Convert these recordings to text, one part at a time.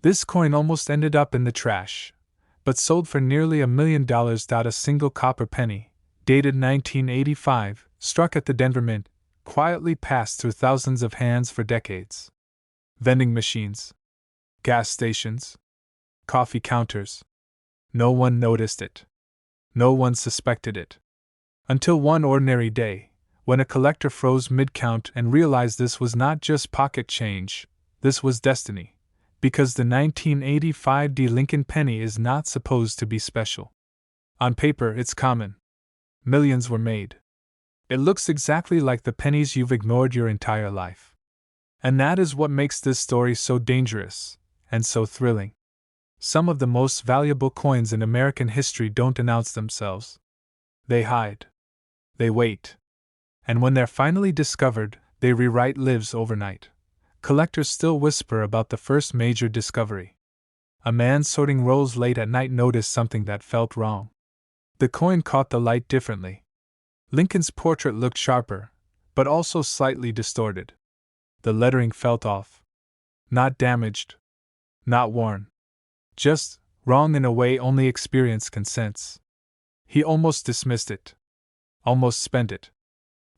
This coin almost ended up in the trash, but sold for nearly $1 million. A single copper penny, dated 1985, struck at the Denver Mint, quietly passed through thousands of hands for decades. Vending machines, gas stations, coffee counters. No one noticed it. No one suspected it. Until one ordinary day, when a collector froze mid-count and realized this was not just pocket change, this was destiny, because the 1985 Lincoln penny is not supposed to be special. On paper, it's common. Millions were made. It looks exactly like the pennies you've ignored your entire life. And that is what makes this story so dangerous, and so thrilling. Some of the most valuable coins in American history don't announce themselves. They hide. They wait. And when they're finally discovered, they rewrite lives overnight. Collectors still whisper about the first major discovery. A man sorting rolls late at night noticed something that felt wrong. The coin caught the light differently. Lincoln's portrait looked sharper, but also slightly distorted. The lettering felt off. Not damaged. Not worn. Just wrong in a way only experience can sense. He almost dismissed it. Almost spent it.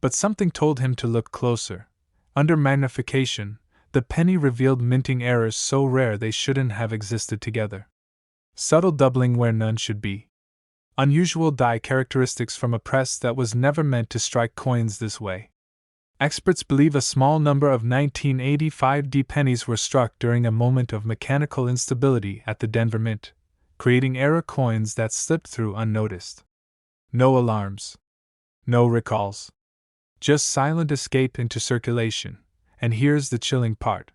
But something told him to look closer. Under magnification, the penny revealed minting errors so rare they shouldn't have existed together. Subtle doubling where none should be. Unusual die characteristics from a press that was never meant to strike coins this way. Experts believe a small number of 1985 pennies were struck during a moment of mechanical instability at the Denver Mint, creating error coins that slipped through unnoticed. No alarms. No recalls. Just silent escape into circulation. And here's the chilling part.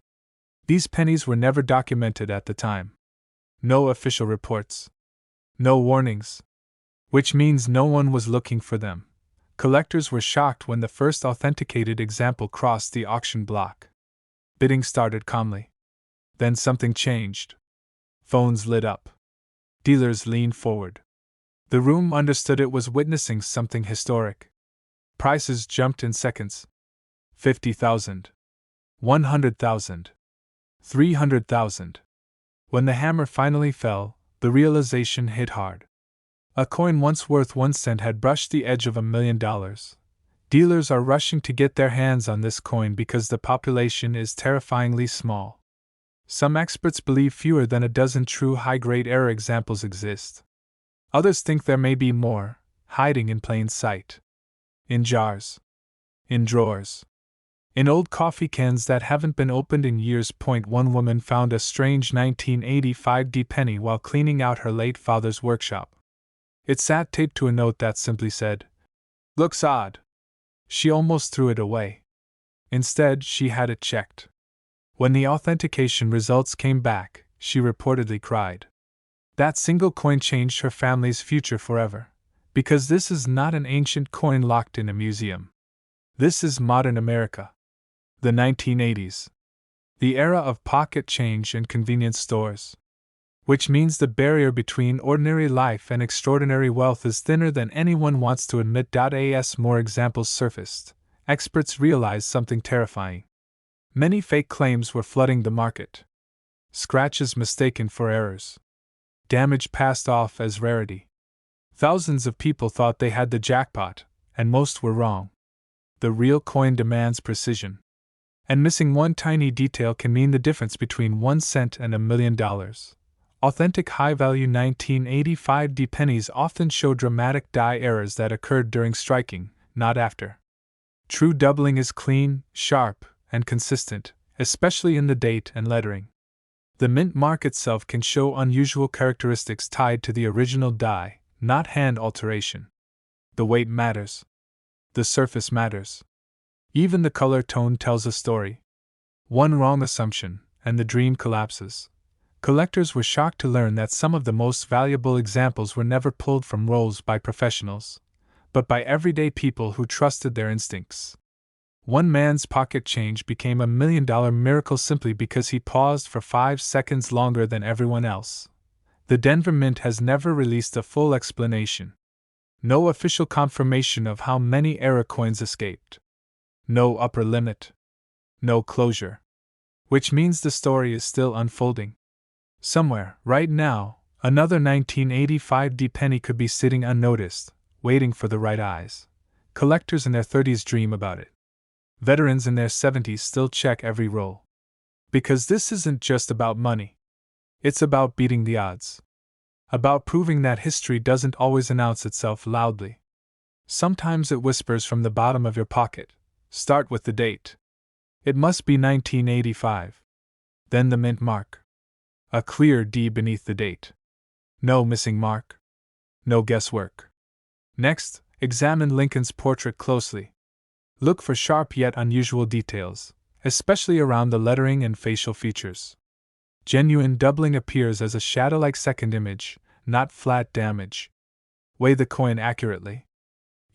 These pennies were never documented at the time. No official reports. No warnings. Which means no one was looking for them. Collectors were shocked when the first authenticated example crossed the auction block. Bidding started calmly. Then something changed. Phones lit up. Dealers leaned forward. The room understood it was witnessing something historic. Prices jumped in seconds. 50,000. 100,000. 300,000. When the hammer finally fell, the realization hit hard. A coin once worth 1 cent had brushed the edge of $1 million. Dealers are rushing to get their hands on this coin because the population is terrifyingly small. Some experts believe fewer than a dozen true high-grade error examples exist. Others think there may be more, hiding in plain sight. In jars. In drawers. In old coffee cans that haven't been opened in years. One woman found a strange 1985 penny while cleaning out her late father's workshop. It sat taped to a note that simply said, "Looks odd." She almost threw it away. Instead, she had it checked. When the authentication results came back, she reportedly cried. That single coin changed her family's future forever. Because this is not an ancient coin locked in a museum. This is modern America. The 1980s. The era of pocket change and convenience stores. Which means the barrier between ordinary life and extraordinary wealth is thinner than anyone wants to admit. As more examples surfaced, experts realized something terrifying. Many fake claims were flooding the market. Scratches mistaken for errors. Damage passed off as rarity. Thousands of people thought they had the jackpot, and most were wrong. The real coin demands precision. And missing one tiny detail can mean the difference between 1 cent and $1 million. Authentic high-value 1985 pennies often show dramatic die errors that occurred during striking, not after. True doubling is clean, sharp, and consistent, especially in the date and lettering. The mint mark itself can show unusual characteristics tied to the original die, not hand alteration. The weight matters. The surface matters. Even the color tone tells a story. One wrong assumption, and the dream collapses. Collectors were shocked to learn that some of the most valuable examples were never pulled from rolls by professionals, but by everyday people who trusted their instincts. One man's pocket change became $1 million miracle simply because he paused for 5 seconds longer than everyone else. The Denver Mint has never released a full explanation. No official confirmation of how many error coins escaped. No upper limit. No closure. Which means the story is still unfolding. Somewhere, right now, another 1985 D penny could be sitting unnoticed, waiting for the right eyes. Collectors in their 30s dream about it. Veterans in their 70s still check every roll. Because this isn't just about money. It's about beating the odds. About proving that history doesn't always announce itself loudly. Sometimes it whispers from the bottom of your pocket. Start with the date. It must be 1985. Then the mint mark. A clear D beneath the date. No missing mark. No guesswork. Next, examine Lincoln's portrait closely. Look for sharp yet unusual details, especially around the lettering and facial features. Genuine doubling appears as a shadow-like second image, not flat damage. Weigh the coin accurately.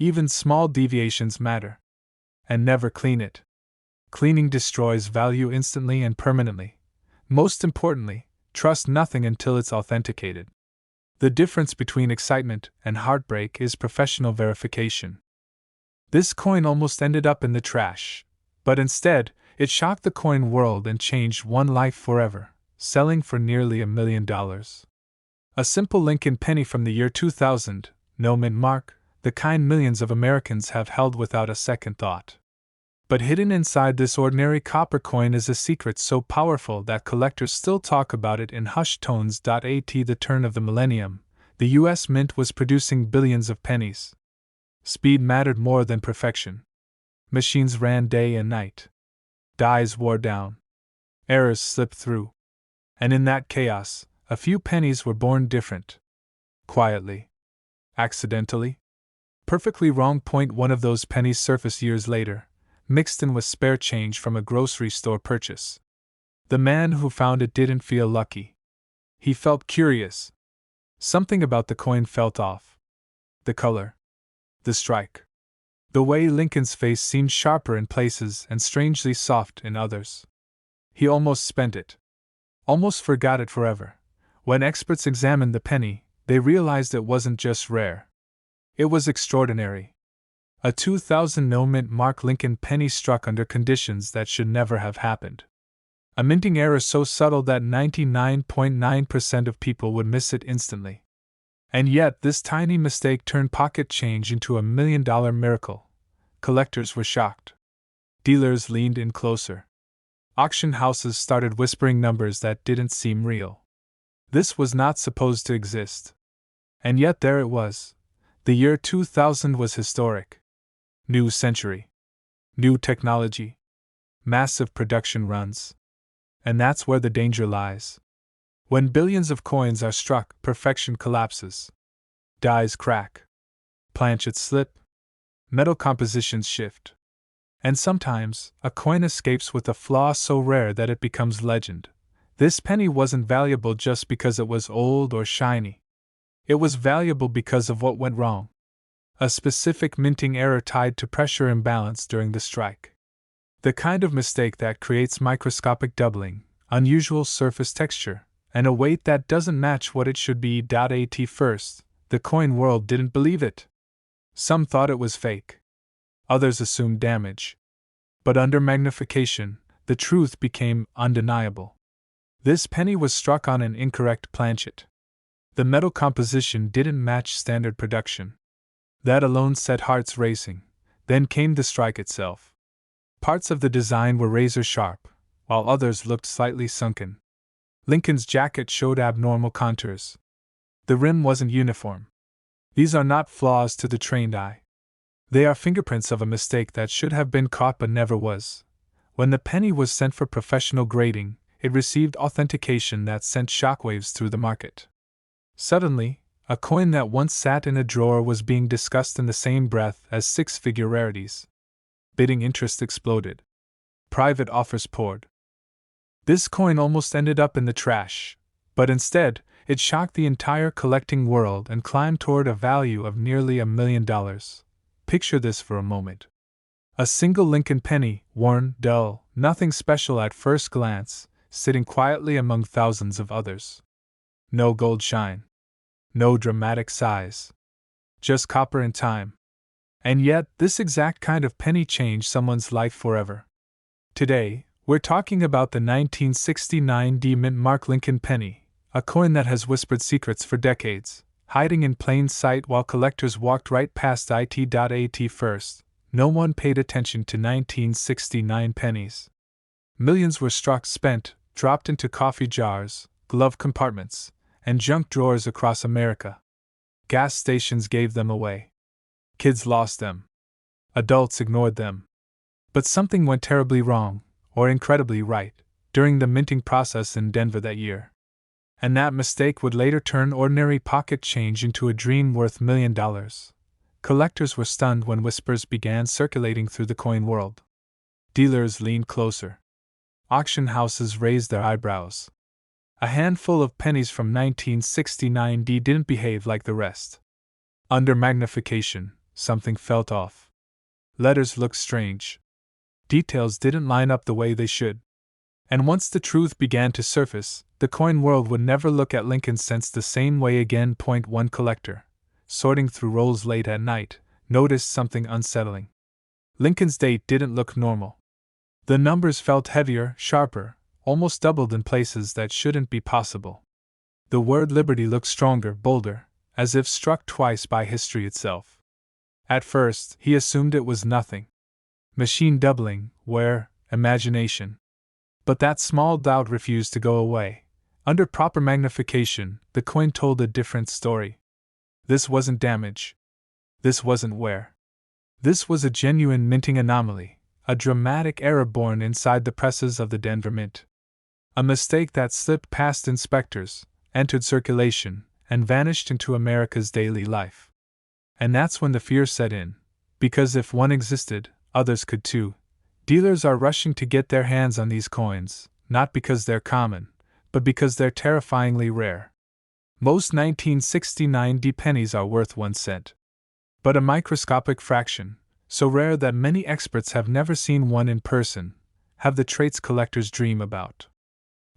Even small deviations matter. And never clean it. Cleaning destroys value instantly and permanently. Most importantly, trust nothing until it's authenticated. The difference between excitement and heartbreak is professional verification. This coin almost ended up in the trash, but instead, it shocked the coin world and changed one life forever, selling for nearly $1 million. A simple Lincoln penny from the year 2000, no mint mark, the kind millions of Americans have held without a second thought. But hidden inside this ordinary copper coin is a secret so powerful that collectors still talk about it in hushed tones. At the turn of the millennium, the U.S. Mint was producing billions of pennies. Speed mattered more than perfection. Machines ran day and night. Dies wore down. Errors slipped through. And in that chaos, a few pennies were born different. Quietly. Accidentally. Perfectly wrong. One of those pennies surfaced years later, mixed in with spare change from a grocery store purchase. The man who found it didn't feel lucky. He felt curious. Something about the coin felt off. The color. The strike. The way Lincoln's face seemed sharper in places and strangely soft in others. He almost spent it. Almost forgot it forever. When experts examined the penny, they realized it wasn't just rare. It was extraordinary. A 2000 no mint mark Lincoln penny struck under conditions that should never have happened. A minting error so subtle that 99.9% of people would miss it instantly. And yet this tiny mistake turned pocket change into $1 million miracle. Collectors were shocked. Dealers leaned in closer. Auction houses started whispering numbers that didn't seem real. This was not supposed to exist. And yet there it was. The year 2000 was historic. New century. New technology. Massive production runs. And that's where the danger lies. When billions of coins are struck, perfection collapses. Dies crack. Planchets slip. Metal compositions shift. And sometimes, a coin escapes with a flaw so rare that it becomes legend. This penny wasn't valuable just because it was old or shiny. It was valuable because of what went wrong. A specific minting error tied to pressure imbalance during the strike. The kind of mistake that creates microscopic doubling, unusual surface texture, and a weight that doesn't match what it should be. At first, the coin world didn't believe it. Some thought it was fake. Others assumed damage. But under magnification, the truth became undeniable. This penny was struck on an incorrect planchet. The metal composition didn't match standard production. That alone set hearts racing. Then came the strike itself. Parts of the design were razor sharp, while others looked slightly sunken. Lincoln's jacket showed abnormal contours. The rim wasn't uniform. These are not flaws to the trained eye. They are fingerprints of a mistake that should have been caught but never was. When the penny was sent for professional grading, it received authentication that sent shockwaves through the market. Suddenly, a coin that once sat in a drawer was being discussed in the same breath as six-figure rarities. Bidding interest exploded. Private offers poured. This coin almost ended up in the trash, but instead, it shocked the entire collecting world and climbed toward a value of nearly $1 million. Picture this for a moment. A single Lincoln penny, worn, dull, nothing special at first glance, sitting quietly among thousands of others. No gold shine. No dramatic size. Just copper and time. And yet, this exact kind of penny changed someone's life forever. Today, we're talking about the 1969 D mint mark Lincoln penny, A coin that has whispered secrets for decades, hiding in plain sight while collectors walked right past it.at first. No one paid attention to 1969 pennies. Millions were struck, spent, dropped into coffee jars, glove compartments, and junk drawers across America. Gas stations gave them away. Kids lost them. Adults ignored them. But something went terribly wrong, or incredibly right, during the minting process in Denver that year. And that mistake would later turn ordinary pocket change into a dream worth $1 million. Collectors were stunned when whispers began circulating through the coin world. Dealers leaned closer. Auction houses raised their eyebrows. A handful of pennies from 1969 didn't behave like the rest. Under magnification, something felt off. Letters looked strange. Details didn't line up the way they should. And once the truth began to surface, the coin world would never look at Lincoln cents the same way again. One collector, sorting through rolls late at night, noticed something unsettling. Lincoln's date didn't look normal. The numbers felt heavier, sharper, almost doubled in places that shouldn't be possible. The word liberty looked stronger, bolder, as if struck twice by history itself. At first, he assumed it was nothing. Machine doubling, where, imagination. But that small doubt refused to go away. Under proper magnification, the coin told a different story. This wasn't damage. This wasn't wear. This was a genuine minting anomaly, a dramatic error born inside the presses of the Denver Mint. A mistake that slipped past inspectors, entered circulation, and vanished into America's daily life. And that's when the fear set in, because if one existed, others could too. Dealers are rushing to get their hands on these coins, not because they're common, but because they're terrifyingly rare. Most 1969 pennies are worth 1 cent. But a microscopic fraction, so rare that many experts have never seen one in person, have the traits collectors dream about.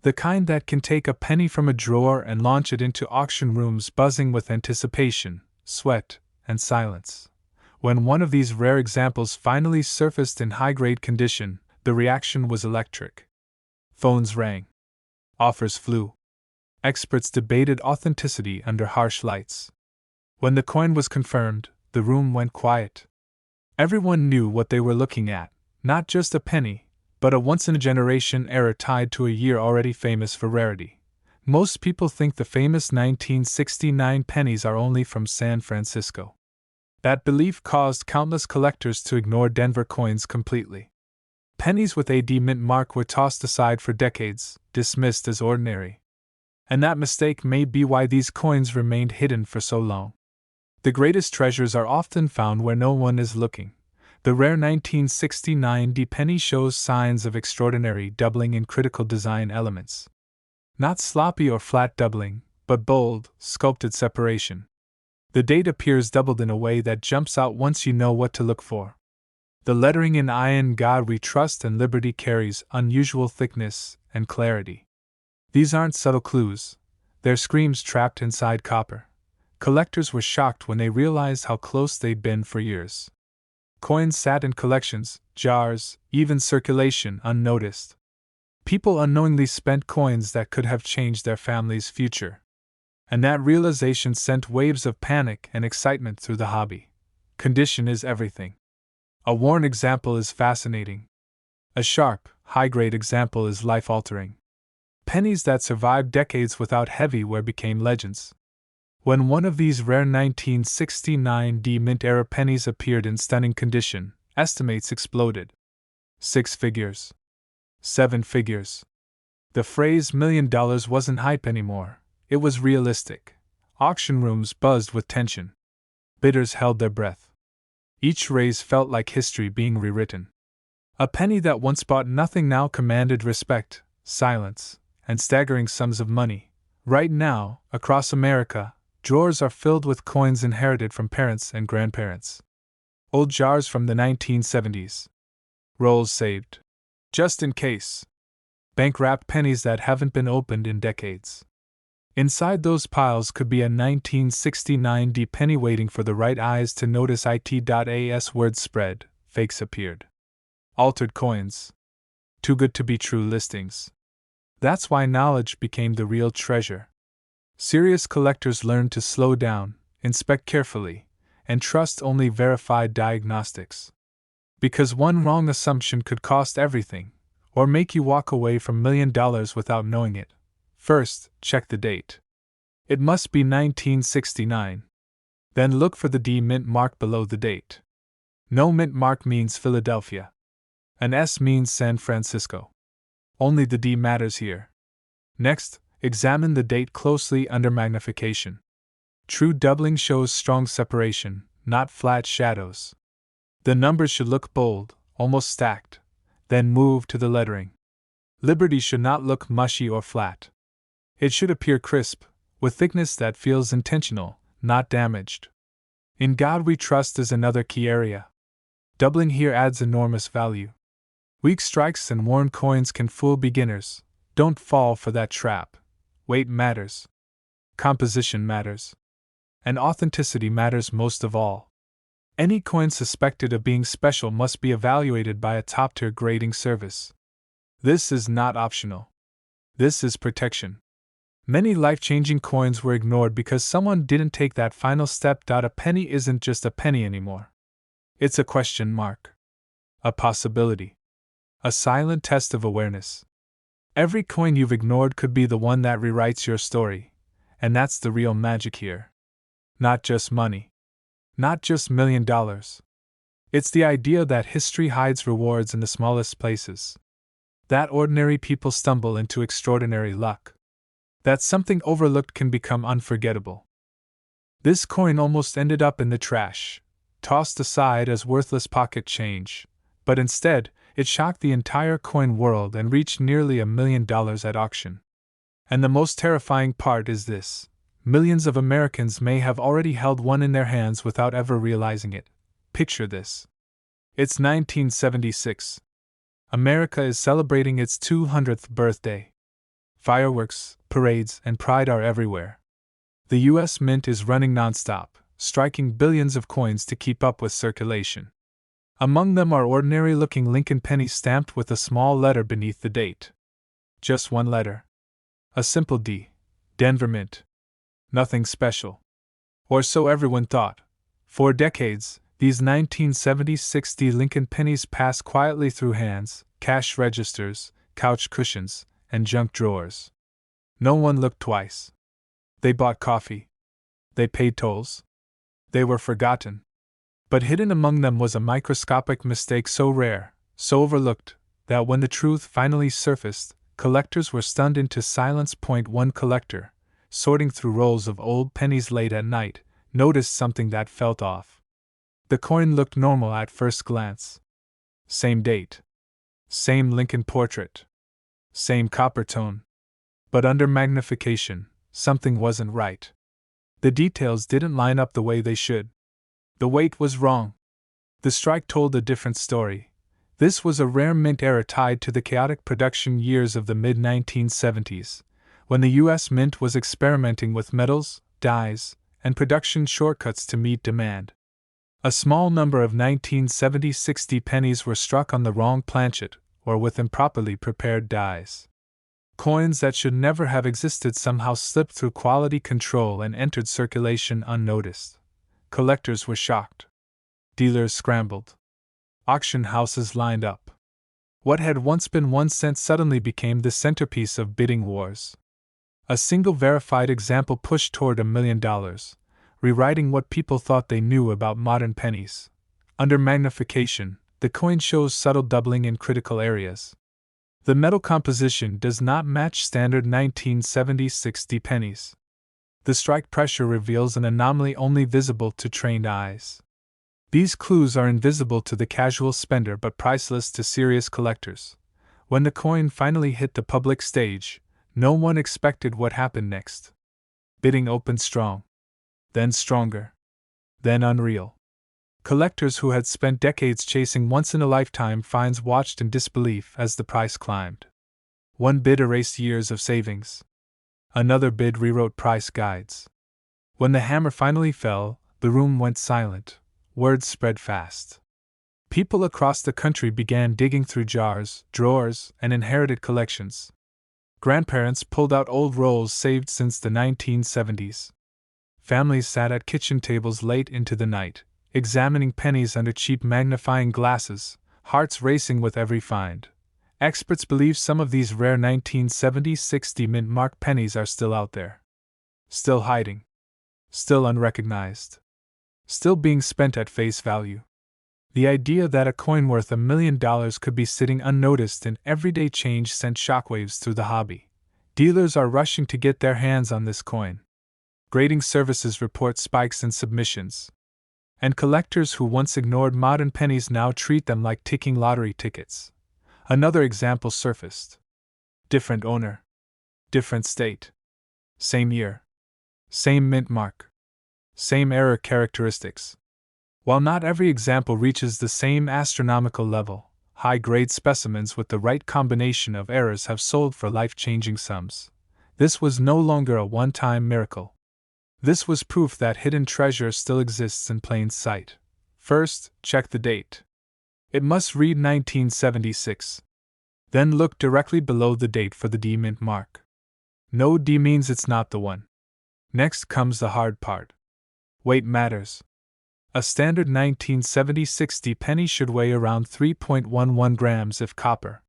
The kind that can take a penny from a drawer and launch it into auction rooms buzzing with anticipation, sweat, and silence. When one of these rare examples finally surfaced in high-grade condition, the reaction was electric. Phones rang. Offers flew. Experts debated authenticity under harsh lights. When the coin was confirmed, the room went quiet. Everyone knew what they were looking at, not just a penny, but a once-in-a-generation error tied to a year already famous for rarity. Most people think the famous 1969 pennies are only from San Francisco. That belief caused countless collectors to ignore Denver coins completely. Pennies with a D mint mark were tossed aside for decades, dismissed as ordinary. And that mistake may be why these coins remained hidden for so long. The greatest treasures are often found where no one is looking. The rare 1969 penny shows signs of extraordinary doubling in critical design elements. Not sloppy or flat doubling, but bold, sculpted separation. The date appears doubled in a way that jumps out once you know what to look for. The lettering in "I in God We Trust" and "Liberty" carries unusual thickness and clarity. These aren't subtle clues, they're screams trapped inside copper. Collectors were shocked when they realized how close they'd been for years. Coins sat in collections, jars, even circulation unnoticed. People unknowingly spent coins that could have changed their family's future. And that realization sent waves of panic and excitement through the hobby. Condition is everything. A worn example is fascinating. A sharp, high-grade example is life-altering. Pennies that survived decades without heavy wear became legends. When one of these rare 1969 mint-era pennies appeared in stunning condition, estimates exploded. 6 figures. 7 figures. The phrase $1 million wasn't hype anymore. It was realistic. Auction rooms buzzed with tension. Bidders held their breath. Each raise felt like history being rewritten. A penny that once bought nothing now commanded respect, silence, and staggering sums of money. Right now, across America, drawers are filled with coins inherited from parents and grandparents. Old jars from the 1970s. Rolls saved. Just in case. Bank-wrapped pennies that haven't been opened in decades. Inside those piles could be a 1969 penny waiting for the right eyes to notice it.as word spread. Fakes appeared. Altered coins. Too good to be true listings. That's why knowledge became the real treasure. Serious collectors learn to slow down, inspect carefully, and trust only verified diagnostics. Because one wrong assumption could cost everything, or make you walk away from $1 million without knowing it. First, check the date. It must be 1969. Then look for the D mint mark below the date. No mint mark means Philadelphia. An S means San Francisco. Only the D matters here. Next, examine the date closely under magnification. True doubling shows strong separation, not flat shadows. The numbers should look bold, almost stacked. Then move to the lettering. Liberty should not look mushy or flat. It should appear crisp, with thickness that feels intentional, not damaged. In God we trust is another key area. Doubling here adds enormous value. Weak strikes and worn coins can fool beginners. Don't fall for that trap. Weight matters. Composition matters. And authenticity matters most of all. Any coin suspected of being special must be evaluated by a top-tier grading service. This is not optional. This is protection. Many life-changing coins were ignored because someone didn't take that final step. A penny isn't just a penny anymore. It's a question mark. A possibility. A silent test of awareness. Every coin you've ignored could be the one that rewrites your story, and that's the real magic here. Not just money. Not just $1 million. It's the idea that history hides rewards in the smallest places. That ordinary people stumble into extraordinary luck. That something overlooked can become unforgettable. This coin almost ended up in the trash, tossed aside as worthless pocket change, but instead, it shocked the entire coin world and reached nearly $1 million at auction. And the most terrifying part is this. Millions of Americans may have already held one in their hands without ever realizing it. Picture this. It's 1976. America is celebrating its 200th birthday. Fireworks, parades, and pride are everywhere. The U.S. Mint is running nonstop, striking billions of coins to keep up with circulation. Among them are ordinary-looking Lincoln pennies stamped with a small letter beneath the date. Just one letter. A simple D. Denver Mint. Nothing special. Or so everyone thought. For decades, these 1976 D Lincoln pennies passed quietly through hands, cash registers, couch cushions, and junk drawers. No one looked twice. They bought coffee. They paid tolls. They were forgotten. But hidden among them was a microscopic mistake so rare, so overlooked, that when the truth finally surfaced, collectors were stunned into silence. One collector, sorting through rolls of old pennies late at night, noticed something that felt off. The coin looked normal at first glance. Same date. Same Lincoln portrait. Same copper tone. But under magnification, something wasn't right. The details didn't line up the way they should. The weight was wrong. The strike told a different story. This was a rare mint error tied to the chaotic production years of the mid-1970s, when the U.S. Mint was experimenting with metals, dyes, and production shortcuts to meet demand. A small number of 1976 D pennies were struck on the wrong planchet, or with improperly prepared dies. Coins that should never have existed somehow slipped through quality control and entered circulation unnoticed. Collectors were shocked. Dealers scrambled. Auction houses lined up. What had once been 1 cent suddenly became the centerpiece of bidding wars. A single verified example pushed toward $1 million, rewriting what people thought they knew about modern pennies. Under magnification, the coin shows subtle doubling in critical areas. The metal composition does not match standard 1976 D pennies. The strike pressure reveals an anomaly only visible to trained eyes. These clues are invisible to the casual spender but priceless to serious collectors. When the coin finally hit the public stage, no one expected what happened next. Bidding opened strong. Then stronger. Then unreal. Collectors who had spent decades chasing once-in-a-lifetime finds watched in disbelief as the price climbed. One bid erased years of savings. Another bid rewrote price guides. When the hammer finally fell, the room went silent. Word spread fast. People across the country began digging through jars, drawers, and inherited collections. Grandparents pulled out old rolls saved since the 1970s. Families sat at kitchen tables late into the night, examining pennies under cheap magnifying glasses, hearts racing with every find. Experts believe some of these rare 1970-60 mint mark pennies are still out there. Still hiding. Still unrecognized. Still being spent at face value. The idea that a coin worth $1 million could be sitting unnoticed in everyday change sent shockwaves through the hobby. Dealers are rushing to get their hands on this coin. Grading services report spikes in submissions. And collectors who once ignored modern pennies now treat them like ticking lottery tickets. Another example surfaced. Different owner. Different state. Same year. Same mint mark. Same error characteristics. While not every example reaches the same astronomical level, high-grade specimens with the right combination of errors have sold for life-changing sums. This was no longer a one-time miracle. This was proof that hidden treasure still exists in plain sight. First, check the date. It must read 1976. Then look directly below the date for the D mint mark. No D means it's not the one. Next comes the hard part. Weight matters. A standard 1970-60 penny should weigh around 3.11 grams if copper.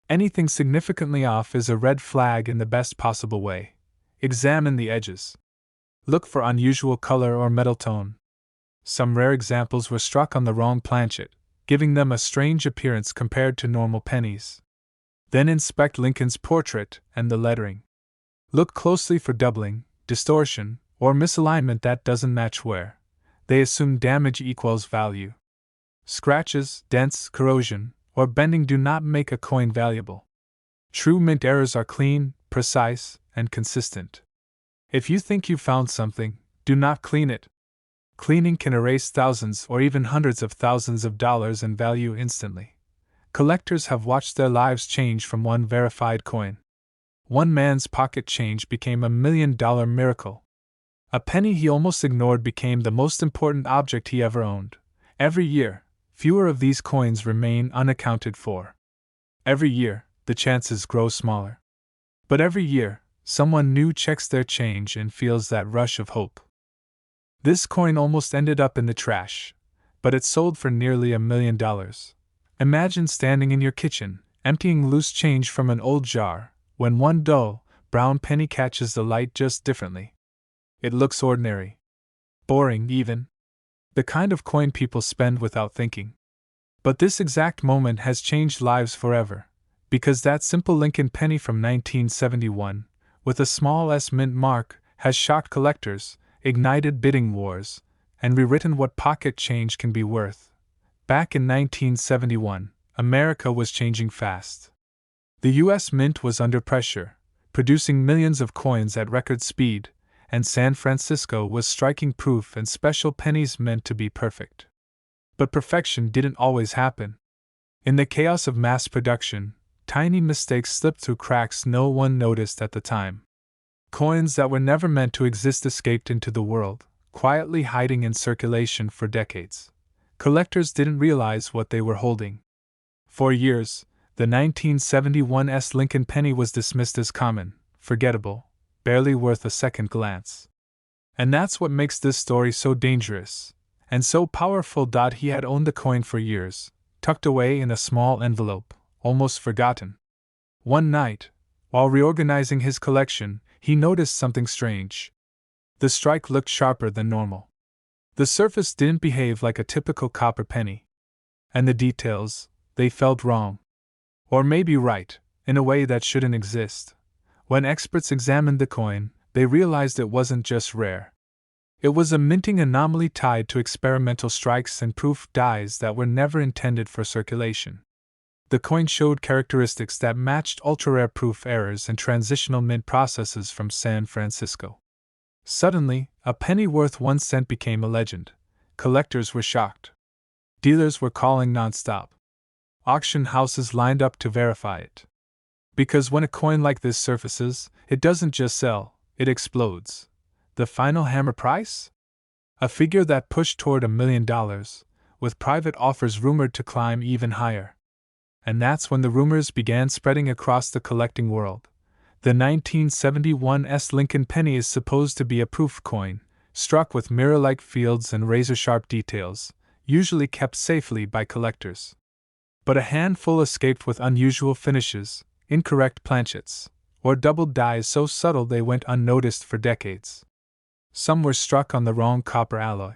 Anything significantly off is a red flag in the best possible way. Examine the edges. Look for unusual color or metal tone. Some rare examples were struck on the wrong planchet, giving them a strange appearance compared to normal pennies. Then inspect Lincoln's portrait and the lettering. Look closely for doubling, distortion, or misalignment that doesn't match wear. They assume damage equals value. Scratches, dents, corrosion, or bending do not make a coin valuable. True mint errors are clean, precise, and consistent. If you think you found something, do not clean it. Cleaning can erase thousands or even hundreds of thousands of dollars in value instantly. Collectors have watched their lives change from one verified coin. One man's pocket change became $1 million miracle. A penny he almost ignored became the most important object he ever owned. Every year, fewer of these coins remain unaccounted for. Every year, the chances grow smaller. But every year, someone new checks their change and feels that rush of hope. This coin almost ended up in the trash, but it sold for nearly $1 million. Imagine standing in your kitchen, emptying loose change from an old jar, when one dull, brown penny catches the light just differently. It looks ordinary. Boring, even. The kind of coin people spend without thinking. But this exact moment has changed lives forever, because that simple Lincoln penny from 1971, with a small S mint mark, has shocked collectors, ignited bidding wars, and rewritten what pocket change can be worth. Back in 1971, America was changing fast. The U.S. Mint was under pressure, producing millions of coins at record speed, and San Francisco was striking proof and special pennies meant to be perfect. But perfection didn't always happen. In the chaos of mass production, tiny mistakes slipped through cracks no one noticed at the time. Coins that were never meant to exist escaped into the world, quietly hiding in circulation for decades. Collectors didn't realize what they were holding. For years, the 1971 S Lincoln penny was dismissed as common, forgettable, barely worth a second glance. And that's what makes this story so dangerous, and so powerful. He had owned the coin for years, tucked away in a small envelope, almost forgotten. One night, while reorganizing his collection, he noticed something strange. The strike looked sharper than normal. The surface didn't behave like a typical copper penny. And the details, they felt wrong. Or maybe right, in a way that shouldn't exist. When experts examined the coin, they realized it wasn't just rare. It was a minting anomaly tied to experimental strikes and proof dies that were never intended for circulation. The coin showed characteristics that matched ultra-rare proof errors and transitional mint processes from San Francisco. Suddenly, a penny worth 1 cent became a legend. Collectors were shocked. Dealers were calling nonstop. Auction houses lined up to verify it. Because when a coin like this surfaces, it doesn't just sell, it explodes. The final hammer price? A figure that pushed toward $1 million, with private offers rumored to climb even higher. And that's when the rumors began spreading across the collecting world. The 1971's Lincoln penny is supposed to be a proof coin, struck with mirror-like fields and razor-sharp details, usually kept safely by collectors. But a handful escaped with unusual finishes, incorrect planchets, or doubled dies so subtle they went unnoticed for decades. Some were struck on the wrong copper alloy.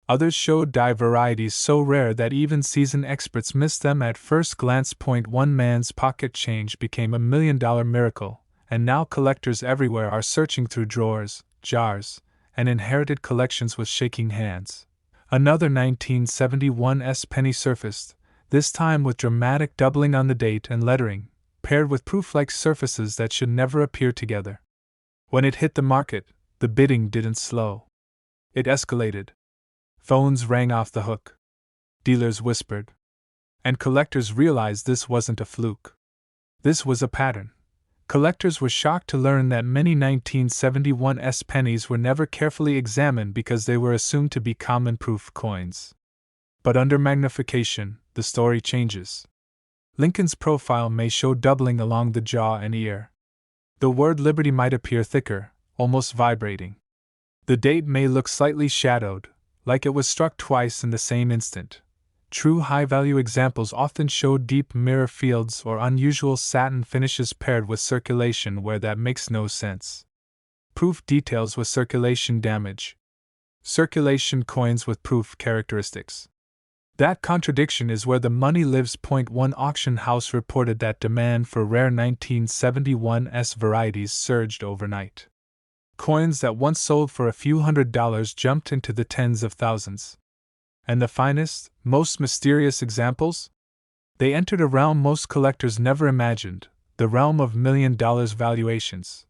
Others showed die varieties so rare that even seasoned experts missed them at first glance. One man's pocket change became $1 million miracle, and now collectors everywhere are searching through drawers, jars, and inherited collections with shaking hands. Another 1971's penny surfaced, this time with dramatic doubling on the date and lettering, paired with proof-like surfaces that should never appear together. When it hit the market, the bidding didn't slow. It escalated. Phones rang off the hook. Dealers whispered. And collectors realized this wasn't a fluke. This was a pattern. Collectors were shocked to learn that many 1971's pennies were never carefully examined because they were assumed to be common proof coins. But under magnification, the story changes. Lincoln's profile may show doubling along the jaw and ear. The word Liberty might appear thicker, almost vibrating. The date may look slightly shadowed, like it was struck twice in the same instant. True high-value examples often show deep mirror fields or unusual satin finishes paired with circulation where that makes no sense. Proof details with circulation damage. Circulation coins with proof characteristics. That contradiction is where the money lives. One auction house reported that demand for rare 1971's varieties surged overnight. Coins that once sold for a few $100s jumped into the tens of thousands. And the finest, most mysterious examples? They entered a realm most collectors never imagined, the realm of $1 million valuations.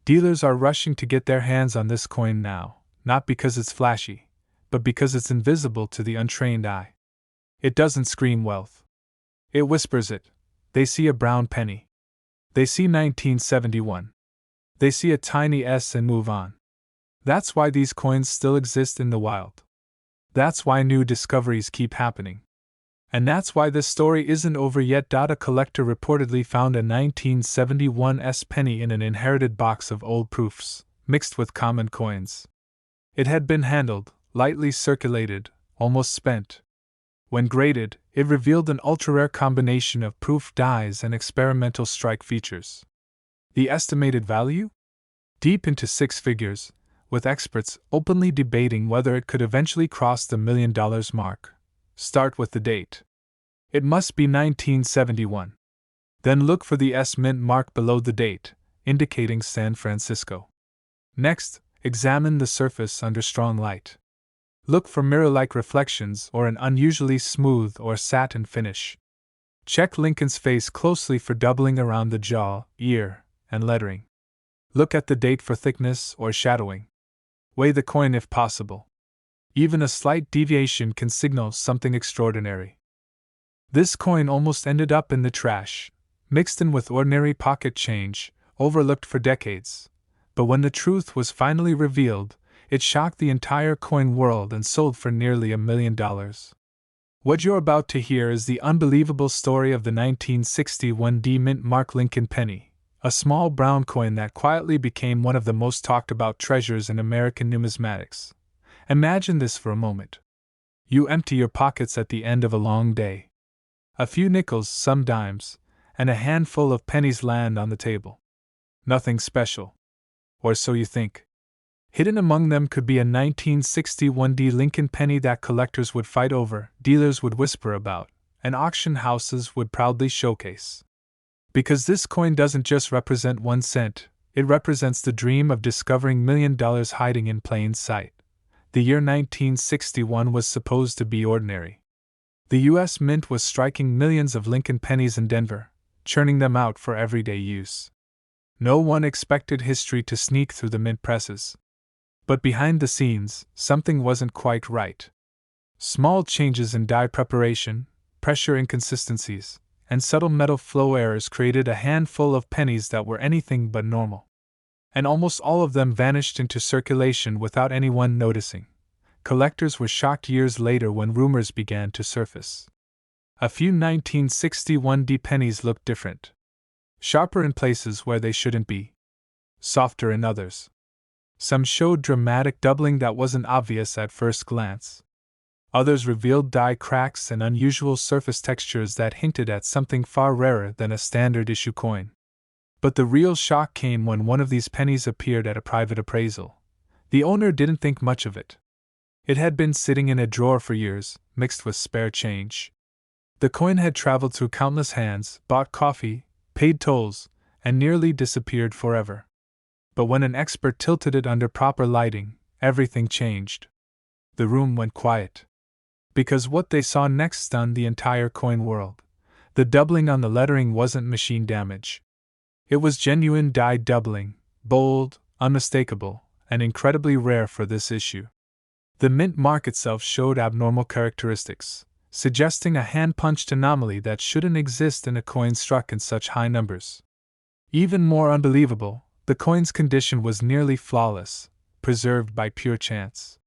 Dealers are rushing to get their hands on this coin now, not because it's flashy, but because it's invisible to the untrained eye. It doesn't scream wealth. It whispers it. They see a brown penny. They see 1971. They see a tiny S and move on. That's why these coins still exist in the wild. That's why new discoveries keep happening. And that's why this story isn't over yet. A collector reportedly found a 1971's penny in an inherited box of old proofs, mixed with common coins. It had been handled, lightly circulated, almost spent. When graded, it revealed an ultra-rare combination of proof dies and experimental strike features. The estimated value? Deep into six figures, with experts openly debating whether it could eventually cross the $1 million mark. Start with the date. It must be 1971. Then look for the S mint mark below the date, indicating San Francisco. Next, examine the surface under strong light. Look for mirror-like reflections or an unusually smooth or satin finish. Check Lincoln's face closely for doubling around the jaw, ear, and lettering. Look at the date for thickness or shadowing. Weigh the coin if possible. Even a slight deviation can signal something extraordinary. This coin almost ended up in the trash, mixed in with ordinary pocket change, overlooked for decades. But when the truth was finally revealed, it shocked the entire coin world and sold for nearly $1 million. What you're about to hear is the unbelievable story of the 1961 D mint mark Lincoln penny, a small brown coin that quietly became one of the most talked about treasures in American numismatics. Imagine this for a moment. You empty your pockets at the end of a long day. A few nickels, some dimes, and a handful of pennies land on the table. Nothing special. Or so you think. Hidden among them could be a 1961 D Lincoln penny that collectors would fight over, dealers would whisper about, and auction houses would proudly showcase. Because this coin doesn't just represent 1 cent, it represents the dream of discovering $1 million hiding in plain sight. The year 1961 was supposed to be ordinary. The U.S. Mint was striking millions of Lincoln pennies in Denver, churning them out for everyday use. No one expected history to sneak through the mint presses. But behind the scenes, something wasn't quite right. Small changes in die preparation, pressure inconsistencies, and subtle metal flow errors created a handful of pennies that were anything but normal. And almost all of them vanished into circulation without anyone noticing. Collectors were shocked years later when rumors began to surface. A few 1961 D pennies looked different. sharper in places where they shouldn't be, softer in others. Some showed dramatic doubling that wasn't obvious at first glance. Others revealed die cracks and unusual surface textures that hinted at something far rarer than a standard issue coin. But the real shock came when one of these pennies appeared at a private appraisal. The owner didn't think much of it. It had been sitting in a drawer for years, mixed with spare change. The coin had traveled through countless hands, bought coffee, paid tolls, and nearly disappeared forever. But when an expert tilted it under proper lighting, everything changed. The room went quiet. Because what they saw next stunned the entire coin world. The doubling on the lettering wasn't machine damage. It was genuine die doubling, bold, unmistakable, and incredibly rare for this issue. The mint mark itself showed abnormal characteristics, suggesting a hand-punched anomaly that shouldn't exist in a coin struck in such high numbers. Even more unbelievable, the coin's condition was nearly flawless, preserved by pure chance.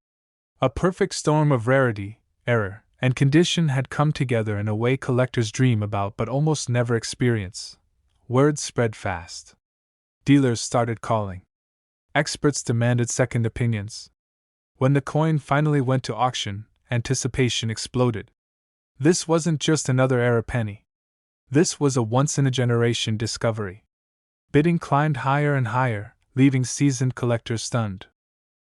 A perfect storm of rarity, error, and condition had come together in a way collectors dream about but almost never experience. Word spread fast. Dealers started calling. Experts demanded second opinions. When the coin finally went to auction, anticipation exploded. This wasn't just another era penny. This was a once-in-a-generation discovery. Bidding climbed higher and higher, leaving seasoned collectors stunned.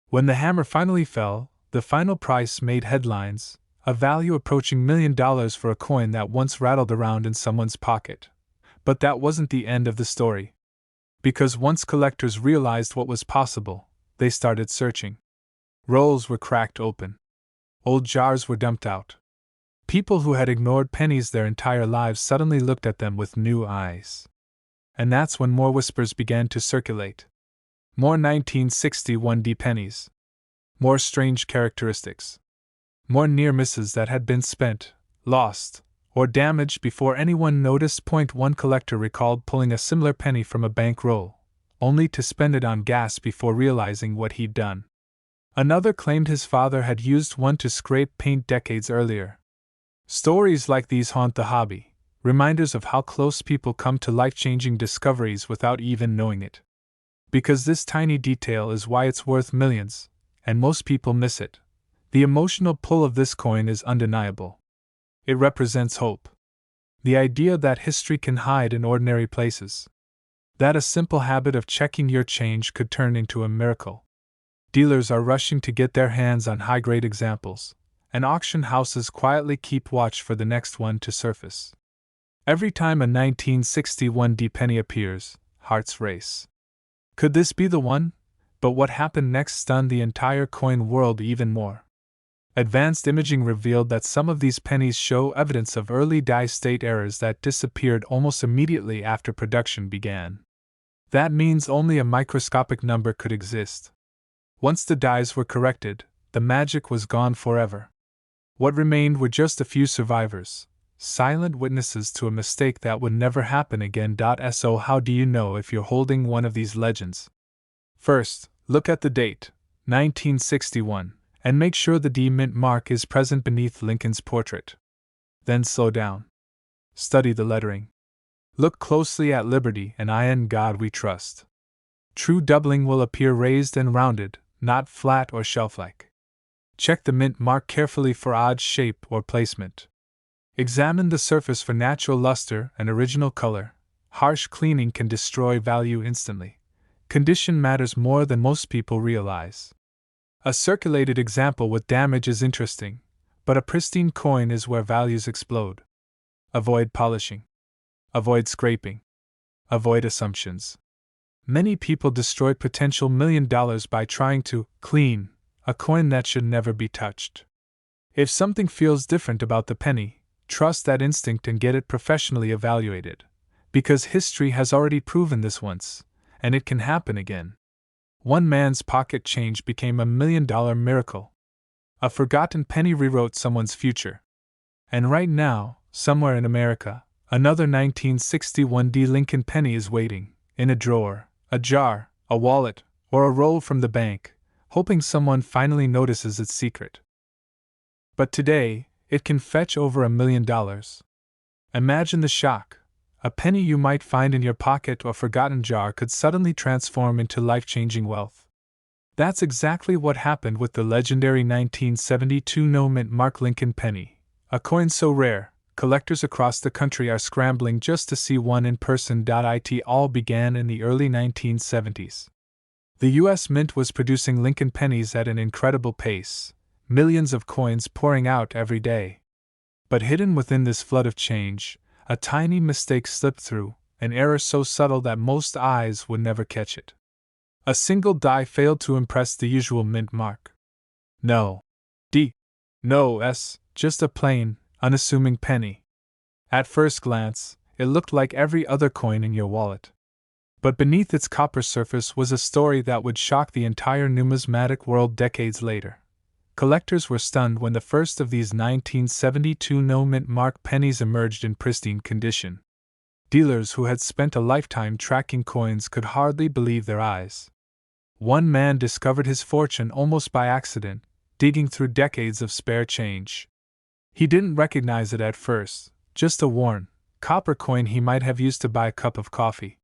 When the hammer finally fell, the final price made headlines, a value approaching $1 million for a coin that once rattled around in someone's pocket. But that wasn't the end of the story. Because once collectors realized what was possible, they started searching. Rolls were cracked open. Old jars were dumped out. People who had ignored pennies their entire lives suddenly looked at them with new eyes. And that's when more whispers began to circulate. More 1961 pennies. More strange characteristics. More near misses that had been spent, lost, or damaged before anyone noticed. One collector recalled pulling a similar penny from a bank roll, only to spend it on gas before realizing what he'd done. Another claimed his father had used one to scrape paint decades earlier. Stories like these haunt the hobby, reminders of how close people come to life-changing discoveries without even knowing it. Because this tiny detail is why it's worth millions, and most people miss it. The emotional pull of this coin is undeniable. It represents hope. The idea that history can hide in ordinary places. That a simple habit of checking your change could turn into a miracle. Dealers are rushing to get their hands on high-grade examples, and auction houses quietly keep watch for the next one to surface. Every time a 1961 penny appears, hearts race. Could this be the one? But what happened next stunned the entire coin world even more. Advanced imaging revealed that some of these pennies show evidence of early die state errors that disappeared almost immediately after production began. That means only a microscopic number could exist. Once the dies were corrected, the magic was gone forever. What remained were just a few survivors, silent witnesses to a mistake that would never happen again. So how do you know if you're holding one of these legends? First, look at the date, 1961, and make sure the D mint mark is present beneath Lincoln's portrait. Then slow down. Study the lettering. Look closely at Liberty and In God We Trust. True doubling will appear raised and rounded, not flat or shelf-like. Check the mint mark carefully for odd shape or placement. Examine the surface for natural luster and original color. Harsh cleaning can destroy value instantly. Condition matters more than most people realize. A circulated example with damage is interesting, but a pristine coin is where values explode. Avoid polishing. Avoid scraping. Avoid assumptions. Many people destroy potential $1 million by trying to clean a coin that should never be touched. If something feels different about the penny, trust that instinct and get it professionally evaluated. Because history has already proven this once, and it can happen again. One man's pocket change became $1 million miracle. A forgotten penny rewrote someone's future. And right now, somewhere in America, another 1961 Lincoln penny is waiting, in a drawer, a jar, a wallet, or a roll from the bank, hoping someone finally notices its secret. But today, it can fetch over $1 million. Imagine the shock. A penny you might find in your pocket or forgotten jar could suddenly transform into life-changing wealth. That's exactly what happened with the legendary 1972 no-mint mark Lincoln penny, a coin so rare, collectors across the country are scrambling just to see one in person. It all began in the early 1970s. The U.S. Mint was producing Lincoln pennies at an incredible pace, millions of coins pouring out every day. But hidden within this flood of change, a tiny mistake slipped through, an error so subtle that most eyes would never catch it. A single die failed to impress the usual mint mark. No D, no S, just a plain, unassuming penny. At first glance, it looked like every other coin in your wallet. But beneath its copper surface was a story that would shock the entire numismatic world decades later. Collectors were stunned when the first of these 1972 no-mint mark pennies emerged in pristine condition. Dealers who had spent a lifetime tracking coins could hardly believe their eyes. One man discovered his fortune almost by accident, digging through decades of spare change. He didn't recognize it at first, just a worn, copper coin he might have used to buy a cup of coffee.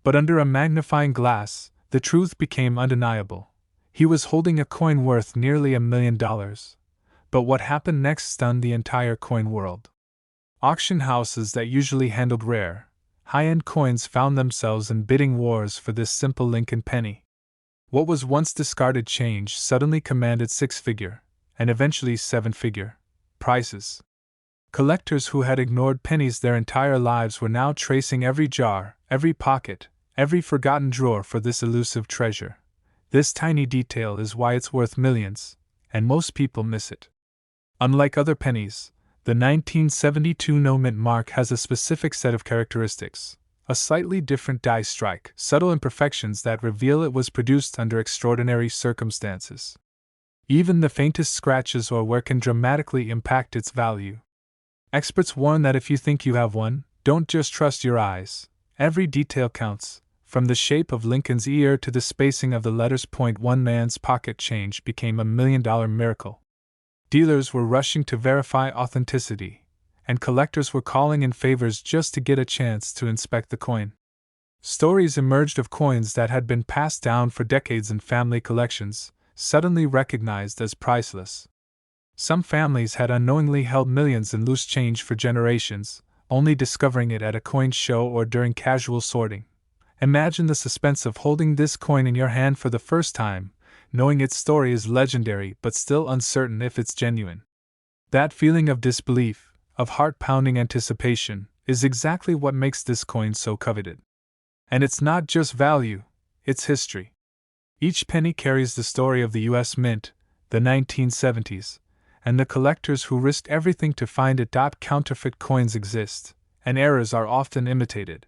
But under a magnifying glass, the truth became undeniable. He was holding a coin worth nearly $1 million. But what happened next stunned the entire coin world. Auction houses that usually handled rare, high-end coins found themselves in bidding wars for this simple Lincoln penny. What was once discarded change suddenly commanded six-figure, and eventually seven-figure, prices. Collectors who had ignored pennies their entire lives were now tracing every jar, every pocket, every forgotten drawer for this elusive treasure. This tiny detail is why it's worth millions, and most people miss it. Unlike other pennies, the 1972 no-mint mark has a specific set of characteristics. A slightly different die strike, subtle imperfections that reveal it was produced under extraordinary circumstances. Even the faintest scratches or wear can dramatically impact its value. Experts warn that if you think you have one, don't just trust your eyes. Every detail counts, from the shape of Lincoln's ear to the spacing of the letters. One man's pocket change became $1 million miracle. Dealers were rushing to verify authenticity, and collectors were calling in favors just to get a chance to inspect the coin. Stories emerged of coins that had been passed down for decades in family collections, suddenly recognized as priceless. Some families had unknowingly held millions in loose change for generations, only discovering it at a coin show or during casual sorting. Imagine the suspense of holding this coin in your hand for the first time, knowing its story is legendary but still uncertain if it's genuine. That feeling of disbelief, of heart-pounding anticipation, is exactly what makes this coin so coveted. And it's not just value, it's history. Each penny carries the story of the U.S. Mint, the 1970s, and the collectors who risked everything to find it. Counterfeit coins exist, and errors are often imitated.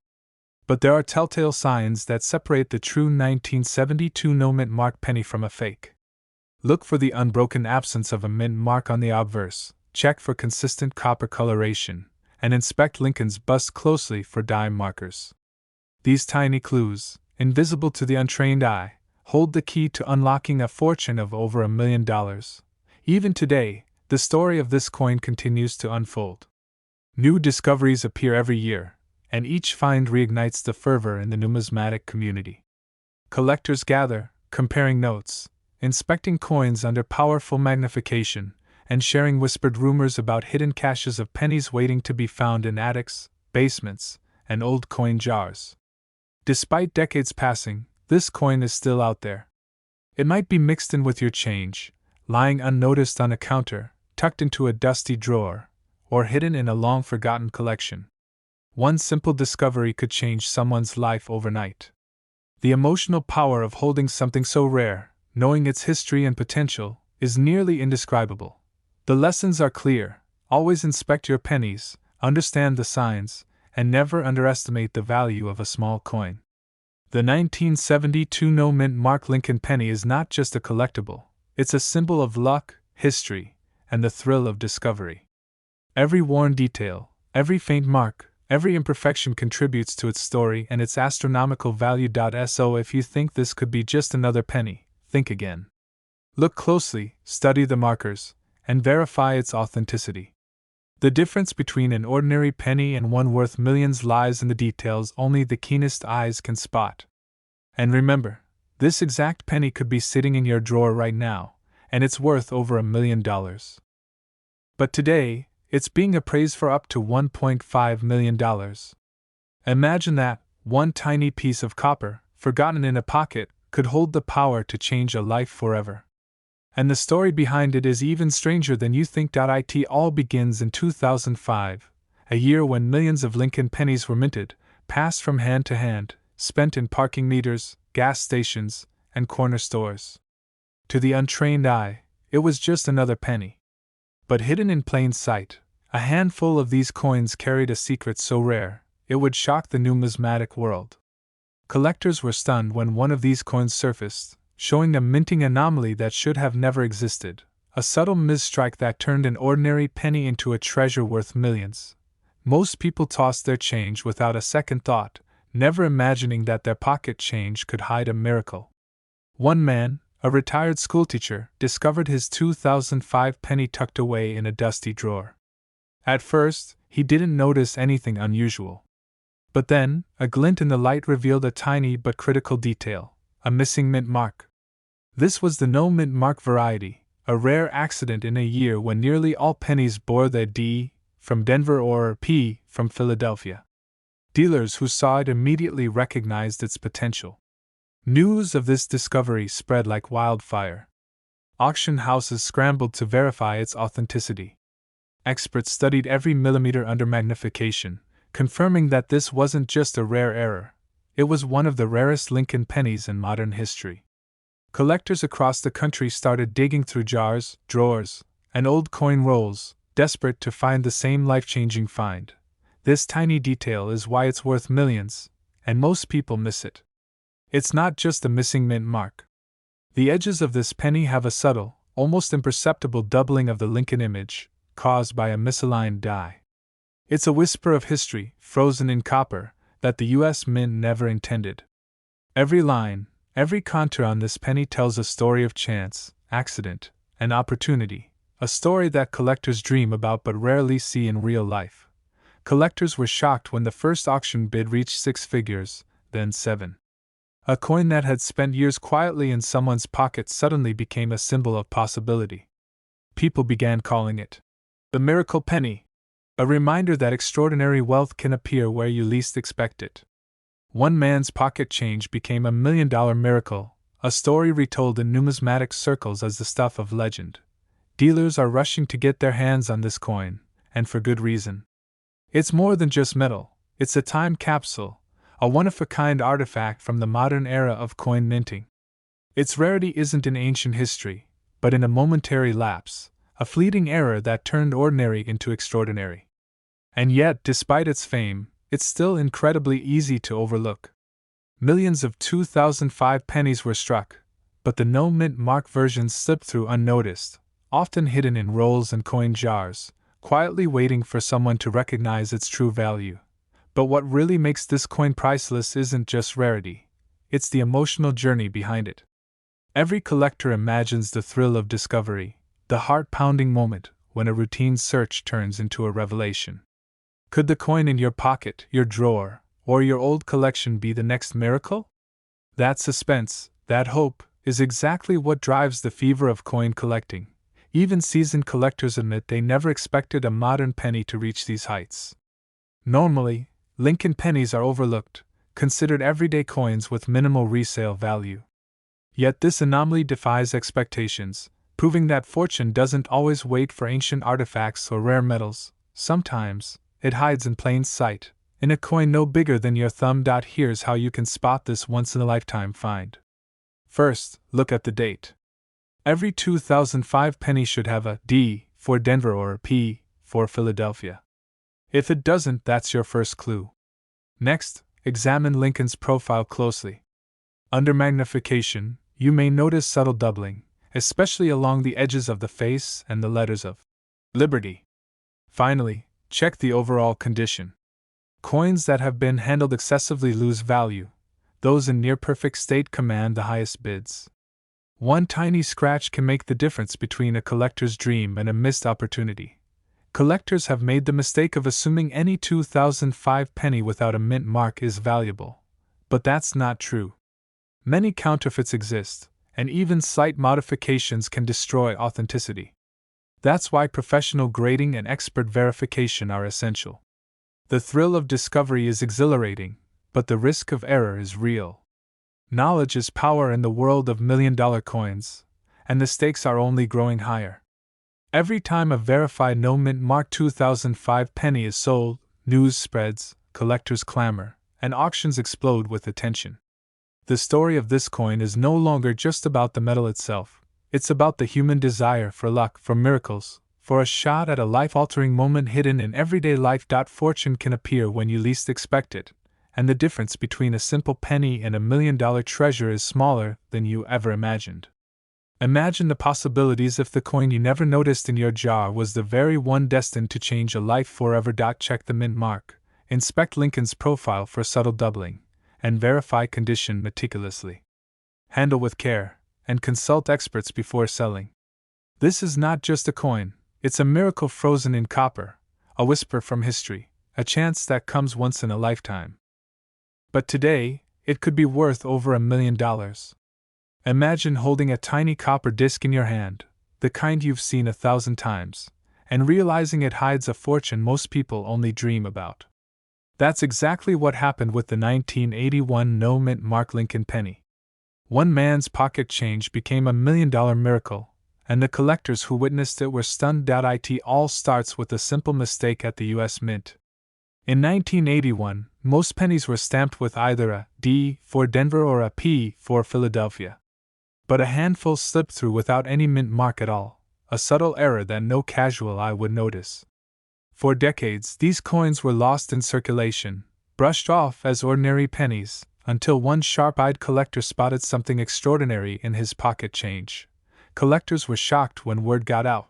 But there are telltale signs that separate the true 1972 no-mint mark penny from a fake. Look for the unbroken absence of a mint mark on the obverse. Check for consistent copper coloration, and inspect Lincoln's bust closely for dime markers. These tiny clues, invisible to the untrained eye, hold the key to unlocking a fortune of over $1 million. Even today, the story of this coin continues to unfold. New discoveries appear every year, and each find reignites the fervor in the numismatic community. Collectors gather, comparing notes, inspecting coins under powerful magnification, and sharing whispered rumors about hidden caches of pennies waiting to be found in attics, basements, and old coin jars. Despite decades passing, this coin is still out there. It might be mixed in with your change, lying unnoticed on a counter, tucked into a dusty drawer, or hidden in a long-forgotten collection. One simple discovery could change someone's life overnight. The emotional power of holding something so rare, knowing its history and potential, is nearly indescribable. The lessons are clear: always inspect your pennies, understand the signs, and never underestimate the value of a small coin. The 1972 no-mint mark Lincoln penny is not just a collectible, it's a symbol of luck, history, and the thrill of discovery. Every worn detail, every faint mark, every imperfection contributes to its story and its astronomical value. So if you think this could be just another penny, think again. Look closely, study the markers, and verify its authenticity. The difference between an ordinary penny and one worth millions lies in the details only the keenest eyes can spot. And remember, this exact penny could be sitting in your drawer right now, and it's worth over $1 million. But today, it's being appraised for up to $1.5 million. Imagine that, one tiny piece of copper, forgotten in a pocket, could hold the power to change a life forever. And the story behind it is even stranger than you think. It all begins in 2005, a year when millions of Lincoln pennies were minted, passed from hand to hand, spent in parking meters, gas stations, and corner stores. To the untrained eye, it was just another penny. But hidden in plain sight, a handful of these coins carried a secret so rare, it would shock the numismatic world. Collectors were stunned when one of these coins surfaced, showing a minting anomaly that should have never existed, a subtle misstrike that turned an ordinary penny into a treasure worth millions. Most people tossed their change without a second thought, never imagining that their pocket change could hide a miracle. One man, a retired schoolteacher, discovered his 2005 penny tucked away in a dusty drawer. At first, he didn't notice anything unusual. But then, a glint in the light revealed a tiny but critical detail: a missing mint mark. This was the no mint mark variety, a rare accident in a year when nearly all pennies bore the D from Denver or P from Philadelphia. Dealers who saw it immediately recognized its potential. News of this discovery spread like wildfire. Auction houses scrambled to verify its authenticity. Experts studied every millimeter under magnification, confirming that this wasn't just a rare error, it was one of the rarest Lincoln pennies in modern history. Collectors across the country started digging through jars, drawers, and old coin rolls, desperate to find the same life-changing find. This tiny detail is why it's worth millions, and most people miss it. It's not just a missing mint mark. The edges of this penny have a subtle, almost imperceptible doubling of the Lincoln image, caused by a misaligned die. It's a whisper of history, frozen in copper, that the U.S. Mint never intended. Every line, every contour on this penny tells a story of chance, accident, and opportunity, a story that collectors dream about but rarely see in real life. Collectors were shocked when the first auction bid reached 6 figures, then 7. A coin that had spent years quietly in someone's pocket suddenly became a symbol of possibility. People began calling it the miracle penny, a reminder that extraordinary wealth can appear where you least expect it. One man's pocket change became $1 million miracle, a story retold in numismatic circles as the stuff of legend. Dealers are rushing to get their hands on this coin, and for good reason. It's more than just metal, it's a time capsule, a one-of-a-kind artifact from the modern era of coin minting. Its rarity isn't in ancient history, but in a momentary lapse, a fleeting error that turned ordinary into extraordinary. And yet, despite its fame, it's still incredibly easy to overlook. Millions of 2005 pennies were struck, but the no mint mark versions slipped through unnoticed, often hidden in rolls and coin jars, quietly waiting for someone to recognize its true value. But what really makes this coin priceless isn't just rarity, it's the emotional journey behind it. Every collector imagines the thrill of discovery, the heart-pounding moment when a routine search turns into a revelation. Could the coin in your pocket, your drawer, or your old collection be the next miracle? That suspense, that hope, is exactly what drives the fever of coin collecting. Even seasoned collectors admit they never expected a modern penny to reach these heights. Normally, Lincoln pennies are overlooked, considered everyday coins with minimal resale value. Yet this anomaly defies expectations, proving that fortune doesn't always wait for ancient artifacts or rare metals. Sometimes, it hides in plain sight, in a coin no bigger than your thumb. Here's how you can spot this once-in-a-lifetime find. First, look at the date. Every 2005 penny should have a D for Denver or a P for Philadelphia. If it doesn't, that's your first clue. Next, examine Lincoln's profile closely. Under magnification, you may notice subtle doubling, especially along the edges of the face and the letters of Liberty. Finally, check the overall condition. Coins that have been handled excessively lose value. Those in near-perfect state command the highest bids. One tiny scratch can make the difference between a collector's dream and a missed opportunity. Collectors have made the mistake of assuming any 2005 penny without a mint mark is valuable. But that's not true. Many counterfeits exist, and even slight modifications can destroy authenticity. That's why professional grading and expert verification are essential. The thrill of discovery is exhilarating, but the risk of error is real. Knowledge is power in the world of million-dollar coins, and the stakes are only growing higher. Every time a verified no-mint mark 2005 penny is sold, news spreads, collectors clamor, and auctions explode with attention. The story of this coin is no longer just about the metal itself, it's about the human desire for luck, for miracles, for a shot at a life-altering moment hidden in everyday life. Fortune can appear when you least expect it, and the difference between a simple penny and a million-dollar treasure is smaller than you ever imagined. Imagine the possibilities if the coin you never noticed in your jar was the very one destined to change a life forever. Check the mint mark, inspect Lincoln's profile for subtle doubling, and verify condition meticulously. Handle with care, and consult experts before selling. This is not just a coin, it's a miracle frozen in copper, a whisper from history, a chance that comes once in a lifetime. But today, it could be worth over $1 million. Imagine holding a tiny copper disc in your hand, the kind you've seen 1,000 times, and realizing it hides a fortune most people only dream about. That's exactly what happened with the 1981 no-mint mark Lincoln penny. One man's pocket change became $1 million miracle, and the collectors who witnessed it were stunned. It all starts with a simple mistake at the U.S. Mint. In 1981, most pennies were stamped with either a D for Denver or a P for Philadelphia. But a handful slipped through without any mint mark at all, a subtle error that no casual eye would notice. For decades, these coins were lost in circulation, brushed off as ordinary pennies, until one sharp-eyed collector spotted something extraordinary in his pocket change. Collectors were shocked when word got out.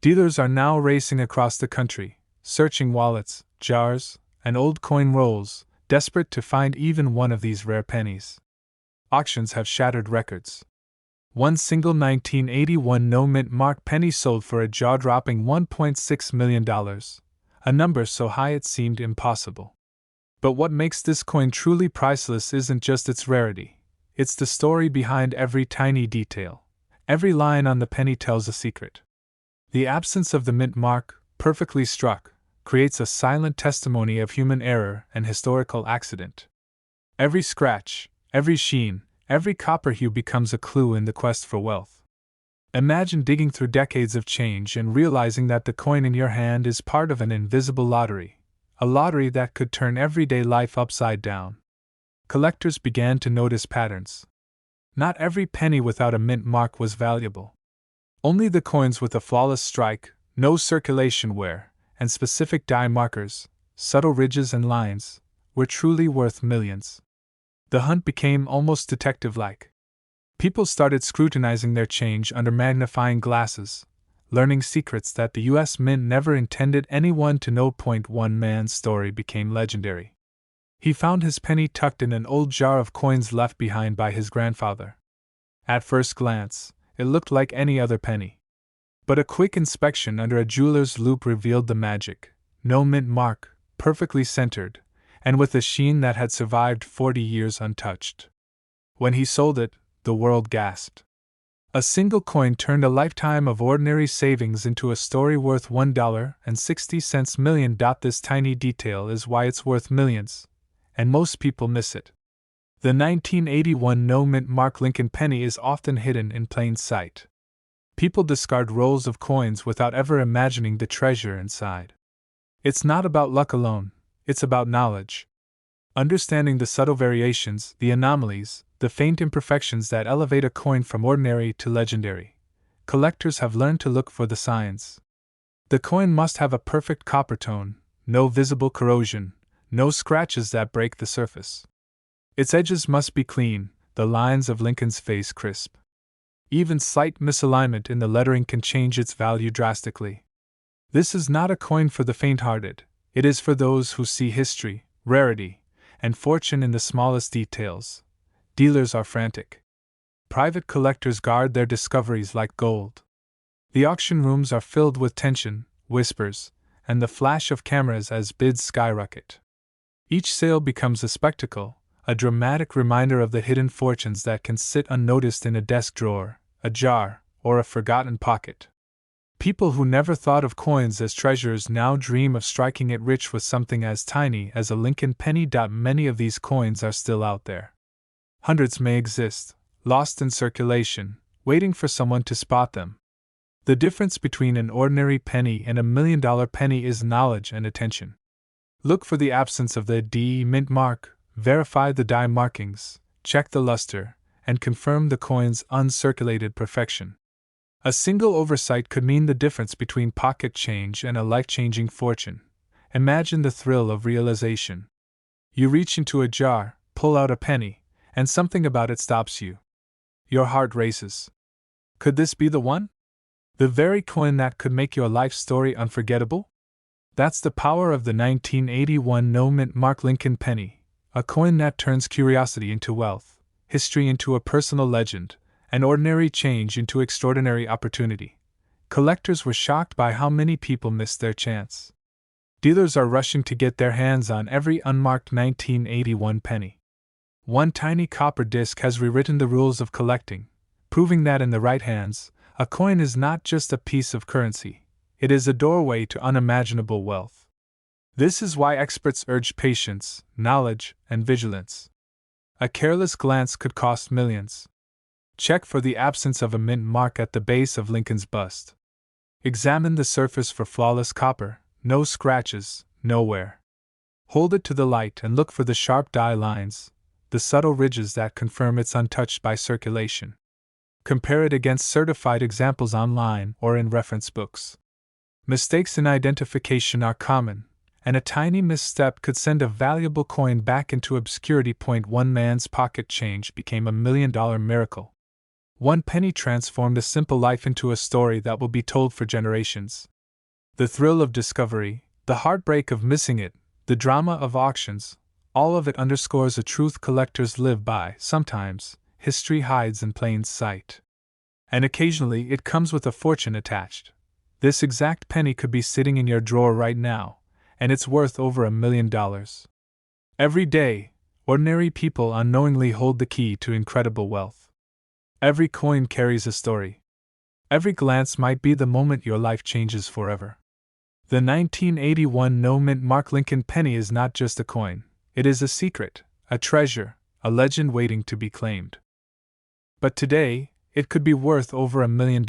Dealers are now racing across the country, searching wallets, jars, and old coin rolls, desperate to find even one of these rare pennies. Auctions have shattered records. One single 1981 no-mint mark penny sold for a jaw-dropping $1.6 million, a number so high it seemed impossible. But what makes this coin truly priceless isn't just its rarity, it's the story behind every tiny detail. Every line on the penny tells a secret. The absence of the mint mark, perfectly struck, creates a silent testimony of human error and historical accident. Every scratch, every sheen, every copper hue becomes a clue in the quest for wealth. Imagine digging through decades of change and realizing that the coin in your hand is part of an invisible lottery, a lottery that could turn everyday life upside down. Collectors began to notice patterns. Not every penny without a mint mark was valuable. Only the coins with a flawless strike, no circulation wear, and specific die markers, subtle ridges and lines, were truly worth millions. The hunt became almost detective-like. People started scrutinizing their change under magnifying glasses, learning secrets that the U.S. Mint never intended anyone to know. One man's story became legendary. He found his penny tucked in an old jar of coins left behind by his grandfather. At first glance, it looked like any other penny. But a quick inspection under a jeweler's loupe revealed the magic: no mint mark, perfectly centered, and with a sheen that had survived 40 years untouched. When he sold it, the world gasped. A single coin turned a lifetime of ordinary savings into a story worth $1.60 million. This tiny detail is why it's worth millions, and most people miss it. The 1981 no-mint mark Lincoln penny is often hidden in plain sight. People discard rolls of coins without ever imagining the treasure inside. It's not about luck alone, it's about knowledge. Understanding the subtle variations, the anomalies, the faint imperfections that elevate a coin from ordinary to legendary. Collectors have learned to look for the signs. The coin must have a perfect copper tone, no visible corrosion, no scratches that break the surface. Its edges must be clean, the lines of Lincoln's face crisp. Even slight misalignment in the lettering can change its value drastically. This is not a coin for the faint-hearted, it is for those who see history, rarity, and fortune in the smallest details. Dealers are frantic. Private collectors guard their discoveries like gold. The auction rooms are filled with tension, whispers, and the flash of cameras as bids skyrocket. Each sale becomes a spectacle, a dramatic reminder of the hidden fortunes that can sit unnoticed in a desk drawer, a jar, or a forgotten pocket. People who never thought of coins as treasures now dream of striking it rich with something as tiny as a Lincoln penny. Many of these coins are still out there. Hundreds may exist, lost in circulation, waiting for someone to spot them. The difference between an ordinary penny and $1 million penny is knowledge and attention. Look for the absence of the D mint mark, verify the die markings, check the luster, and confirm the coin's uncirculated perfection. A single oversight could mean the difference between pocket change and a life-changing fortune. Imagine the thrill of realization. You reach into a jar, pull out a penny, and something about it stops you. Your heart races. Could this be the one? The very coin that could make your life story unforgettable? That's the power of the 1981 no-mint mark Lincoln penny, a coin that turns curiosity into wealth, history into a personal legend, and ordinary change into extraordinary opportunity. Collectors were shocked by how many people missed their chance. Dealers are rushing to get their hands on every unmarked 1981 penny. One tiny copper disc has rewritten the rules of collecting, proving that in the right hands, a coin is not just a piece of currency, it is a doorway to unimaginable wealth. This is why experts urge patience, knowledge, and vigilance. A careless glance could cost millions. Check for the absence of a mint mark at the base of Lincoln's bust. Examine the surface for flawless copper, no scratches, no wear. Hold it to the light and look for the sharp die lines, the subtle ridges that confirm it's untouched by circulation. Compare it against certified examples online or in reference books. Mistakes in identification are common, and a tiny misstep could send a valuable coin back into obscurity. One man's pocket change became $1 million miracle. One penny transformed a simple life into a story that will be told for generations. The thrill of discovery, the heartbreak of missing it, the drama of auctions, all of it underscores a truth collectors live by. Sometimes, history hides in plain sight. And occasionally it comes with a fortune attached. This exact penny could be sitting in your drawer right now, and it's worth over $1 million. Every day, ordinary people unknowingly hold the key to incredible wealth. Every coin carries a story. Every glance might be the moment your life changes forever. The 1981 no-mint mark Lincoln penny is not just a coin, it is a secret, a treasure, a legend waiting to be claimed. But today, it could be worth over $1 million.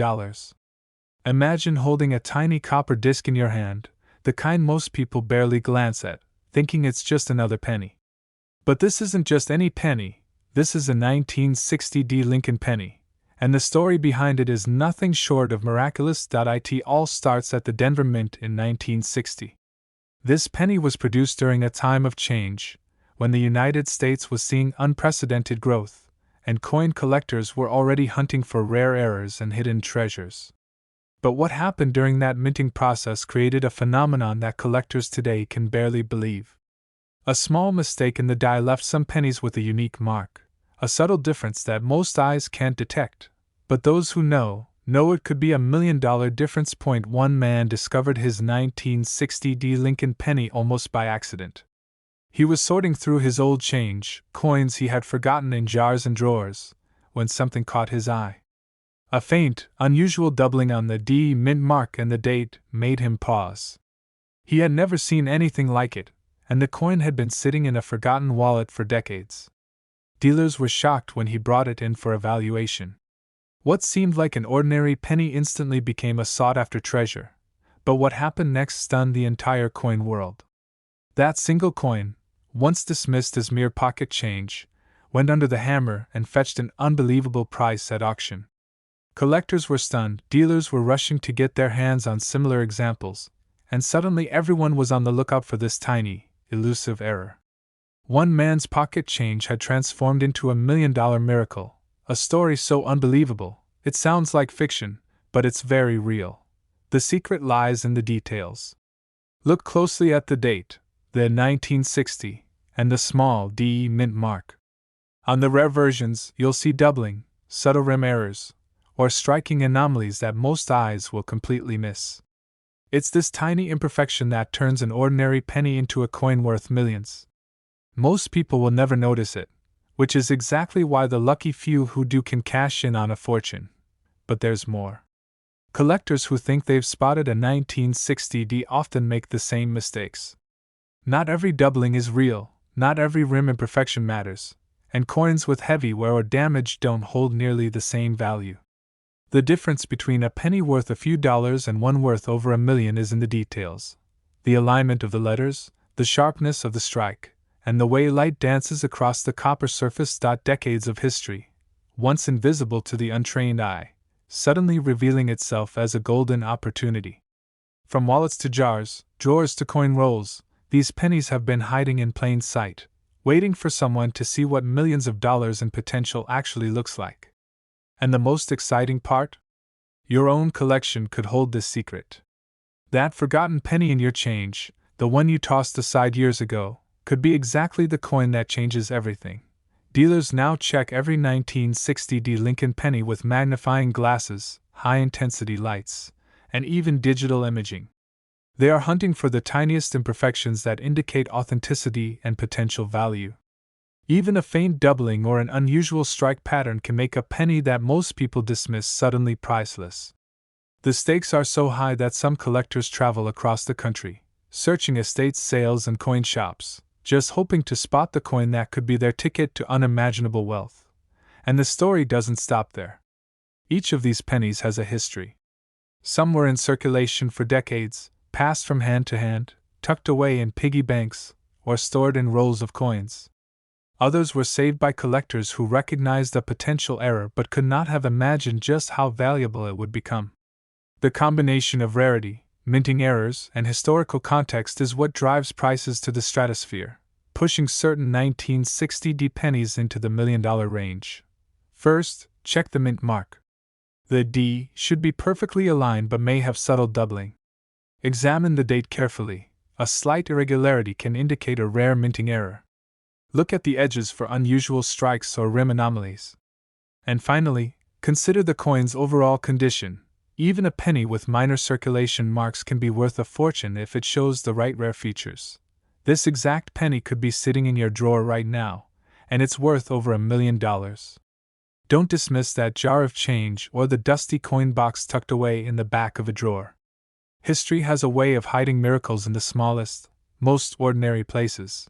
Imagine holding a tiny copper disc in your hand, the kind most people barely glance at, thinking it's just another penny. But this isn't just any penny, this is a 1960 D Lincoln penny, and the story behind it is nothing short of miraculous. It all starts at the Denver Mint in 1960. This penny was produced during a time of change, when the United States was seeing unprecedented growth, and coin collectors were already hunting for rare errors and hidden treasures. But what happened during that minting process created a phenomenon that collectors today can barely believe. A small mistake in the die left some pennies with a unique mark, a subtle difference that most eyes can't detect, but those who know it could be $1 million difference. One man discovered his 1960 D Lincoln penny almost by accident. He was sorting through his old change, coins he had forgotten in jars and drawers, when something caught his eye. A faint, unusual doubling on the D mint mark and the date made him pause. He had never seen anything like it, and the coin had been sitting in a forgotten wallet for decades. Dealers were shocked when he brought it in for evaluation. What seemed like an ordinary penny instantly became a sought-after treasure, but what happened next stunned the entire coin world. That single coin, once dismissed as mere pocket change, went under the hammer and fetched an unbelievable price at auction. Collectors were stunned, dealers were rushing to get their hands on similar examples, and suddenly everyone was on the lookout for this tiny, elusive error. One man's pocket change had transformed into $1 million miracle, a story so unbelievable, it sounds like fiction, but it's very real. The secret lies in the details. Look closely at the date, the 1960, and the small D mint mark. On the rare versions, you'll see doubling, subtle rim errors, or striking anomalies that most eyes will completely miss. It's this tiny imperfection that turns an ordinary penny into a coin worth millions. Most people will never notice it, which is exactly why the lucky few who do can cash in on a fortune. But there's more. Collectors who think they've spotted a 1960D often make the same mistakes. Not every doubling is real, not every rim imperfection matters, and coins with heavy wear or damage don't hold nearly the same value. The difference between a penny worth a few dollars and one worth over $1 million is in the details. The alignment of the letters, the sharpness of the strike, and the way light dances across the copper surface. Decades of history, once invisible to the untrained eye, suddenly revealing itself as a golden opportunity. From wallets to jars, drawers to coin rolls, these pennies have been hiding in plain sight, waiting for someone to see what millions of dollars in potential actually looks like. And the most exciting part? Your own collection could hold this secret. That forgotten penny in your change, the one you tossed aside years ago, could be exactly the coin that changes everything. Dealers now check every 1960D Lincoln penny with magnifying glasses, high-intensity lights, and even digital imaging. They are hunting for the tiniest imperfections that indicate authenticity and potential value. Even a faint doubling or an unusual strike pattern can make a penny that most people dismiss suddenly priceless. The stakes are so high that some collectors travel across the country, searching estate sales and coin shops, just hoping to spot the coin that could be their ticket to unimaginable wealth. And the story doesn't stop there. Each of these pennies has a history. Some were in circulation for decades, passed from hand to hand, tucked away in piggy banks, or stored in rolls of coins. Others were saved by collectors who recognized a potential error but could not have imagined just how valuable it would become. The combination of rarity, minting errors, and historical context is what drives prices to the stratosphere, pushing certain 1960D pennies into the $1 million range. First, check the mint mark. The D should be perfectly aligned but may have subtle doubling. Examine the date carefully. A slight irregularity can indicate a rare minting error. Look at the edges for unusual strikes or rim anomalies. And finally, consider the coin's overall condition. Even a penny with minor circulation marks can be worth a fortune if it shows the right rare features. This exact penny could be sitting in your drawer right now, and it's worth over $1 million. Don't dismiss that jar of change or the dusty coin box tucked away in the back of a drawer. History has a way of hiding miracles in the smallest, most ordinary places.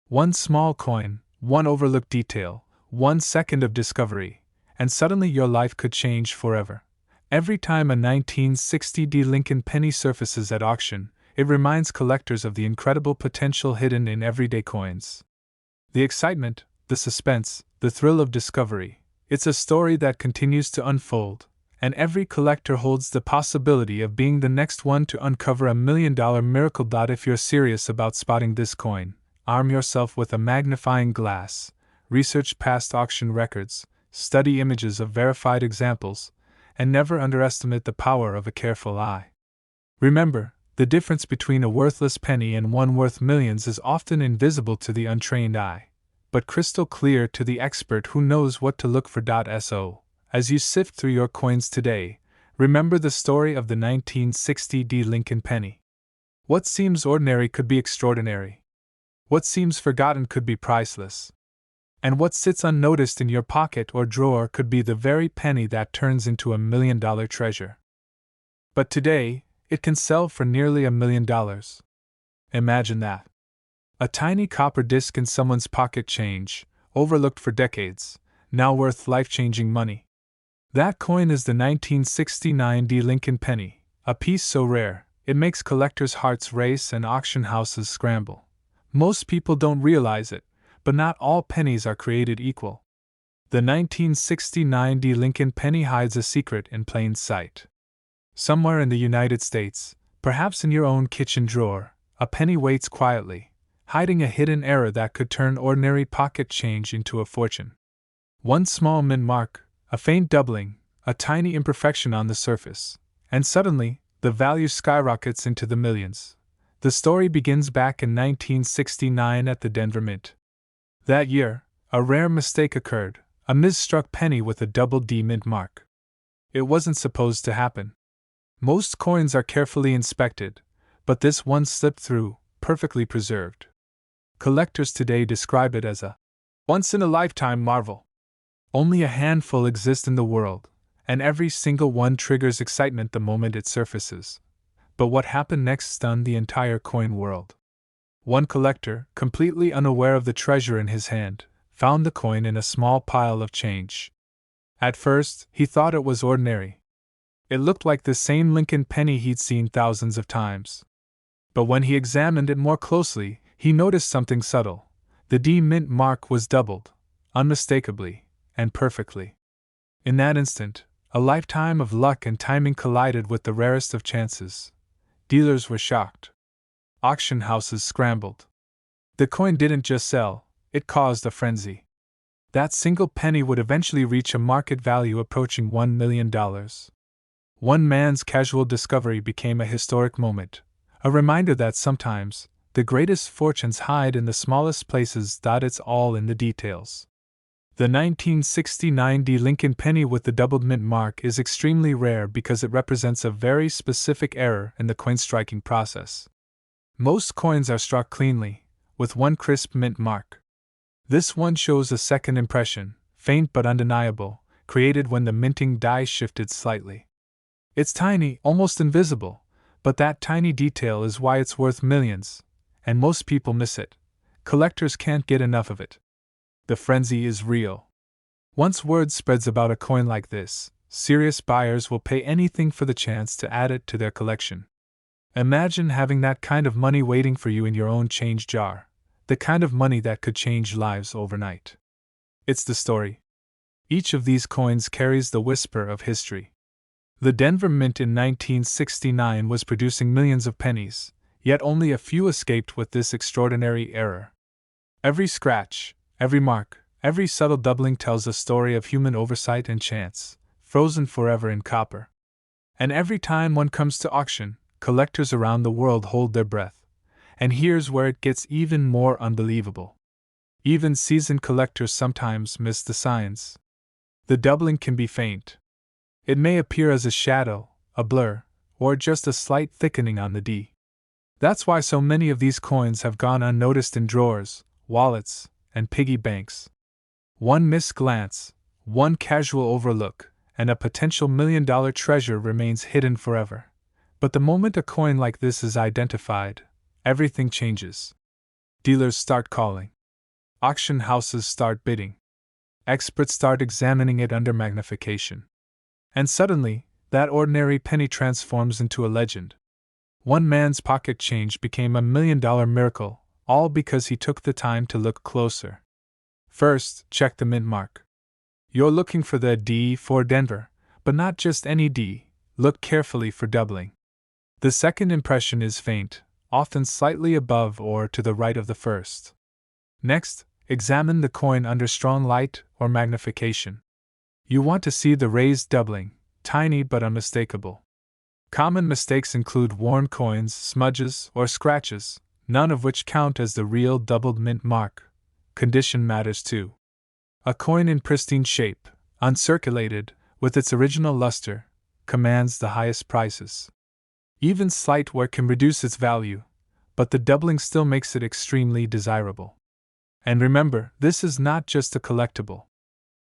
One small coin, one overlooked detail, 1 second of discovery, and suddenly your life could change forever. Every time a 1960D Lincoln penny surfaces at auction, it reminds collectors of the incredible potential hidden in everyday coins. The excitement, the suspense, the thrill of discovery, it's a story that continues to unfold, and every collector holds the possibility of being the next one to uncover $1 million miracle. If you're serious about spotting this coin, arm yourself with a magnifying glass, research past auction records, study images of verified examples, and never underestimate the power of a careful eye. Remember, the difference between a worthless penny and one worth millions is often invisible to the untrained eye, but crystal clear to the expert who knows what to look for. So, as you sift through your coins today, remember the story of the 1960D Lincoln penny. What seems ordinary could be extraordinary. What seems forgotten could be priceless. And what sits unnoticed in your pocket or drawer could be the very penny that turns into $1 million treasure. But today, it can sell for nearly $1 million. Imagine that. A tiny copper disc in someone's pocket change, overlooked for decades, now worth life-changing money. That coin is the 1969D Lincoln penny, a piece so rare, it makes collectors' hearts race and auction houses scramble. Most people don't realize it, but not all pennies are created equal. The 1969D Lincoln penny hides a secret in plain sight. Somewhere in the United States, perhaps in your own kitchen drawer, a penny waits quietly, hiding a hidden error that could turn ordinary pocket change into a fortune. One small mint mark, a faint doubling, a tiny imperfection on the surface, and suddenly, the value skyrockets into the millions. The story begins back in 1969 at the Denver Mint. That year, a rare mistake occurred, a misstruck penny with a double D mint mark. It wasn't supposed to happen. Most coins are carefully inspected, but this one slipped through, perfectly preserved. Collectors today describe it as a once-in-a-lifetime marvel. Only a handful exist in the world, and every single one triggers excitement the moment it surfaces. But what happened next stunned the entire coin world. One collector, completely unaware of the treasure in his hand, found the coin in a small pile of change. At first, he thought it was ordinary. It looked like the same Lincoln penny he'd seen thousands of times. But when he examined it more closely, he noticed something subtle. The D mint mark was doubled, unmistakably, and perfectly. In that instant, a lifetime of luck and timing collided with the rarest of chances. Dealers were shocked. Auction houses scrambled. The coin didn't just sell, it caused a frenzy. That single penny would eventually reach a market value approaching $1 million. One man's casual discovery became a historic moment, a reminder that sometimes, the greatest fortunes hide in the smallest places. It's all in the details. The 1969 D Lincoln penny with the doubled mint mark is extremely rare because it represents a very specific error in the coin striking process. Most coins are struck cleanly, with one crisp mint mark. This one shows a second impression, faint but undeniable, created when the minting die shifted slightly. It's tiny, almost invisible, but that tiny detail is why it's worth millions, and most people miss it. Collectors can't get enough of it. The frenzy is real. Once word spreads about a coin like this, serious buyers will pay anything for the chance to add it to their collection. Imagine having that kind of money waiting for you in your own change jar, the kind of money that could change lives overnight. It's the story. Each of these coins carries the whisper of history. The Denver Mint in 1969 was producing millions of pennies, yet only a few escaped with this extraordinary error. Every scratch, every mark, every subtle doubling tells a story of human oversight and chance, frozen forever in copper. And every time one comes to auction, collectors around the world hold their breath. And here's where it gets even more unbelievable. Even seasoned collectors sometimes miss the signs. The doubling can be faint. It may appear as a shadow, a blur, or just a slight thickening on the D. That's why so many of these coins have gone unnoticed in drawers, wallets, and piggy banks. One missed glance, one casual overlook, and a potential million-dollar treasure remains hidden forever. But the moment a coin like this is identified, everything changes. Dealers start calling. Auction houses start bidding. Experts start examining it under magnification. And suddenly, that ordinary penny transforms into a legend. One man's pocket change became $1 million miracle, all because he took the time to look closer. First, check the mint mark. You're looking for the D for Denver, but not just any D. Look carefully for doubling. The second impression is faint, often slightly above or to the right of the first. Next, examine the coin under strong light or magnification. You want to see the raised doubling, tiny but unmistakable. Common mistakes include worn coins, smudges, or scratches, none of which count as the real doubled mint mark. Condition matters too. A coin in pristine shape, uncirculated, with its original luster, commands the highest prices. Even slight wear can reduce its value, but the doubling still makes it extremely desirable. And remember, this is not just a collectible.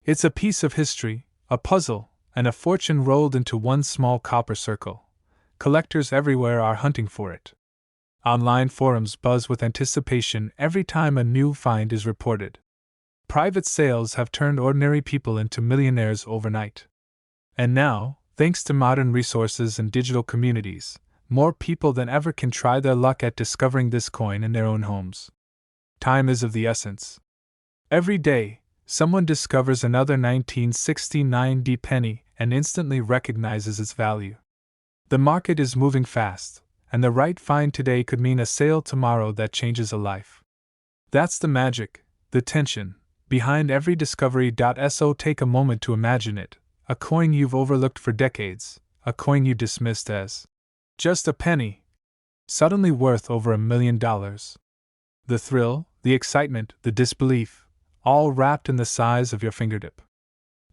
It's a piece of history, a puzzle, and a fortune rolled into one small copper circle. Collectors everywhere are hunting for it. Online forums buzz with anticipation every time a new find is reported. Private sales have turned ordinary people into millionaires overnight. And now, thanks to modern resources and digital communities, more people than ever can try their luck at discovering this coin in their own homes. Time is of the essence. Every day, someone discovers another 1969 D penny and instantly recognizes its value. The market is moving fast, and the right find today could mean a sale tomorrow that changes a life. That's the magic, the tension, behind every discovery. So take a moment to imagine it, a coin you've overlooked for decades, a coin you dismissed as just a penny, suddenly worth over $1 million. The thrill, the excitement, the disbelief, all wrapped in the size of your fingertip.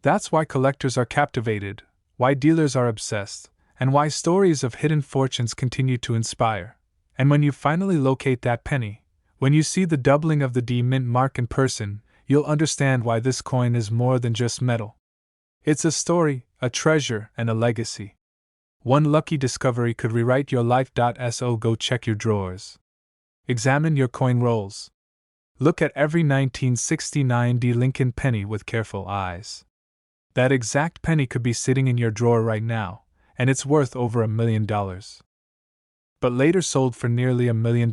That's why collectors are captivated, why dealers are obsessed, and why stories of hidden fortunes continue to inspire. And when you finally locate that penny, when you see the doubling of the D Mint mark in person, you'll understand why this coin is more than just metal. It's a story, a treasure, and a legacy. One lucky discovery could rewrite your life. So go check your drawers. Examine your coin rolls. Look at every 1969 D Lincoln penny with careful eyes. That exact penny could be sitting in your drawer right now, and it's worth over $1 million. But later sold for nearly $1 million.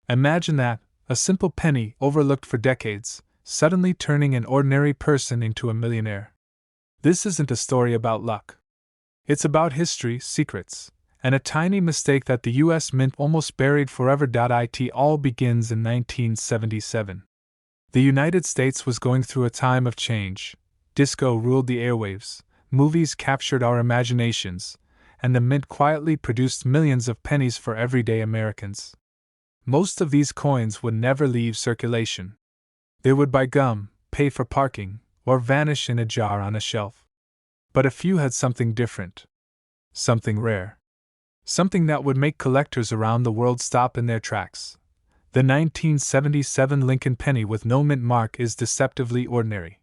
Imagine that, a simple penny overlooked for decades, suddenly turning an ordinary person into a millionaire. This isn't a story about luck. It's about history, secrets, and a tiny mistake that the US Mint almost buried forever. It all begins in 1977. The United States was going through a time of change. Disco ruled the airwaves, movies captured our imaginations, and the Mint quietly produced millions of pennies for everyday Americans. Most of these coins would never leave circulation. They would buy gum, pay for parking, or vanish in a jar on a shelf. But a few had something different. Something rare. Something that would make collectors around the world stop in their tracks. The 1977 Lincoln penny with no mint mark is deceptively ordinary.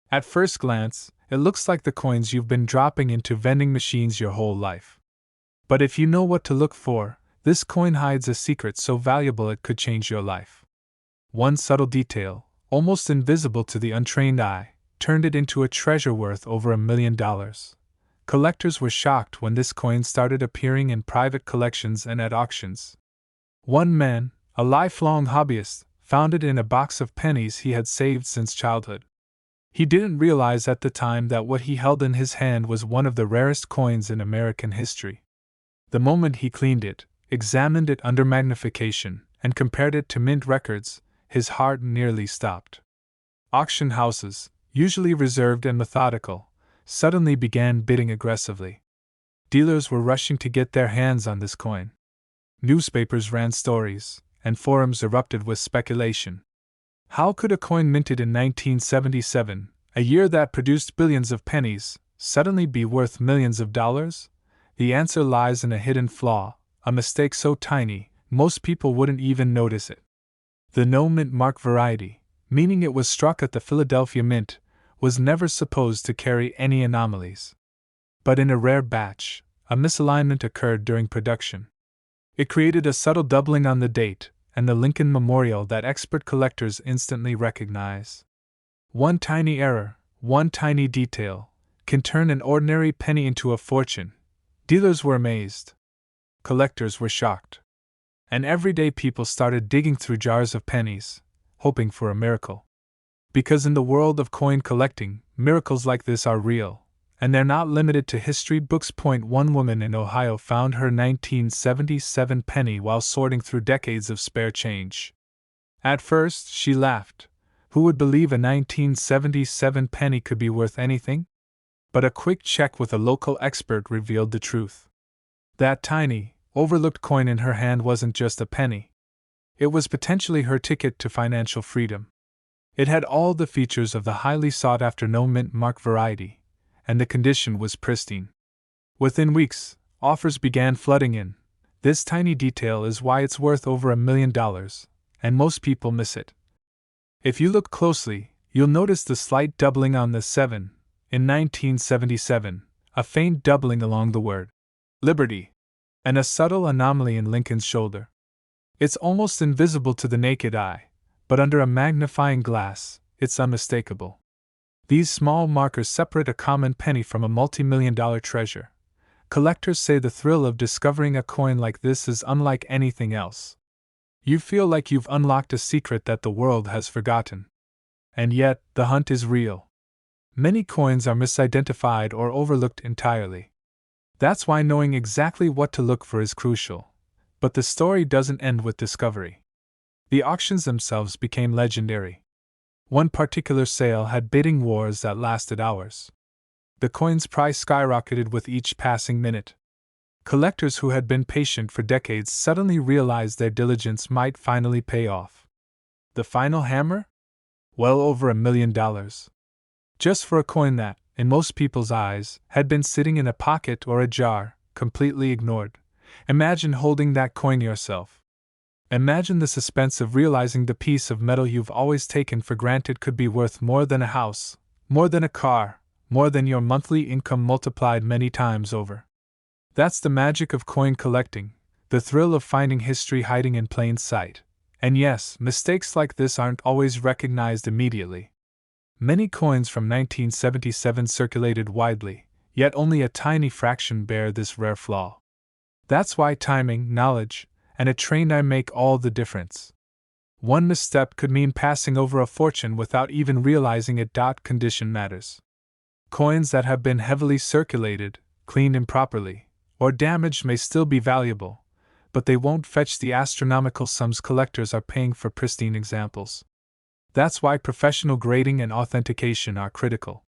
At first glance, it looks like the coins you've been dropping into vending machines your whole life. But if you know what to look for, this coin hides a secret so valuable it could change your life. One subtle detail, almost invisible to the untrained eye, turned it into a treasure worth over $1 million. Collectors were shocked when this coin started appearing in private collections and at auctions. One man, a lifelong hobbyist, found it in a box of pennies he had saved since childhood. He didn't realize at the time that what he held in his hand was one of the rarest coins in American history. The moment he cleaned it, examined it under magnification, and compared it to mint records, his heart nearly stopped. Auction houses, usually reserved and methodical, suddenly began bidding aggressively. Dealers were rushing to get their hands on this coin. Newspapers ran stories, and forums erupted with speculation. How could a coin minted in 1977, a year that produced billions of pennies, suddenly be worth millions of dollars? The answer lies in a hidden flaw, a mistake so tiny, most people wouldn't even notice it. The no mint mark variety, meaning it was struck at the Philadelphia Mint, was never supposed to carry any anomalies. But in a rare batch, a misalignment occurred during production. It created a subtle doubling on the date and the Lincoln memorial that expert collectors instantly recognize. One tiny error, one tiny detail, can turn an ordinary penny into a fortune. Dealers were amazed. Collectors were shocked. And everyday people started digging through jars of pennies, hoping for a miracle. Because in the world of coin collecting, miracles like this are real, and they're not limited to history books. One woman in Ohio found her 1977 penny while sorting through decades of spare change. At first, she laughed. Who would believe a 1977 penny could be worth anything? But a quick check with a local expert revealed the truth. That tiny, overlooked coin in her hand wasn't just a penny. It was potentially her ticket to financial freedom. It had all the features of the highly sought-after no mint mark variety, and the condition was pristine. Within weeks, offers began flooding in. This tiny detail is why it's worth over $1 million, and most people miss it. If you look closely, you'll notice the slight doubling on the 7 in 1977, a faint doubling along the word Liberty, and a subtle anomaly in Lincoln's shoulder. It's almost invisible to the naked eye, but under a magnifying glass, it's unmistakable. These small markers separate a common penny from a multi-million-dollar treasure. Collectors say the thrill of discovering a coin like this is unlike anything else. You feel like you've unlocked a secret that the world has forgotten. And yet, the hunt is real. Many coins are misidentified or overlooked entirely. That's why knowing exactly what to look for is crucial. But the story doesn't end with discovery. The auctions themselves became legendary. One particular sale had bidding wars that lasted hours. The coin's price skyrocketed with each passing minute. Collectors who had been patient for decades suddenly realized their diligence might finally pay off. The final hammer? Well over $1 million. Just for a coin that, in most people's eyes, had been sitting in a pocket or a jar, completely ignored. Imagine holding that coin yourself. Imagine the suspense of realizing the piece of metal you've always taken for granted could be worth more than a house, more than a car, more than your monthly income multiplied many times over. That's the magic of coin collecting, the thrill of finding history hiding in plain sight. And yes, mistakes like this aren't always recognized immediately. Many coins from 1977 circulated widely, yet only a tiny fraction bear this rare flaw. That's why timing, knowledge, and a trained eye make all the difference. One misstep could mean passing over a fortune without even realizing it. Condition matters. Coins that have been heavily circulated, cleaned improperly, or damaged may still be valuable, but they won't fetch the astronomical sums collectors are paying for pristine examples. That's why professional grading and authentication are critical.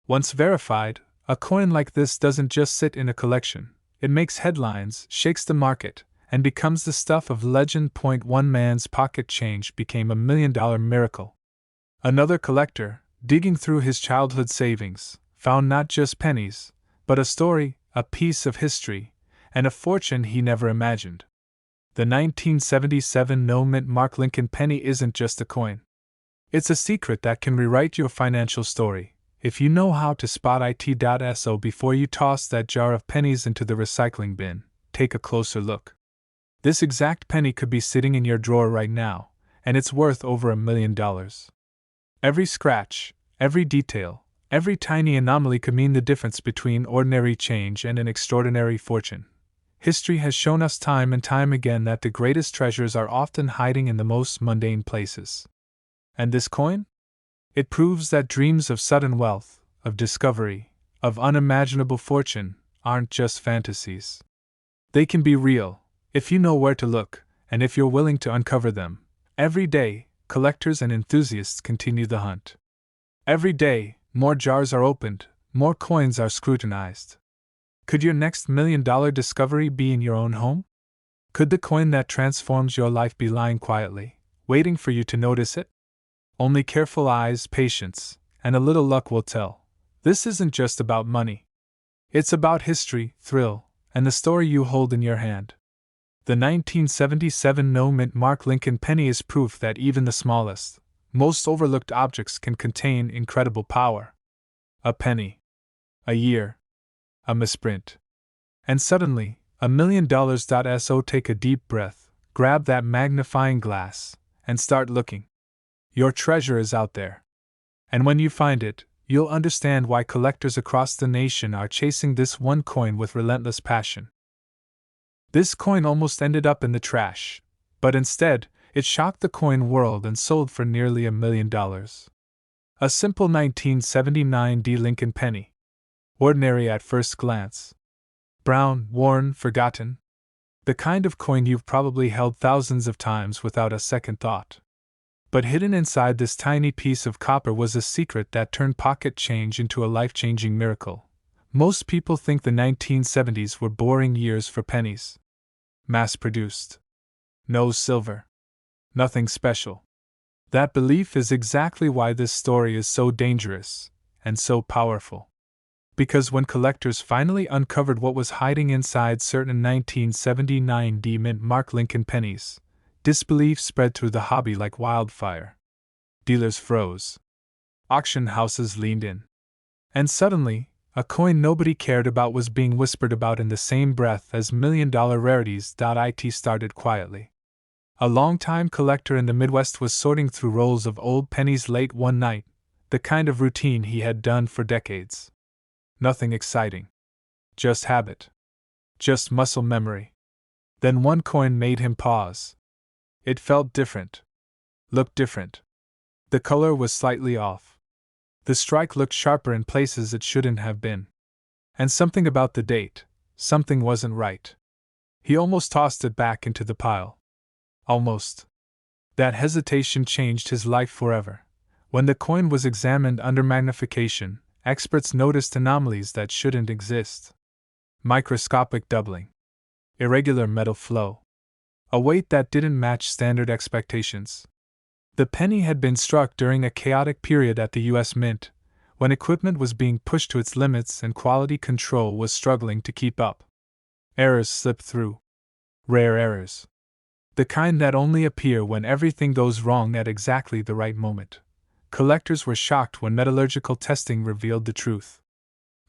Once verified, a coin like this doesn't just sit in a collection, it makes headlines, shakes the market, and becomes the stuff of legend. One man's pocket change became $1 million miracle. Another collector, digging through his childhood savings, found not just pennies, but a story, a piece of history, and a fortune he never imagined. The 1977 no-mint mark Lincoln penny isn't just a coin. It's a secret that can rewrite your financial story, if you know how to spot it. So before you toss that jar of pennies into the recycling bin, take a closer look. This exact penny could be sitting in your drawer right now, and it's worth over $1 million. Every scratch, every detail, every tiny anomaly could mean the difference between ordinary change and an extraordinary fortune. History has shown us time and time again that the greatest treasures are often hiding in the most mundane places. And this coin? It proves that dreams of sudden wealth, of discovery, of unimaginable fortune, aren't just fantasies. They can be real, if you know where to look, and if you're willing to uncover them. Every day, collectors and enthusiasts continue the hunt. Every day, more jars are opened, more coins are scrutinized. Could your next $1 million discovery be in your own home? Could the coin that transforms your life be lying quietly, waiting for you to notice it? Only careful eyes, patience, and a little luck will tell. This isn't just about money. It's about history, thrill, and the story you hold in your hand. The 1977 no-mint mark Lincoln penny is proof that even the smallest, most overlooked objects can contain incredible power. A penny. A year. A misprint. And suddenly, $1 million. So take a deep breath, grab that magnifying glass, and start looking. Your treasure is out there. And when you find it, you'll understand why collectors across the nation are chasing this one coin with relentless passion. This coin almost ended up in the trash, but instead, it shocked the coin world and sold for nearly $1 million. A simple 1979 Lincoln penny. Ordinary at first glance. Brown, worn, forgotten. The kind of coin you've probably held thousands of times without a second thought. But hidden inside this tiny piece of copper was a secret that turned pocket change into a life-changing miracle. Most people think the 1970s were boring years for pennies. Mass-produced. No silver. Nothing special. That belief is exactly why this story is so dangerous and so powerful. Because when collectors finally uncovered what was hiding inside certain 1979 mint mark Lincoln pennies, disbelief spread through the hobby like wildfire. Dealers froze. Auction houses leaned in. And suddenly, a coin nobody cared about was being whispered about in the same breath as $1 million rarities. It started quietly. A long-time collector in the Midwest was sorting through rolls of old pennies late one night, the kind of routine he had done for decades. Nothing exciting. Just habit. Just muscle memory. Then one coin made him pause. It felt different. Looked different. The color was slightly off. The strike looked sharper in places it shouldn't have been. And something about the date, something wasn't right. He almost tossed it back into the pile. Almost. That hesitation changed his life forever. When the coin was examined under magnification, experts noticed anomalies that shouldn't exist. Microscopic doubling. Irregular metal flow. A weight that didn't match standard expectations. The penny had been struck during a chaotic period at the U.S. Mint, when equipment was being pushed to its limits and quality control was struggling to keep up. Errors slipped through. Rare errors. The kind that only appear when everything goes wrong at exactly the right moment. Collectors were shocked when metallurgical testing revealed the truth.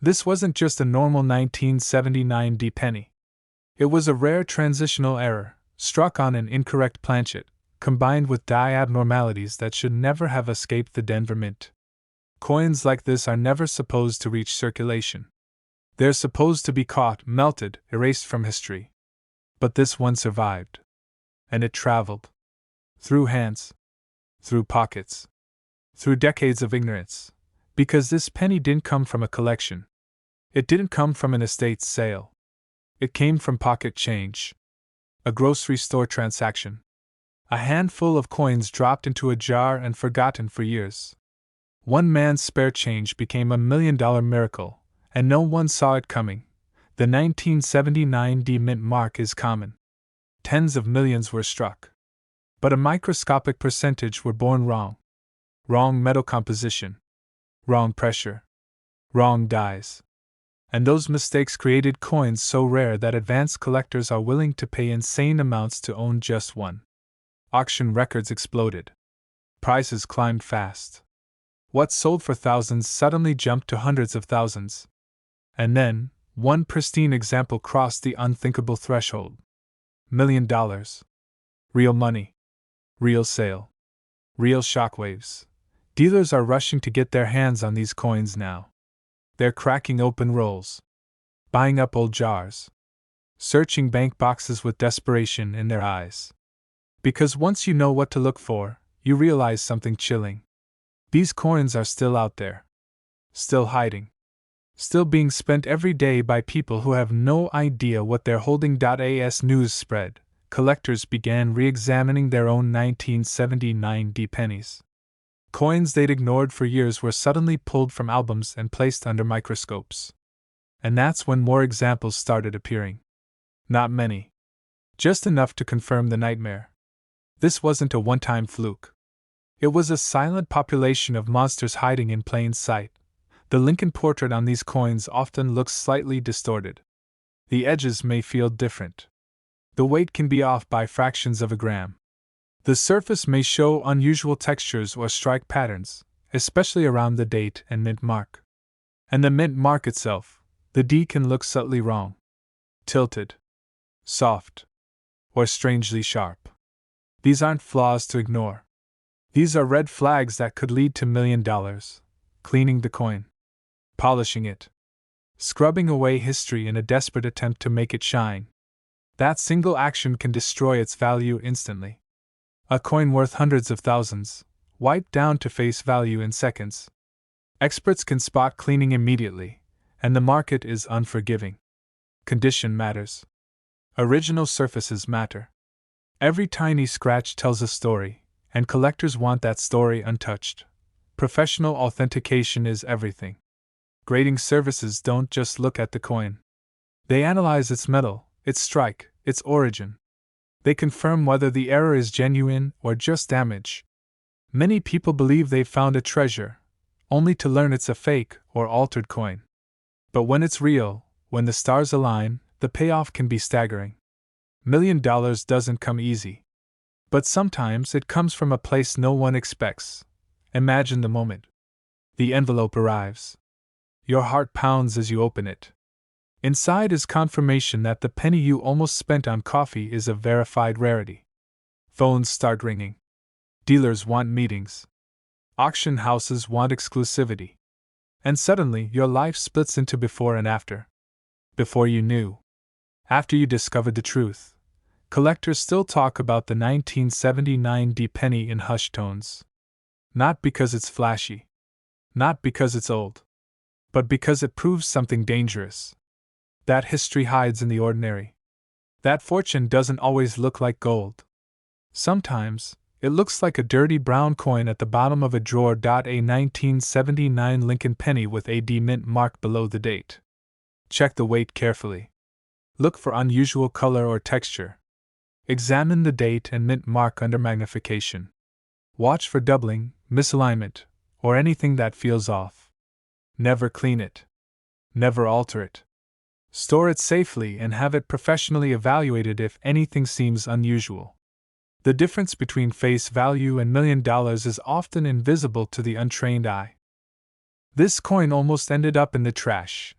This wasn't just a normal 1979 D penny. It was a rare transitional error, struck on an incorrect planchet, combined with die abnormalities that should never have escaped the Denver Mint. Coins like this are never supposed to reach circulation. They're supposed to be caught, melted, erased from history. But this one survived. And it traveled. Through hands. Through pockets. Through decades of ignorance. Because this penny didn't come from a collection. It didn't come from an estate sale. It came from pocket change. A grocery store transaction. A handful of coins dropped into a jar and forgotten for years. One man's spare change became $1 million miracle, and no one saw it coming. The 1979 D Mint mark is common. Tens of millions were struck. But a microscopic percentage were born wrong. Wrong metal composition. Wrong pressure. Wrong dies. And those mistakes created coins so rare that advanced collectors are willing to pay insane amounts to own just one. Auction records exploded. Prices climbed fast. What sold for thousands suddenly jumped to hundreds of thousands. And then, one pristine example crossed the unthinkable threshold. $1 million. Real money. Real sale. Real shockwaves. Dealers are rushing to get their hands on these coins now. They're cracking open rolls. Buying up old jars. Searching bank boxes with desperation in their eyes. Because once you know what to look for, you realize something chilling. These coins are still out there. Still hiding. Still being spent every day by people who have no idea what they're holding. As news spread, collectors began re-examining their own 1979 D pennies. Coins they'd ignored for years were suddenly pulled from albums and placed under microscopes. And that's when more examples started appearing. Not many. Just enough to confirm the nightmare. This wasn't a one-time fluke. It was a silent population of monsters hiding in plain sight. The Lincoln portrait on these coins often looks slightly distorted. The edges may feel different. The weight can be off by fractions of a gram. The surface may show unusual textures or strike patterns, especially around the date and mint mark. And the mint mark itself, the D can look subtly wrong. Tilted. Soft. Or strangely sharp. These aren't flaws to ignore. These are red flags that could lead to $1 million. Cleaning the coin. Polishing it. Scrubbing away history in a desperate attempt to make it shine. That single action can destroy its value instantly. A coin worth hundreds of thousands, wiped down to face value in seconds. Experts can spot cleaning immediately, and the market is unforgiving. Condition matters. Original surfaces matter. Every tiny scratch tells a story, and collectors want that story untouched. Professional authentication is everything. Grading services don't just look at the coin. They analyze its metal, its strike, its origin. They confirm whether the error is genuine or just damage. Many people believe they've found a treasure, only to learn it's a fake or altered coin. But when it's real, when the stars align, the payoff can be staggering. $1 million doesn't come easy. But sometimes it comes from a place no one expects. Imagine the moment. The envelope arrives. Your heart pounds as you open it. Inside is confirmation that the penny you almost spent on coffee is a verified rarity. Phones start ringing. Dealers want meetings. Auction houses want exclusivity. And suddenly your life splits into before and after. Before you knew. After you discovered the truth. Collectors still talk about the 1979 D penny in hushed tones. Not because it's flashy. Not because it's old. But because it proves something dangerous. That history hides in the ordinary. That fortune doesn't always look like gold. Sometimes, it looks like a dirty brown coin at the bottom of a drawer. A 1979 Lincoln penny with a D mint mark below the date. Check the weight carefully. Look for unusual color or texture. Examine the date and mint mark under magnification. Watch for doubling, misalignment, or anything that feels off. Never clean it. Never alter it. Store it safely and have it professionally evaluated if anything seems unusual. The difference between face value and $1 million is often invisible to the untrained eye. This coin almost ended up in the trash,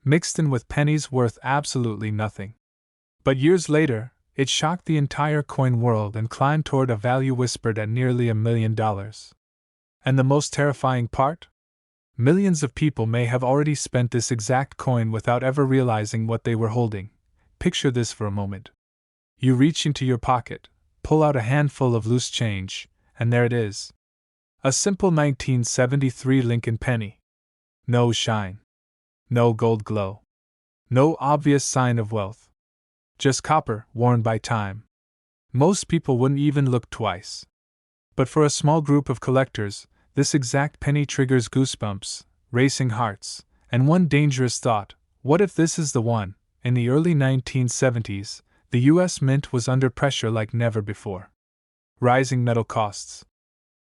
mixed in with pennies worth absolutely nothing. But years later, it shocked the entire coin world and climbed toward a value whispered at nearly $1 million. And the most terrifying part? Millions of people may have already spent this exact coin without ever realizing what they were holding. Picture this for a moment. You reach into your pocket, pull out a handful of loose change, and there it is. A simple 1973 Lincoln penny. No shine. No gold glow. No obvious sign of wealth. Just copper, worn by time. Most people wouldn't even look twice. But for a small group of collectors, this exact penny triggers goosebumps, racing hearts, and one dangerous thought: what if this is the one? In the early 1970s, the U.S. Mint was under pressure like never before. Rising metal costs,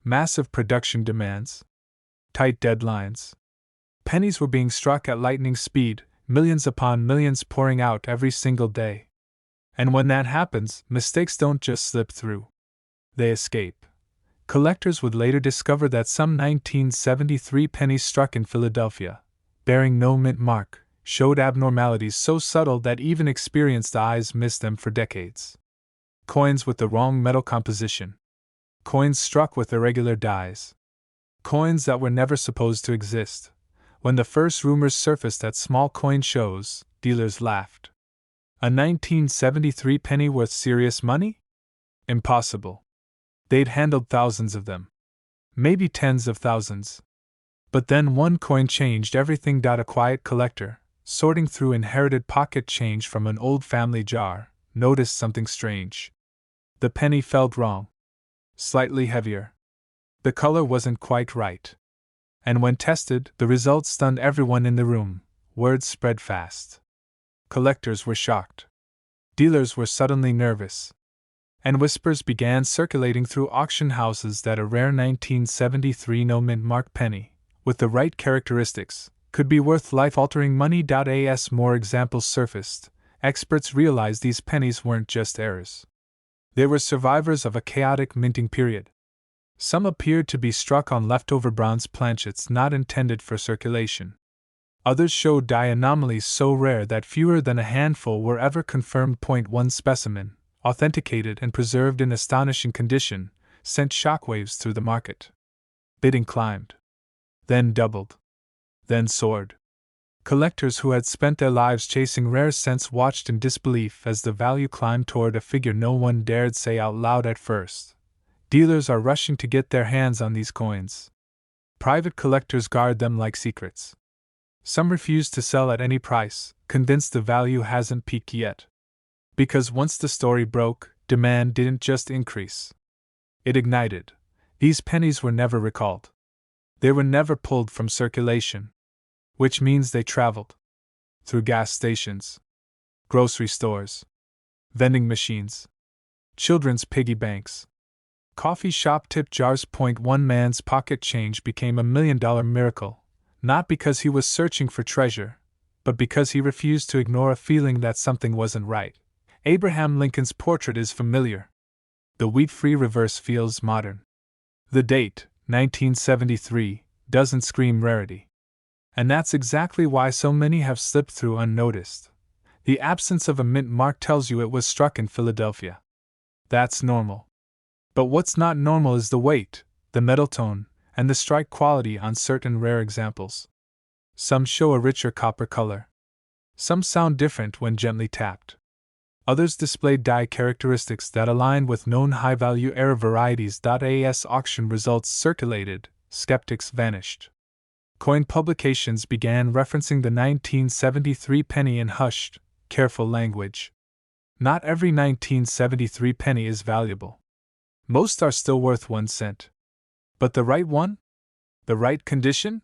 massive production demands, tight deadlines. Pennies were being struck at lightning speed, millions upon millions pouring out every single day. And when that happens, mistakes don't just slip through. They escape. Collectors would later discover that some 1973 pennies struck in Philadelphia, bearing no mint mark, showed abnormalities so subtle that even experienced eyes missed them for decades. Coins with the wrong metal composition. Coins struck with irregular dies. Coins that were never supposed to exist. When the first rumors surfaced at small coin shows, dealers laughed. A 1973 penny worth serious money? Impossible. They'd handled thousands of them. Maybe tens of thousands. But then one coin changed everything. A quiet collector, sorting through inherited pocket change from an old family jar, noticed something strange. The penny felt wrong. Slightly heavier. The color wasn't quite right. And when tested, the results stunned everyone in the room. Word spread fast. Collectors were shocked. Dealers were suddenly nervous. And whispers began circulating through auction houses that a rare 1973 no-mint mark penny, with the right characteristics, could be worth life-altering money. As more examples surfaced, experts realized these pennies weren't just errors. They were survivors of a chaotic minting period. Some appeared to be struck on leftover bronze planchets not intended for circulation. Others showed die anomalies so rare that fewer than a handful were ever confirmed. One specimen, authenticated and preserved in astonishing condition, sent shockwaves through the market. Bidding climbed. Then doubled. Then soared. Collectors who had spent their lives chasing rare cents watched in disbelief as the value climbed toward a figure no one dared say out loud at first. Dealers are rushing to get their hands on these coins. Private collectors guard them like secrets. Some refuse to sell at any price, convinced the value hasn't peaked yet. Because once the story broke, demand didn't just increase. It ignited. These pennies were never recalled. They were never pulled from circulation. Which means they traveled. Through gas stations. Grocery stores. Vending machines. Children's piggy banks. Coffee shop tip jars. One man's pocket change became $1 million miracle, not because he was searching for treasure, but because he refused to ignore a feeling that something wasn't right. Abraham Lincoln's portrait is familiar. The wheat-free reverse feels modern. The date, 1973, doesn't scream rarity. And that's exactly why so many have slipped through unnoticed. The absence of a mint mark tells you it was struck in Philadelphia. That's normal. But what's not normal is the weight, the metal tone, and the strike quality on certain rare examples. Some show a richer copper color. Some sound different when gently tapped. Others display die characteristics that align with known high-value error varieties. As auction results circulated, skeptics vanished. Coin publications began referencing the 1973 penny in hushed, careful language. Not every 1973 penny is valuable. Most are still worth 1 cent. But the right one? The right condition?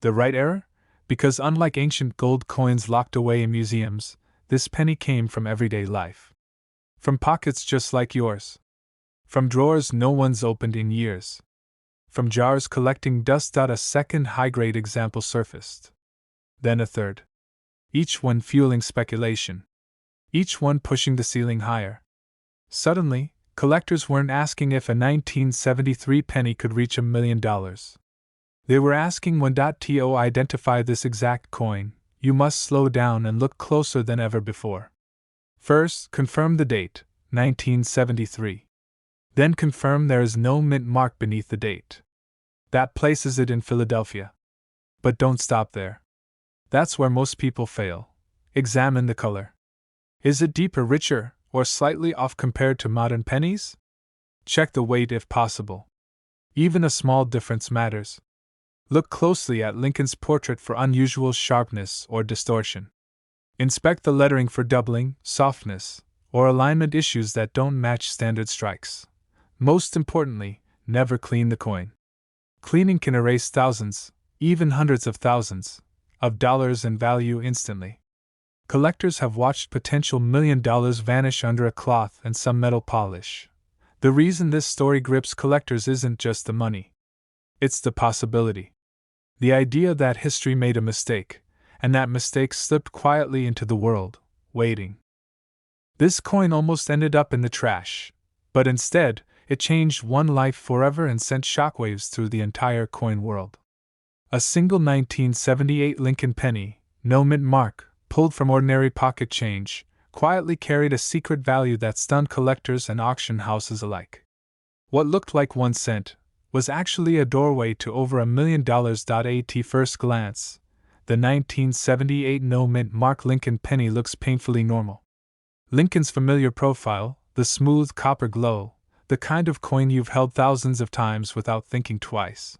The right error? Because unlike ancient gold coins locked away in museums, this penny came from everyday life. From pockets just like yours. From drawers no one's opened in years. From jars collecting dust, a second high-grade example surfaced. Then a third. Each one fueling speculation. Each one pushing the ceiling higher. Suddenly, collectors weren't asking if a 1973 penny could reach $1 million. They were asking when.to identify this exact coin, you must slow down and look closer than ever before. First, confirm the date, 1973. Then confirm there is no mint mark beneath the date. That places it in Philadelphia. But don't stop there. That's where most people fail. Examine the color. Is it deeper, richer, or slightly off compared to modern pennies? Check the weight if possible. Even a small difference matters. Look closely at Lincoln's portrait for unusual sharpness or distortion. Inspect the lettering for doubling, softness, or alignment issues that don't match standard strikes. Most importantly, never clean the coin. Cleaning can erase thousands, even hundreds of thousands, of dollars in value instantly. Collectors have watched potential $1 million vanish under a cloth and some metal polish. The reason this story grips collectors isn't just the money. It's the possibility. The idea that history made a mistake, and that mistake slipped quietly into the world, waiting. This coin almost ended up in the trash, but instead, it changed one life forever and sent shockwaves through the entire coin world. A single 1978 Lincoln penny, no mint mark, pulled from ordinary pocket change, quietly carried a secret value that stunned collectors and auction houses alike. What looked like 1 cent was actually a doorway to over $1 million. At first glance, the 1978 no mint mark Lincoln penny looks painfully normal. Lincoln's familiar profile, the smooth copper glow, the kind of coin you've held thousands of times without thinking twice.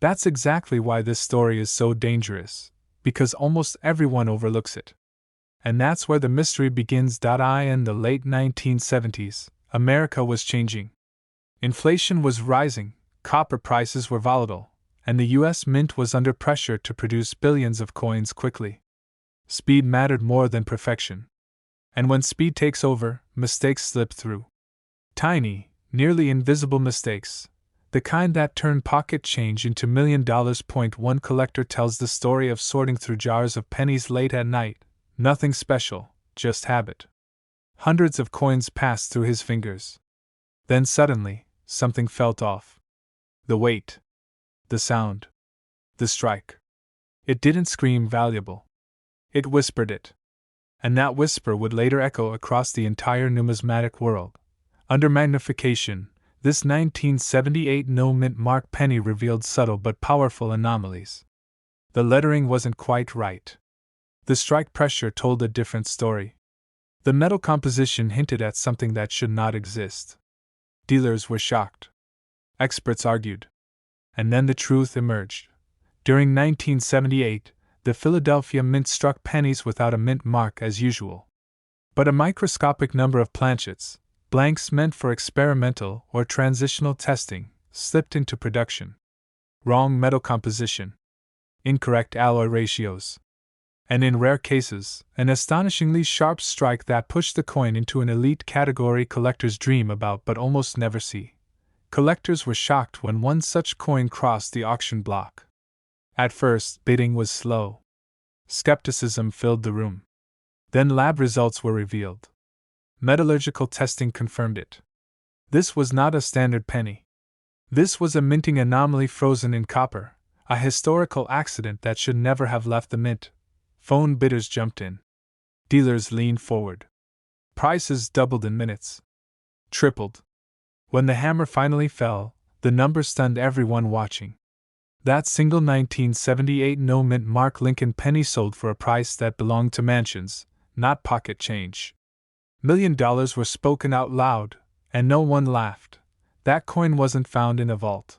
That's exactly why this story is so dangerous, because almost everyone overlooks it. And that's where the mystery begins. In the late 1970s, America was changing. Inflation was rising, copper prices were volatile, and the U.S. Mint was under pressure to produce billions of coins quickly. Speed mattered more than perfection. And when speed takes over, mistakes slip through. Tiny, nearly invisible mistakes, the kind that turn pocket change into $1 million. One collector tells the story of sorting through jars of pennies late at night. Nothing special, just habit. Hundreds of coins passed through his fingers. Then suddenly, something felt off. The weight. The sound. The strike. It didn't scream valuable. It whispered it. And that whisper would later echo across the entire numismatic world. Under magnification, this 1978 no mint mark penny revealed subtle but powerful anomalies. The lettering wasn't quite right. The strike pressure told a different story. The metal composition hinted at something that should not exist. Dealers were shocked. Experts argued. And then the truth emerged. During 1978, the Philadelphia Mint struck pennies without a mint mark as usual. But a microscopic number of planchets, blanks meant for experimental or transitional testing, slipped into production. Wrong metal composition. Incorrect alloy ratios. And in rare cases, an astonishingly sharp strike that pushed the coin into an elite category collectors dream about but almost never see. Collectors were shocked when one such coin crossed the auction block. At first, bidding was slow. Skepticism filled the room. Then lab results were revealed. Metallurgical testing confirmed it. This was not a standard penny. This was a minting anomaly frozen in copper, a historical accident that should never have left the mint. Phone bidders jumped in. Dealers leaned forward. Prices doubled in minutes. Tripled. When the hammer finally fell, the number stunned everyone watching. That single 1978 no mint mark Lincoln penny sold for a price that belonged to mansions, not pocket change. $1 million were spoken out loud, and no one laughed. That coin wasn't found in a vault.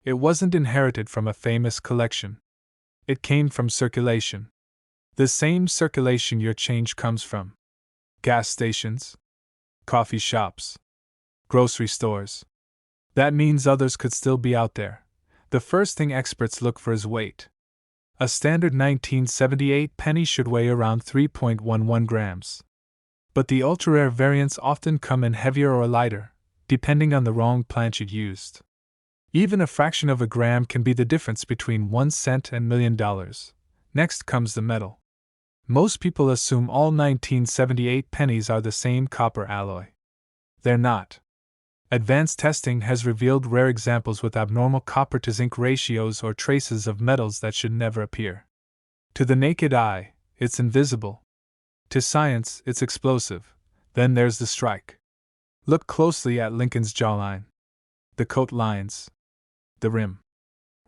It wasn't inherited from a famous collection. It came from circulation. The same circulation your change comes from. Gas stations, coffee shops, grocery stores. That means others could still be out there. The first thing experts look for is weight. A standard 1978 penny should weigh around 3.11 grams. But the ultra-rare variants often come in heavier or lighter, depending on the wrong planchet used. Even a fraction of a gram can be the difference between 1 cent and $1,000,000. Next comes the metal. Most people assume all 1978 pennies are the same copper alloy. They're not. Advanced testing has revealed rare examples with abnormal copper to zinc ratios or traces of metals that should never appear. To the naked eye, it's invisible. To science, it's explosive. Then there's the strike. Look closely at Lincoln's jawline. The coat lines. The rim.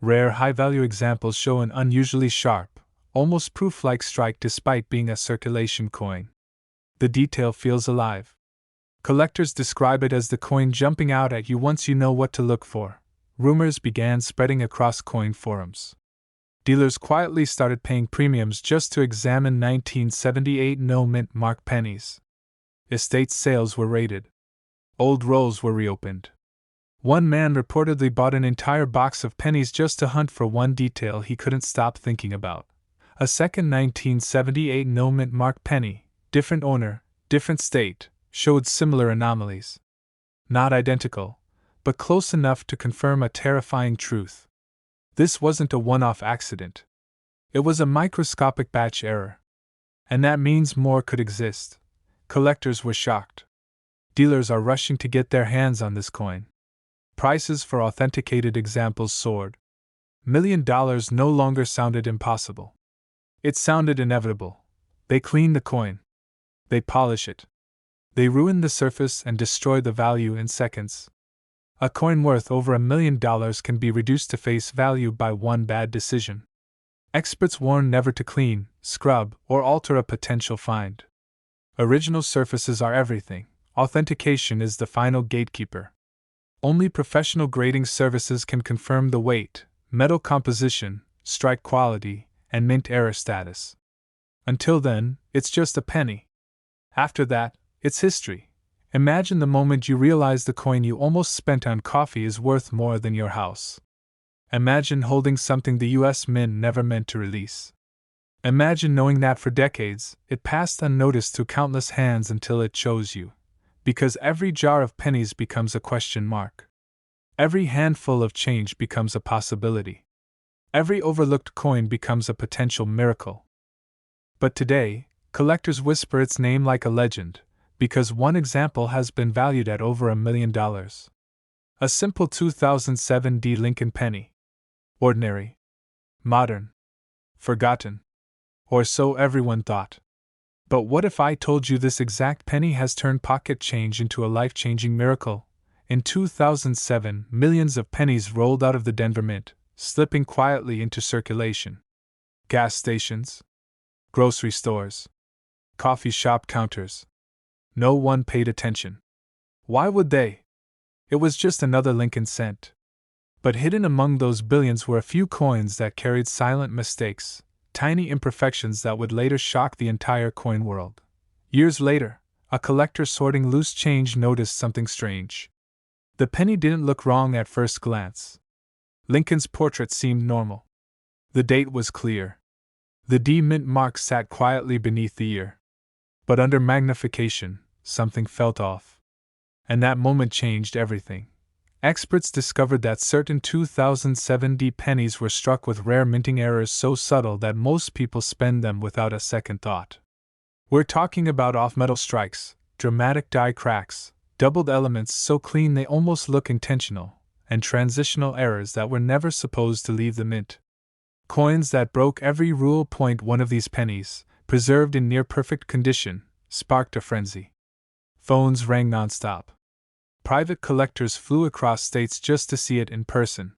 Rare high-value examples show an unusually sharp, almost proof-like strike despite being a circulation coin. The detail feels alive. Collectors describe it as the coin jumping out at you once you know what to look for. Rumors began spreading across coin forums. Dealers quietly started paying premiums just to examine 1978 no-mint mark pennies. Estate sales were raided. Old rolls were reopened. One man reportedly bought an entire box of pennies just to hunt for one detail he couldn't stop thinking about. A second 1978 no-mint mark penny, different owner, different state, showed similar anomalies. Not identical, but close enough to confirm a terrifying truth. This wasn't a one-off accident. It was a microscopic batch error. And that means more could exist. Collectors were shocked. Dealers are rushing to get their hands on this coin. Prices for authenticated examples soared. $1 million no longer sounded impossible. It sounded inevitable. They clean the coin. They polish it. They ruin the surface and destroy the value in seconds. A coin worth over $1 million can be reduced to face value by one bad decision. Experts warn never to clean, scrub, or alter a potential find. Original surfaces are everything. Authentication is the final gatekeeper. Only professional grading services can confirm the weight, metal composition, strike quality, and mint error status. Until then, it's just a penny. After that, it's history. Imagine the moment you realize the coin you almost spent on coffee is worth more than your house. Imagine holding something the US Mint never meant to release. Imagine knowing that for decades, it passed unnoticed through countless hands until it chose you. Because every jar of pennies becomes a question mark. Every handful of change becomes a possibility. Every overlooked coin becomes a potential miracle. But today, collectors whisper its name like a legend, because one example has been valued at over $1 million. A simple 2007 Lincoln penny. Ordinary. Modern. Forgotten. Or so everyone thought. But what if I told you this exact penny has turned pocket change into a life-changing miracle? In 2007, millions of pennies rolled out of the Denver Mint, slipping quietly into circulation. Gas stations. Grocery stores. Coffee shop counters. No one paid attention. Why would they? It was just another Lincoln cent. But hidden among those billions were a few coins that carried silent mistakes, tiny imperfections that would later shock the entire coin world. Years later, a collector sorting loose change noticed something strange. The penny didn't look wrong at first glance. Lincoln's portrait seemed normal. The date was clear. The D mint mark sat quietly beneath the ear. But under magnification, something felt off. And that moment changed everything. Experts discovered that certain 2007 D pennies were struck with rare minting errors so subtle that most people spend them without a second thought. We're talking about off-metal strikes, dramatic die cracks, doubled elements so clean they almost look intentional, and transitional errors that were never supposed to leave the mint. Coins that broke every rule. One of these pennies, preserved in near-perfect condition, sparked a frenzy. Phones rang nonstop. Private collectors flew across states just to see it in person.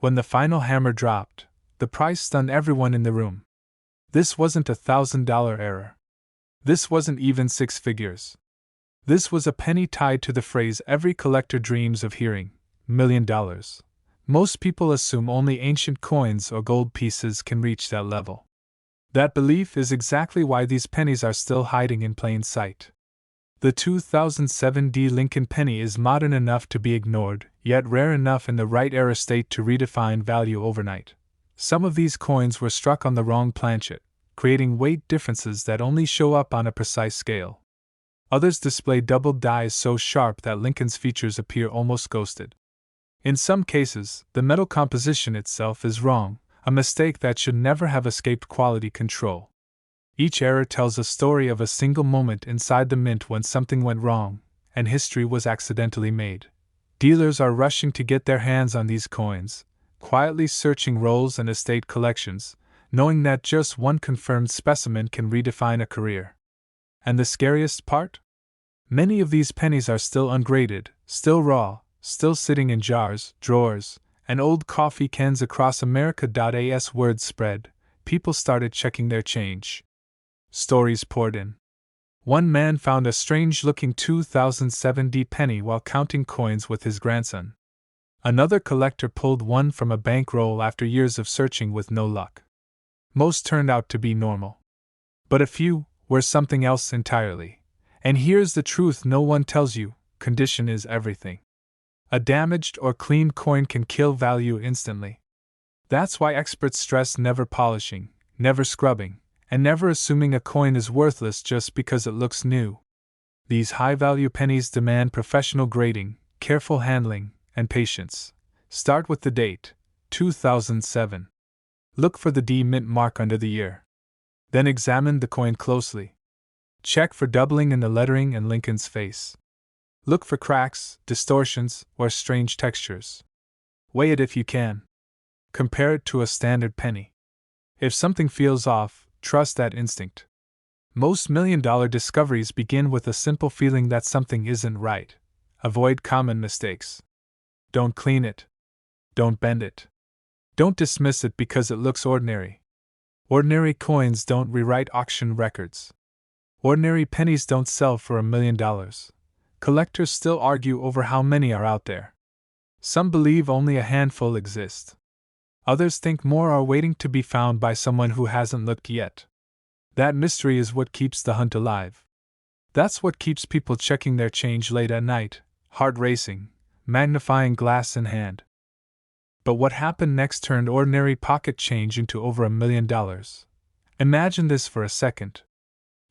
When the final hammer dropped, the price stunned everyone in the room. This wasn't a $1,000 error. This wasn't even six figures. This was a penny tied to the phrase every collector dreams of hearing, $1 million. Most people assume only ancient coins or gold pieces can reach that level. That belief is exactly why these pennies are still hiding in plain sight. The 2007 D Lincoln penny is modern enough to be ignored, yet rare enough in the right era state to redefine value overnight. Some of these coins were struck on the wrong planchet, creating weight differences that only show up on a precise scale. Others display doubled dies so sharp that Lincoln's features appear almost ghosted. In some cases, the metal composition itself is wrong, a mistake that should never have escaped quality control. Each error tells a story of a single moment inside the mint when something went wrong, and history was accidentally made. Dealers are rushing to get their hands on these coins, quietly searching rolls and estate collections, knowing that just one confirmed specimen can redefine a career. And the scariest part? Many of these pennies are still ungraded, still raw, still sitting in jars, drawers, and old coffee cans across America. As word spread, people started checking their change. Stories poured in. One man found a strange-looking 2007 penny while counting coins with his grandson. Another collector pulled one from a bankroll after years of searching with no luck. Most turned out to be normal. But a few were something else entirely. And here's the truth no one tells you: condition is everything. A damaged or cleaned coin can kill value instantly. That's why experts stress never polishing, never scrubbing, and never assuming a coin is worthless just because it looks new. These high-value pennies demand professional grading, careful handling, and patience. Start with the date, 2007. Look for the D mint mark under the year. Then examine the coin closely. Check for doubling in the lettering and Lincoln's face. Look for cracks, distortions, or strange textures. Weigh it if you can. Compare it to a standard penny. If something feels off, trust that instinct. Most million-dollar discoveries begin with a simple feeling that something isn't right. Avoid common mistakes. Don't clean it. Don't bend it. Don't dismiss it because it looks ordinary. Ordinary coins don't rewrite auction records. Ordinary pennies don't sell for $1 million. Collectors still argue over how many are out there. Some believe only a handful exist. Others think more are waiting to be found by someone who hasn't looked yet. That mystery is what keeps the hunt alive. That's what keeps people checking their change late at night, heart racing, magnifying glass in hand. But what happened next turned ordinary pocket change into over $1 million. Imagine this for a second.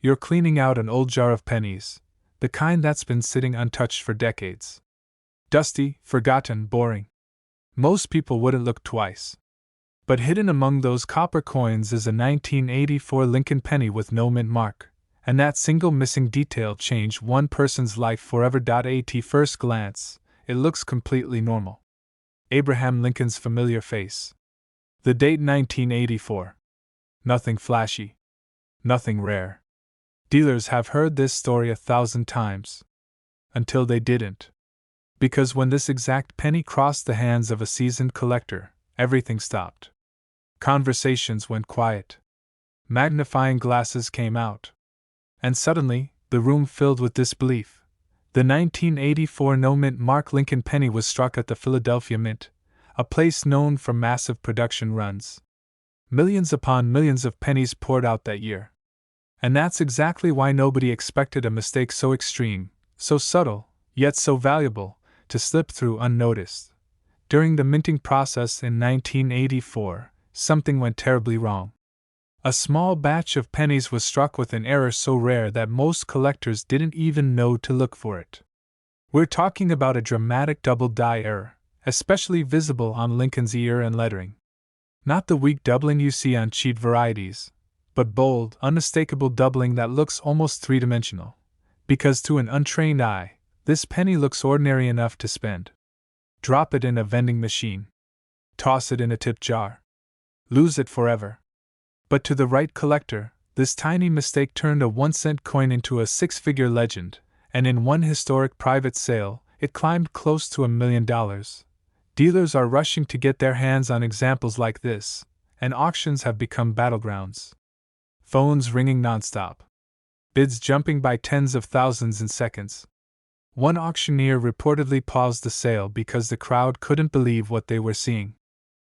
You're cleaning out an old jar of pennies, the kind that's been sitting untouched for decades. Dusty, forgotten, boring. Most people wouldn't look twice. But hidden among those copper coins is a 1984 Lincoln penny with no mint mark, and that single missing detail changed one person's life forever. At first glance, it looks completely normal. Abraham Lincoln's familiar face. The date 1984. Nothing flashy. Nothing rare. Dealers have heard this story 1,000 times. Until they didn't. Because when this exact penny crossed the hands of a seasoned collector, everything stopped. Conversations went quiet. Magnifying glasses came out. And suddenly, the room filled with disbelief. The 1984 no-mint mark Lincoln penny was struck at the Philadelphia Mint, a place known for massive production runs. Millions upon millions of pennies poured out that year. And that's exactly why nobody expected a mistake so extreme, so subtle, yet so valuable, to slip through unnoticed. During the minting process in 1984, something went terribly wrong. A small batch of pennies was struck with an error so rare that most collectors didn't even know to look for it. We're talking about a dramatic double die error, especially visible on Lincoln's ear and lettering. Not the weak doubling you see on cheap varieties, but bold, unmistakable doubling that looks almost three-dimensional. Because to an untrained eye, this penny looks ordinary enough to spend. Drop it in a vending machine. Toss it in a tip jar. Lose it forever. But to the right collector, this tiny mistake turned a 1-cent coin into a 6-figure legend, and in one historic private sale, it climbed close to $1 million. Dealers are rushing to get their hands on examples like this, and auctions have become battlegrounds. Phones ringing nonstop. Bids jumping by tens of thousands in seconds. One auctioneer reportedly paused the sale because the crowd couldn't believe what they were seeing.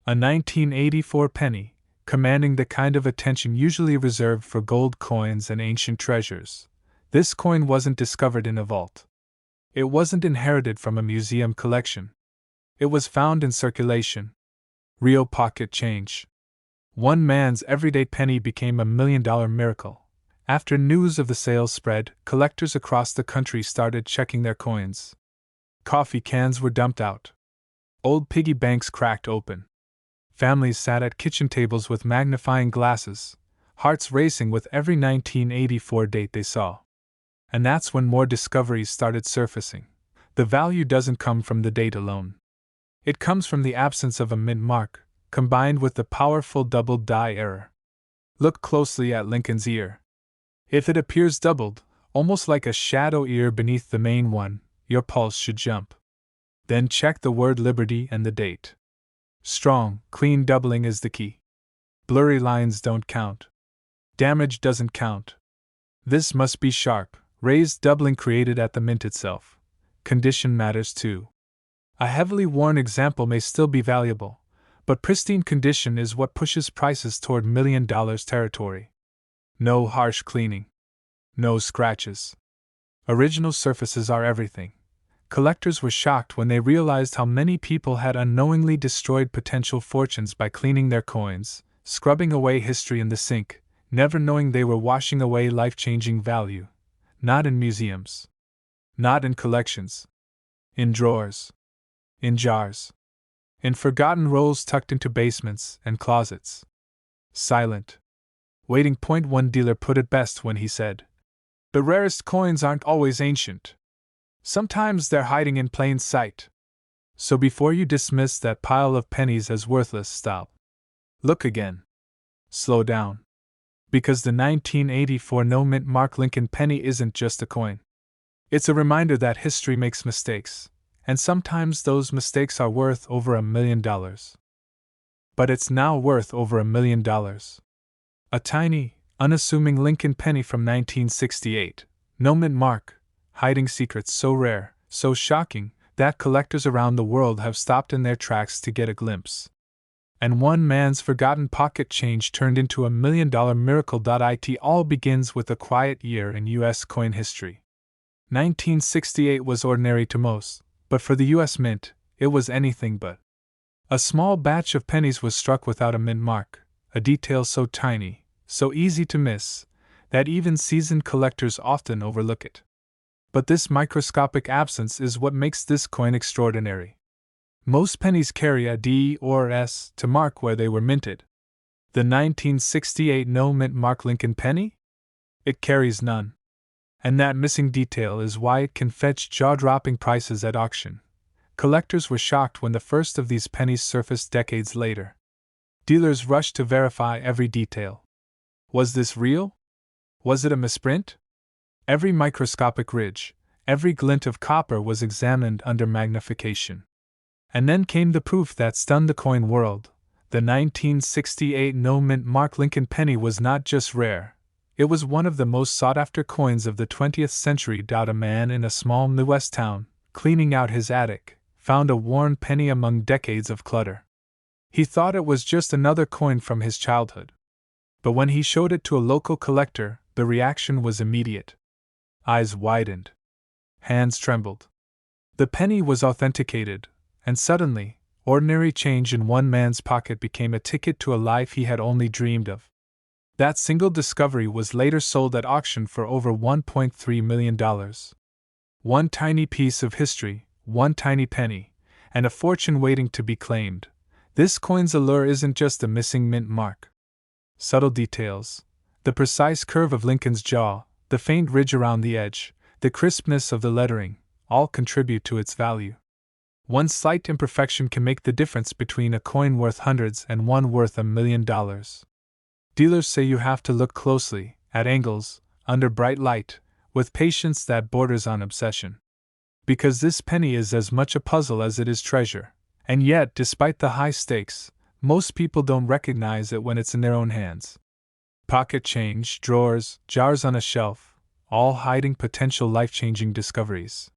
A 1984 penny, commanding the kind of attention usually reserved for gold coins and ancient treasures. This coin wasn't discovered in a vault. It wasn't inherited from a museum collection. It was found in circulation. Real pocket change. One man's everyday penny became $1 million miracle. After news of the sale spread, collectors across the country started checking their coins. Coffee cans were dumped out. Old piggy banks cracked open. Families sat at kitchen tables with magnifying glasses, hearts racing with every 1984 date they saw. And that's when more discoveries started surfacing. The value doesn't come from the date alone. It comes from the absence of a mint mark, combined with the powerful double die error. Look closely at Lincoln's ear. If it appears doubled, almost like a shadow ear beneath the main one, your pulse should jump. Then check the word Liberty and the date. Strong, clean doubling is the key. Blurry lines don't count. Damage doesn't count. This must be sharp, raised doubling created at the mint itself. Condition matters too. A heavily worn example may still be valuable, but pristine condition is what pushes prices toward $1 million territory. No harsh cleaning. No scratches. Original surfaces are everything. Collectors were shocked when they realized how many people had unknowingly destroyed potential fortunes by cleaning their coins, scrubbing away history in the sink, never knowing they were washing away life-changing value. Not in museums. Not in collections. In drawers. In jars. In forgotten rolls tucked into basements and closets. Silent. Waiting. One dealer put it best when he said, "The rarest coins aren't always ancient. Sometimes they're hiding in plain sight." So before you dismiss that pile of pennies as worthless, stop. Look again. Slow down. Because the 1984 no-mint mark Lincoln penny isn't just a coin. It's a reminder that history makes mistakes, and sometimes those mistakes are worth over $1 million. But it's now worth over $1 million. A tiny, unassuming Lincoln penny from 1968, no-mint mark, hiding secrets so rare, so shocking, that collectors around the world have stopped in their tracks to get a glimpse. And one man's forgotten pocket change turned into $1 million miracle. It all begins with a quiet year in U.S. coin history. 1968 was ordinary to most, but for the U.S. Mint, it was anything but. A small batch of pennies was struck without a mint mark, a detail so tiny, so easy to miss, that even seasoned collectors often overlook it. But this microscopic absence is what makes this coin extraordinary. Most pennies carry a D or S to mark where they were minted. The 1968 no-mint mark Lincoln penny? It carries none. And that missing detail is why it can fetch jaw-dropping prices at auction. Collectors were shocked when the first of these pennies surfaced decades later. Dealers rushed to verify every detail. Was this real? Was it a misprint? Every microscopic ridge, every glint of copper was examined under magnification. And then came the proof that stunned the coin world. The 1968 no-mint mark Lincoln penny was not just rare, it was one of the most sought-after coins of the 20th century. A man in a small Midwest town, cleaning out his attic, found a worn penny among decades of clutter. He thought it was just another coin from his childhood. But when he showed it to a local collector, the reaction was immediate. Eyes widened. Hands trembled. The penny was authenticated, and suddenly, ordinary change in one man's pocket became a ticket to a life he had only dreamed of. That single discovery was later sold at auction for over $1.3 million. One tiny piece of history, one tiny penny, and a fortune waiting to be claimed. This coin's allure isn't just a missing mint mark. Subtle details, the precise curve of Lincoln's jaw, the faint ridge around the edge, the crispness of the lettering, all contribute to its value. One slight imperfection can make the difference between a coin worth hundreds and one worth $1 million. Dealers say you have to look closely, at angles, under bright light, with patience that borders on obsession. Because this penny is as much a puzzle as it is treasure, and yet, despite the high stakes, most people don't recognize it when it's in their own hands. Pocket change, drawers, jars on a shelf, all hiding potential life-changing discoveries.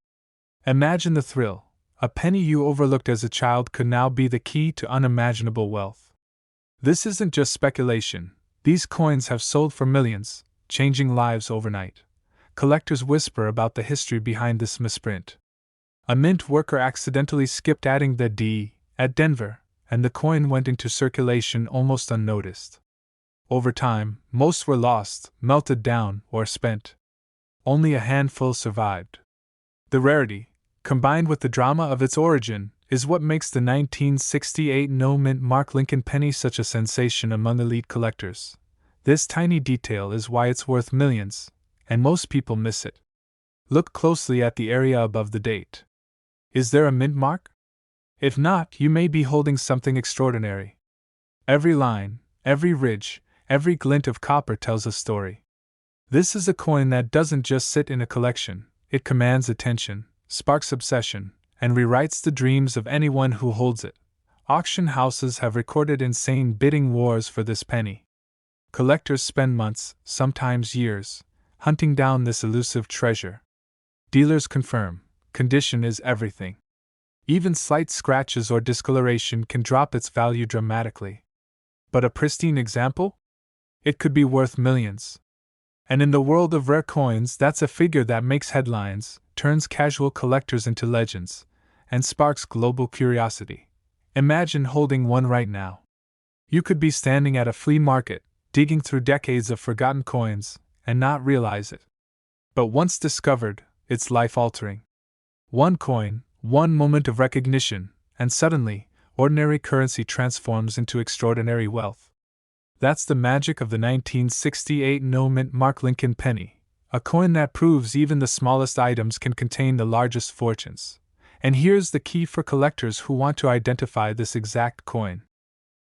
Imagine the thrill. A penny you overlooked as a child could now be the key to unimaginable wealth. This isn't just speculation. These coins have sold for millions, changing lives overnight. Collectors whisper about the history behind this misprint. A mint worker accidentally skipped adding the D at Denver, and the coin went into circulation almost unnoticed. Over time, most were lost, melted down, or spent. Only a handful survived. The rarity, combined with the drama of its origin, is what makes the 1968 no-mint mark Lincoln penny such a sensation among elite collectors. This tiny detail is why it's worth millions, and most people miss it. Look closely at the area above the date. Is there a mint mark? If not, you may be holding something extraordinary. Every line, every ridge, every glint of copper tells a story. This is a coin that doesn't just sit in a collection, it commands attention, sparks obsession, and rewrites the dreams of anyone who holds it. Auction houses have recorded insane bidding wars for this penny. Collectors spend months, sometimes years, hunting down this elusive treasure. Dealers confirm, condition is everything. Even slight scratches or discoloration can drop its value dramatically. But a pristine example? It could be worth millions. And in the world of rare coins, that's a figure that makes headlines, turns casual collectors into legends, and sparks global curiosity. Imagine holding one right now. You could be standing at a flea market, digging through decades of forgotten coins, and not realize it. But once discovered, it's life-altering. One coin, one moment of recognition, and suddenly, ordinary currency transforms into extraordinary wealth. That's the magic of the 1968 no-mint mark Lincoln penny, a coin that proves even the smallest items can contain the largest fortunes. And here's the key for collectors who want to identify this exact coin.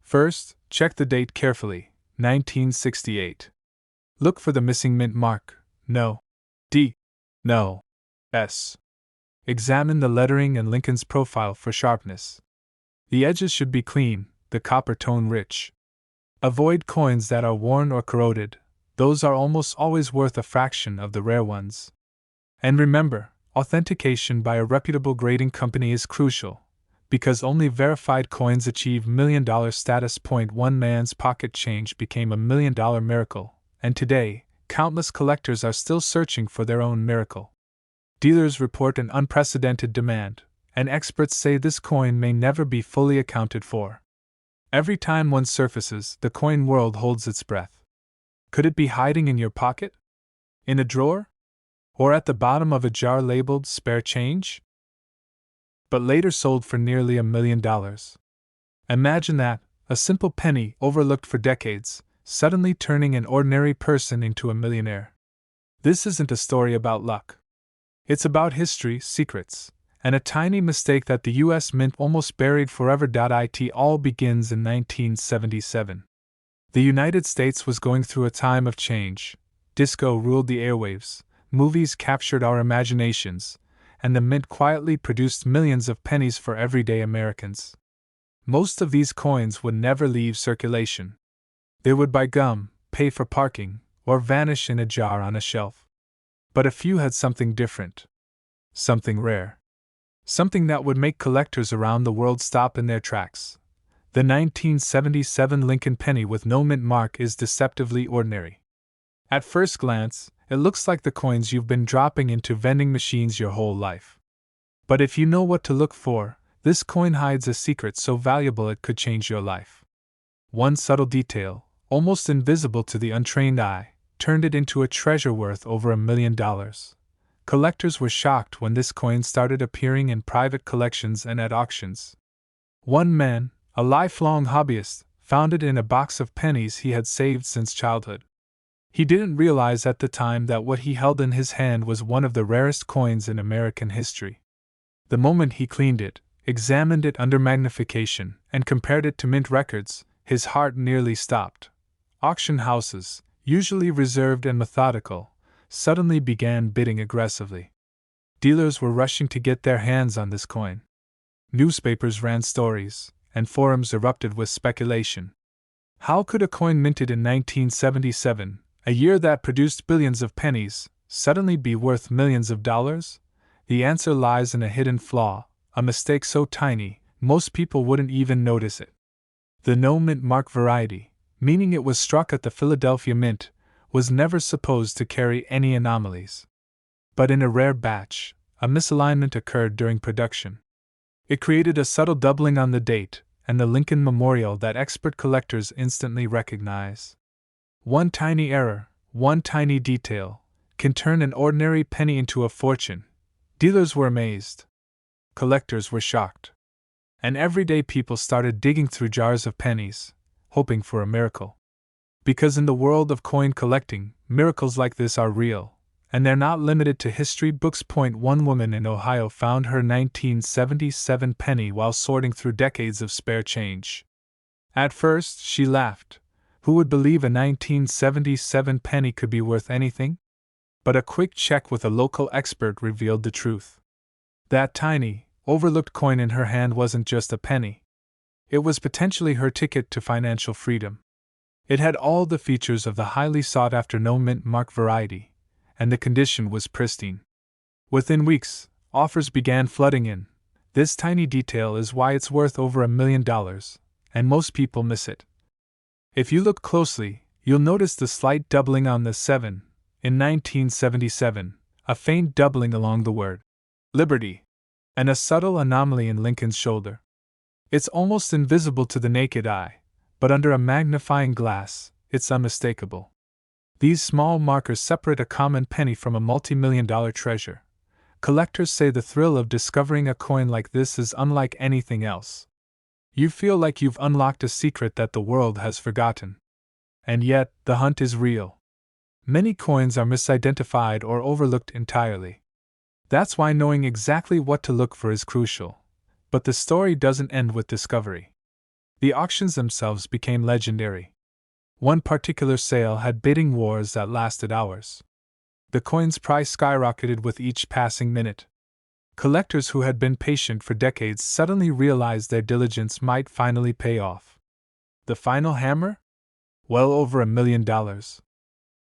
First, check the date carefully, 1968. Look for the missing mint mark, no D, no S. Examine the lettering and Lincoln's profile for sharpness. The edges should be clean, the copper tone rich. Avoid coins that are worn or corroded, those are almost always worth a fraction of the rare ones. And remember, authentication by a reputable grading company is crucial, because only verified coins achieve million-dollar status. One man's pocket change became $1 million miracle, and today, countless collectors are still searching for their own miracle. Dealers report an unprecedented demand, and experts say this coin may never be fully accounted for. Every time one surfaces, the coin world holds its breath. Could it be hiding in your pocket? In a drawer? Or at the bottom of a jar labeled spare change? But later sold for nearly $1 million. Imagine that, a simple penny overlooked for decades, suddenly turning an ordinary person into a millionaire. This isn't a story about luck. It's about history, secrets, and a tiny mistake that the U.S. Mint almost buried forever. It all begins in 1977. The United States was going through a time of change. Disco ruled the airwaves, movies captured our imaginations, and the Mint quietly produced millions of pennies for everyday Americans. Most of these coins would never leave circulation. They would buy gum, pay for parking, or vanish in a jar on a shelf. But a few had something different. Something rare. Something that would make collectors around the world stop in their tracks. The 1977 Lincoln penny with no mint mark is deceptively ordinary. At first glance, it looks like the coins you've been dropping into vending machines your whole life. But if you know what to look for, this coin hides a secret so valuable it could change your life. One subtle detail, almost invisible to the untrained eye, turned it into a treasure worth over $1 million. Collectors were shocked when this coin started appearing in private collections and at auctions. One man, a lifelong hobbyist, found it in a box of pennies he had saved since childhood. He didn't realize at the time that what he held in his hand was one of the rarest coins in American history. The moment he cleaned it, examined it under magnification, and compared it to mint records, his heart nearly stopped. Auction houses, usually reserved and methodical, suddenly began bidding aggressively. Dealers were rushing to get their hands on this coin. Newspapers ran stories, and forums erupted with speculation. How could a coin minted in 1977, a year that produced billions of pennies, suddenly be worth millions of dollars? The answer lies in a hidden flaw, a mistake so tiny, most people wouldn't even notice it. The no mint mark variety, meaning it was struck at the Philadelphia Mint, was never supposed to carry any anomalies. But in a rare batch, a misalignment occurred during production. It created a subtle doubling on the date and the Lincoln memorial that expert collectors instantly recognize. One tiny error, one tiny detail, can turn an ordinary penny into a fortune. Dealers were amazed. Collectors were shocked. And everyday people started digging through jars of pennies, hoping for a miracle. Because in the world of coin collecting, miracles like this are real, and they're not limited to history books. One woman in Ohio found her 1977 penny while sorting through decades of spare change. At first, she laughed. Who would believe a 1977 penny could be worth anything? But a quick check with a local expert revealed the truth. That tiny, overlooked coin in her hand wasn't just a penny. It was potentially her ticket to financial freedom. It had all the features of the highly sought-after no-mint mark variety, and the condition was pristine. Within weeks, offers began flooding in. This tiny detail is why it's worth over $1 million, and most people miss it. If you look closely, you'll notice the slight doubling on the 7 in 1977, a faint doubling along the word Liberty, and a subtle anomaly in Lincoln's shoulder. It's almost invisible to the naked eye, but under a magnifying glass, it's unmistakable. These small markers separate a common penny from a multi-million-dollar treasure. Collectors say the thrill of discovering a coin like this is unlike anything else. You feel like you've unlocked a secret that the world has forgotten. And yet, the hunt is real. Many coins are misidentified or overlooked entirely. That's why knowing exactly what to look for is crucial. But the story doesn't end with discovery. The auctions themselves became legendary. One particular sale had bidding wars that lasted hours. The coin's price skyrocketed with each passing minute. Collectors who had been patient for decades suddenly realized their diligence might finally pay off. The final hammer? Well over $1 million.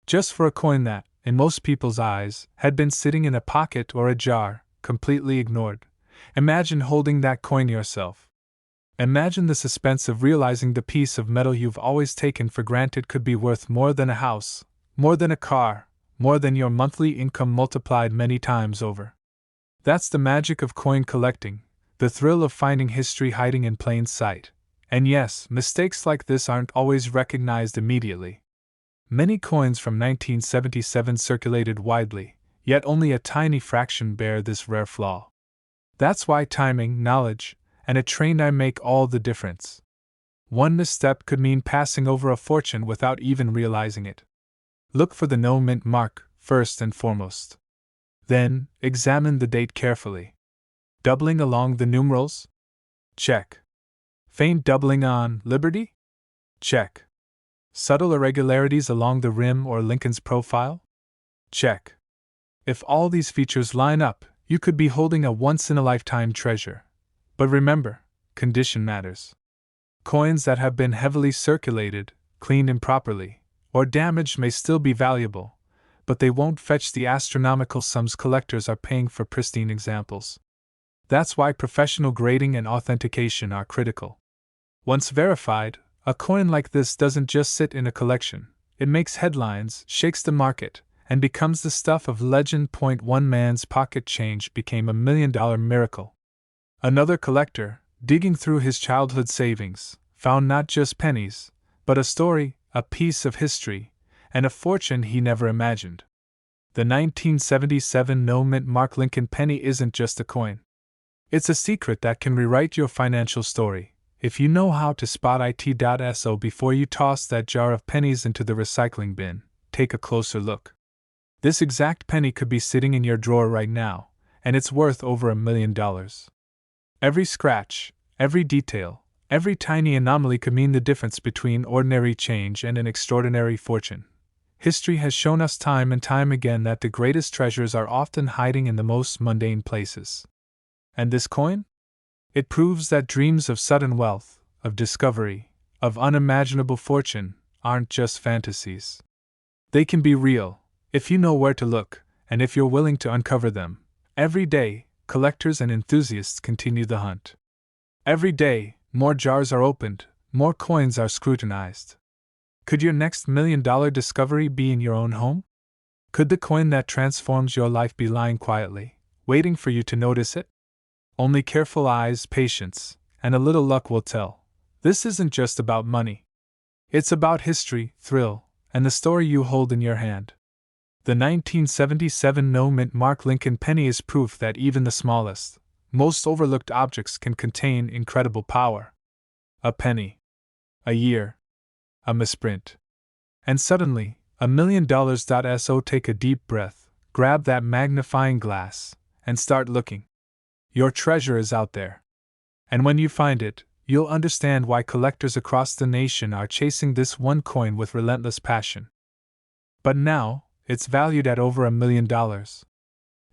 Just for a coin that, in most people's eyes, had been sitting in a pocket or a jar, completely ignored. Imagine holding that coin yourself. Imagine the suspense of realizing the piece of metal you've always taken for granted could be worth more than a house, more than a car, more than your monthly income multiplied many times over. That's the magic of coin collecting, the thrill of finding history hiding in plain sight. And yes, mistakes like this aren't always recognized immediately. Many coins from 1977 circulated widely, yet only a tiny fraction bear this rare flaw. That's why timing, knowledge, and a trained eye make all the difference. One misstep could mean passing over a fortune without even realizing it. Look for the no-mint mark, first and foremost. Then, examine the date carefully. Doubling along the numerals? Check. Faint doubling on Liberty? Check. Subtle irregularities along the rim or Lincoln's profile? Check. If all these features line up, you could be holding a once-in-a-lifetime treasure. But remember, condition matters. Coins that have been heavily circulated, cleaned improperly, or damaged may still be valuable, but they won't fetch the astronomical sums collectors are paying for pristine examples. That's why professional grading and authentication are critical. Once verified, a coin like this doesn't just sit in a collection, it makes headlines, shakes the market, and becomes the stuff of legend. One man's pocket change became $1 million miracle. Another collector, digging through his childhood savings, found not just pennies, but a story, a piece of history, and a fortune he never imagined. The 1977 no-mint mark Lincoln penny isn't just a coin. It's a secret that can rewrite your financial story. If you know how to spot it.so before you toss that jar of pennies into the recycling bin, take a closer look. This exact penny could be sitting in your drawer right now, and it's worth over $1 million. Every scratch, every detail, every tiny anomaly could mean the difference between ordinary change and an extraordinary fortune. History has shown us time and time again that the greatest treasures are often hiding in the most mundane places. And this coin? It proves that dreams of sudden wealth, of discovery, of unimaginable fortune, aren't just fantasies. They can be real, if you know where to look, and if you're willing to uncover them. Every day, collectors and enthusiasts continue the hunt. Every day, more jars are opened, more coins are scrutinized. Could your next $1 million discovery be in your own home? Could the coin that transforms your life be lying quietly, waiting for you to notice it? Only careful eyes, patience, and a little luck will tell. This isn't just about money. It's about history, thrill, and the story you hold in your hand. The 1977 no-mint mark Lincoln penny is proof that even the smallest, most overlooked objects can contain incredible power. A penny. A year. A misprint. And suddenly, $1,000,000. So take a deep breath, grab that magnifying glass, and start looking. Your treasure is out there. And when you find it, you'll understand why collectors across the nation are chasing this one coin with relentless passion. But now, it's valued at over $1,000,000.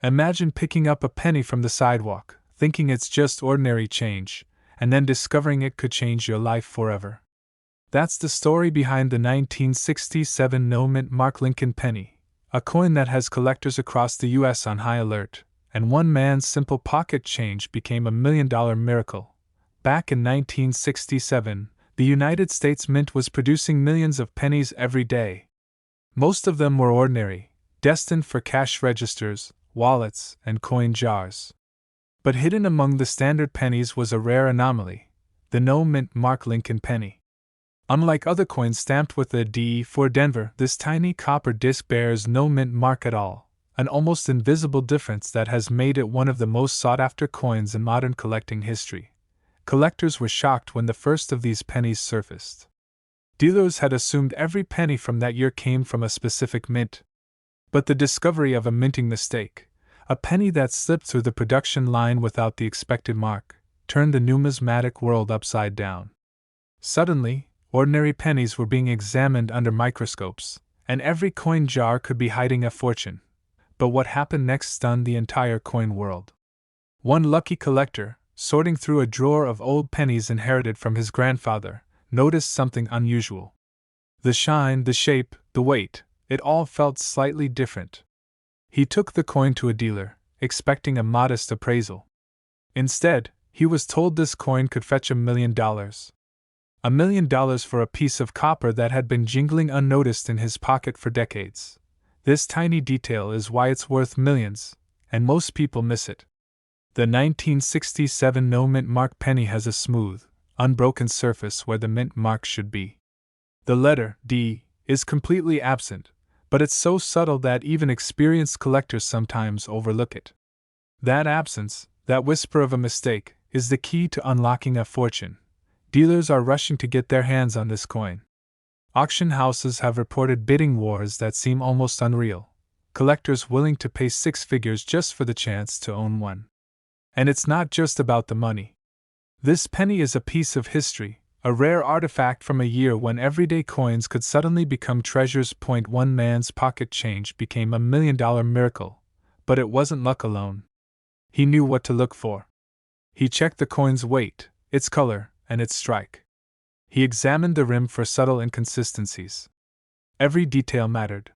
Imagine picking up a penny from the sidewalk, thinking it's just ordinary change, and then discovering it could change your life forever. That's the story behind the 1967 no-mint mark Lincoln penny, a coin that has collectors across the U.S. on high alert, and one man's simple pocket change became a $1,000,000 miracle. Back in 1967, the United States Mint was producing millions of pennies every day. Most of them were ordinary, destined for cash registers, wallets, and coin jars. But hidden among the standard pennies was a rare anomaly, the no-mint mark Lincoln penny. Unlike other coins stamped with a D for Denver, this tiny copper disc bears no mint mark at all, an almost invisible difference that has made it one of the most sought-after coins in modern collecting history. Collectors were shocked when the first of these pennies surfaced. Dealers had assumed every penny from that year came from a specific mint. But the discovery of a minting mistake, a penny that slipped through the production line without the expected mark, turned the numismatic world upside down. Suddenly, ordinary pennies were being examined under microscopes, and every coin jar could be hiding a fortune. But what happened next stunned the entire coin world. One lucky collector, sorting through a drawer of old pennies inherited from his grandfather, noticed something unusual. The shine, the shape, the weight, it all felt slightly different. He took the coin to a dealer, expecting a modest appraisal. Instead, he was told this coin could fetch $1,000,000. $1,000,000 for a piece of copper that had been jingling unnoticed in his pocket for decades. This tiny detail is why it's worth millions, and most people miss it. The 1967 no-mint mark penny has a smooth, unbroken surface where the mint mark should be. The letter D is completely absent, but it's so subtle that even experienced collectors sometimes overlook it. That absence, that whisper of a mistake, is the key to unlocking a fortune. Dealers are rushing to get their hands on this coin. Auction houses have reported bidding wars that seem almost unreal, collectors willing to pay six figures just for the chance to own one. And it's not just about the money. This penny is a piece of history, a rare artifact from a year when everyday coins could suddenly become treasures. One man's pocket change became a $1,000,000 miracle, but it wasn't luck alone. He knew what to look for. He checked the coin's weight, its color, and its strike. He examined the rim for subtle inconsistencies. Every detail mattered.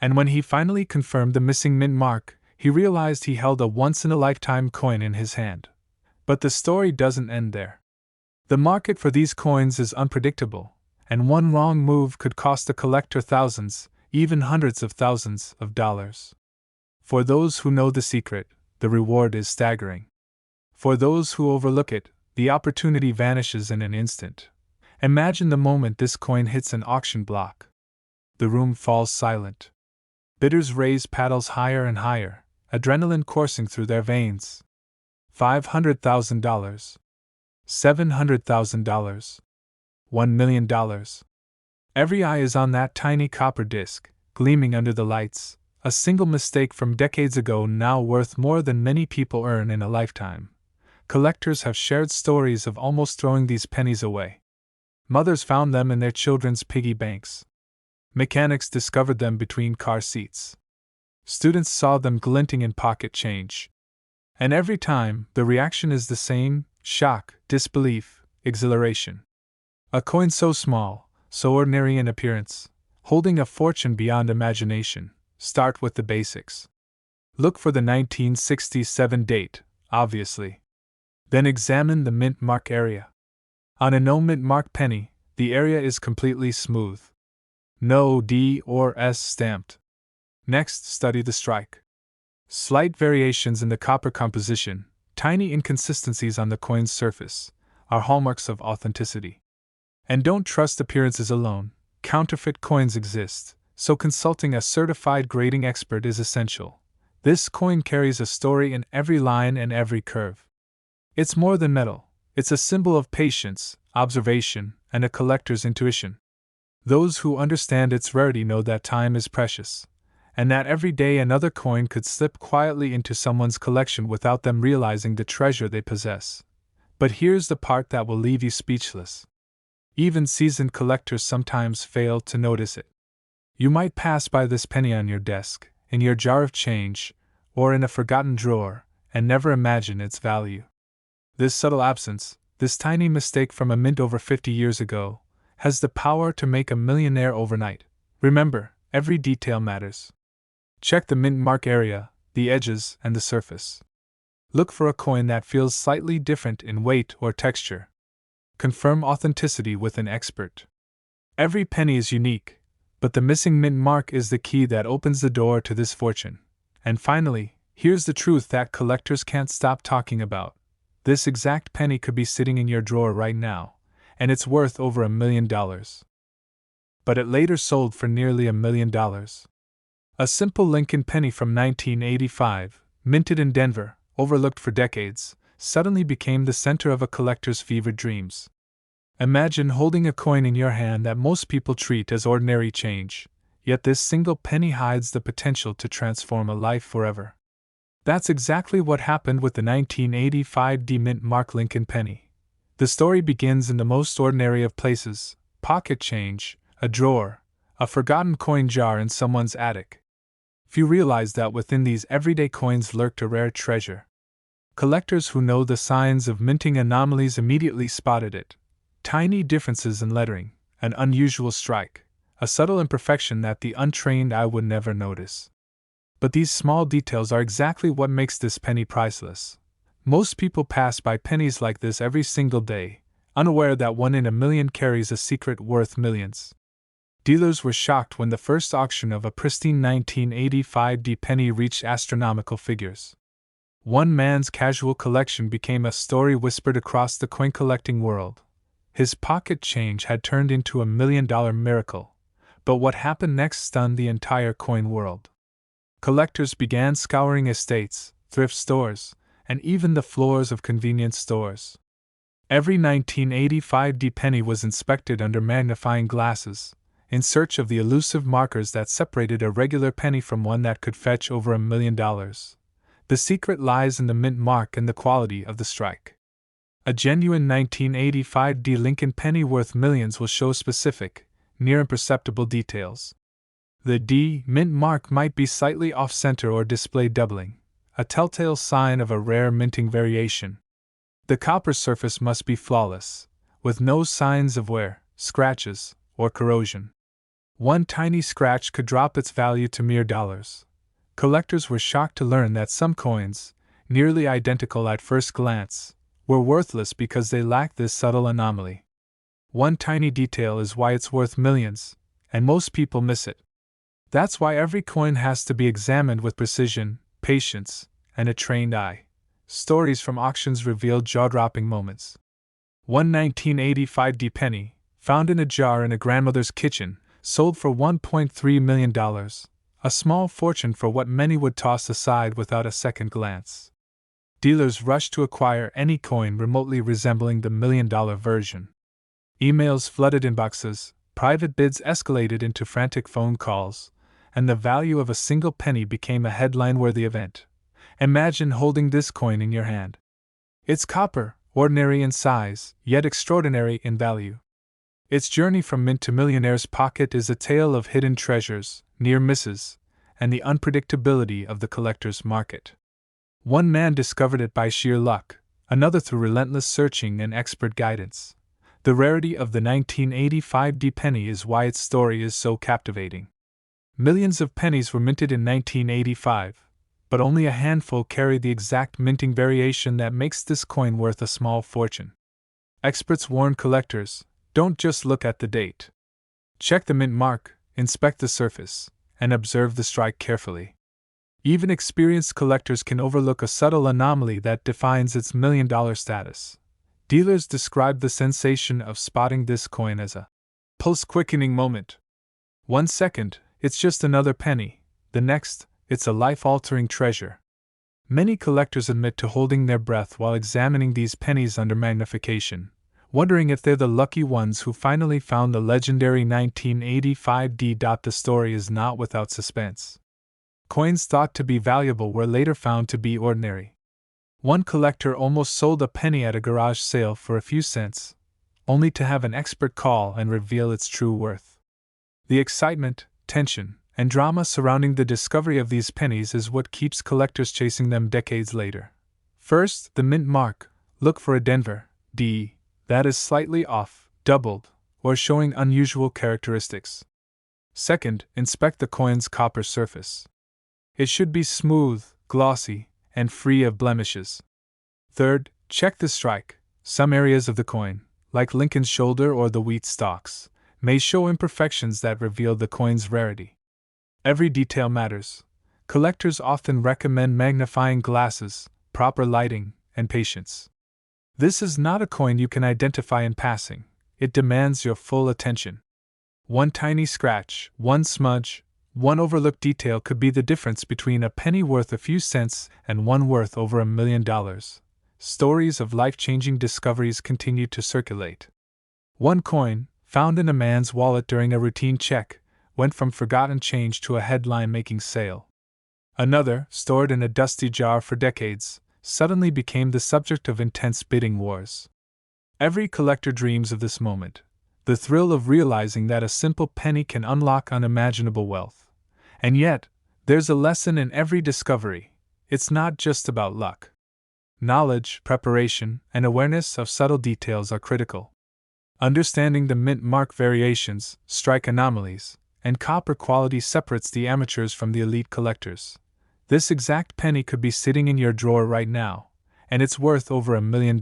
And when he finally confirmed the missing mint mark, he realized he held a once-in-a-lifetime coin in his hand. But the story doesn't end there. The market for these coins is unpredictable, and one wrong move could cost a collector thousands, even hundreds of thousands of dollars. For those who know the secret, the reward is staggering. For those who overlook it, the opportunity vanishes in an instant. Imagine the moment this coin hits an auction block. The room falls silent. Bidders raise paddles higher and higher, adrenaline coursing through their veins. $500,000. $700,000. $1,000,000. Every eye is on that tiny copper disc, gleaming under the lights, a single mistake from decades ago now worth more than many people earn in a lifetime. Collectors have shared stories of almost throwing these pennies away. Mothers found them in their children's piggy banks. Mechanics discovered them between car seats. Students saw them glinting in pocket change. And every time, the reaction is the same: shock, disbelief, exhilaration. A coin so small, so ordinary in appearance, holding a fortune beyond imagination. Start with the basics. Look for the 1967 date, obviously. Then examine the mint mark area. On a no-mint mark penny, the area is completely smooth. No D or S stamped. Next, study the strike. Slight variations in the copper composition, tiny inconsistencies on the coin's surface, are hallmarks of authenticity. And don't trust appearances alone. Counterfeit coins exist, so consulting a certified grading expert is essential. This coin carries a story in every line and every curve. It's more than metal, it's a symbol of patience, observation, and a collector's intuition. Those who understand its rarity know that time is precious, and that every day another coin could slip quietly into someone's collection without them realizing the treasure they possess. But here's the part that will leave you speechless. Even seasoned collectors sometimes fail to notice it. You might pass by this penny on your desk, in your jar of change, or in a forgotten drawer, and never imagine its value. This subtle absence, this tiny mistake from a mint over 50 years ago, has the power to make a millionaire overnight. Remember, every detail matters. Check the mint mark area, the edges, and the surface. Look for a coin that feels slightly different in weight or texture. Confirm authenticity with an expert. Every penny is unique, but the missing mint mark is the key that opens the door to this fortune. And finally, here's the truth that collectors can't stop talking about. This exact penny could be sitting in your drawer right now, and it's worth over $1 million. But it later sold for nearly $1 million. A simple Lincoln penny from 1985, minted in Denver, overlooked for decades, suddenly became the center of a collector's fevered dreams. Imagine holding a coin in your hand that most people treat as ordinary change, yet this single penny hides the potential to transform a life forever. That's exactly what happened with the 1985 mint mark Lincoln penny. The story begins in the most ordinary of places: pocket change, a drawer, a forgotten coin jar in someone's attic. Few realize that within these everyday coins lurked a rare treasure. Collectors who know the signs of minting anomalies immediately spotted it. Tiny differences in lettering, an unusual strike, a subtle imperfection that the untrained eye would never notice. But these small details are exactly what makes this penny priceless. Most people pass by pennies like this every single day, unaware that one in a million carries a secret worth millions. Dealers were shocked when the first auction of a pristine 1985 penny reached astronomical figures. One man's casual collection became a story whispered across the coin collecting world. His pocket change had turned into $1 million miracle. But what happened next stunned the entire coin world. Collectors began scouring estates, thrift stores, and even the floors of convenience stores. Every 1985 penny was inspected under magnifying glasses, in search of the elusive markers that separated a regular penny from one that could fetch over $1 million. The secret lies in the mint mark and the quality of the strike. A genuine 1985 Lincoln penny worth millions will show specific, near imperceptible details. The D mint mark might be slightly off-center or display doubling, a telltale sign of a rare minting variation. The copper surface must be flawless, with no signs of wear, scratches, or corrosion. One tiny scratch could drop its value to mere dollars. Collectors were shocked to learn that some coins, nearly identical at first glance, were worthless because they lacked this subtle anomaly. One tiny detail is why it's worth millions, and most people miss it. That's why every coin has to be examined with precision, patience, and a trained eye. Stories from auctions revealed jaw-dropping moments. One 1985 penny, found in a jar in a grandmother's kitchen, sold for $1.3 million, a small fortune for what many would toss aside without a second glance. Dealers rushed to acquire any coin remotely resembling the $1 million version. Emails flooded inboxes, private bids escalated into frantic phone calls, and the value of a single penny became a headline-worthy event. Imagine holding this coin in your hand. It's copper, ordinary in size, yet extraordinary in value. Its journey from mint to millionaire's pocket is a tale of hidden treasures, near misses, and the unpredictability of the collector's market. One man discovered it by sheer luck, another through relentless searching and expert guidance. The rarity of the 1985 penny is why its story is so captivating. Millions of pennies were minted in 1985, but only a handful carry the exact minting variation that makes this coin worth a small fortune. Experts warn collectors, don't just look at the date. Check the mint mark, inspect the surface, and observe the strike carefully. Even experienced collectors can overlook a subtle anomaly that defines its $1 million status. Dealers describe the sensation of spotting this coin as a pulse-quickening moment. 1 second, it's just another penny; the next, it's a life-altering treasure. Many collectors admit to holding their breath while examining these pennies under magnification, wondering if they're the lucky ones who finally found the legendary 1985 D. The story is not without suspense. Coins thought to be valuable were later found to be ordinary. One collector almost sold a penny at a garage sale for a few cents, only to have an expert call and reveal its true worth. The excitement, tension, and drama surrounding the discovery of these pennies is what keeps collectors chasing them decades later. First, the mint mark. Look for a Denver D that is slightly off, doubled, or showing unusual characteristics. Second, inspect the coin's copper surface. It should be smooth, glossy, and free of blemishes. Third, check the strike. Some areas of the coin, like Lincoln's shoulder or the wheat stalks, may show imperfections that reveal the coin's rarity. Every detail matters. Collectors often recommend magnifying glasses, proper lighting, and patience. This is not a coin you can identify in passing. It demands your full attention. One tiny scratch, one smudge, one overlooked detail could be the difference between a penny worth a few cents and one worth over $1 million. Stories of life-changing discoveries continue to circulate. One coin, found in a man's wallet during a routine check, went from forgotten change to a headline-making sale. Another, stored in a dusty jar for decades, suddenly became the subject of intense bidding wars. Every collector dreams of this moment, the thrill of realizing that a simple penny can unlock unimaginable wealth. And yet, there's a lesson in every discovery. It's not just about luck. Knowledge, preparation, and awareness of subtle details are critical. Understanding the mint mark variations, strike anomalies, and copper quality separates the amateurs from the elite collectors. This exact penny could be sitting in your drawer right now, and it's worth over $1 million.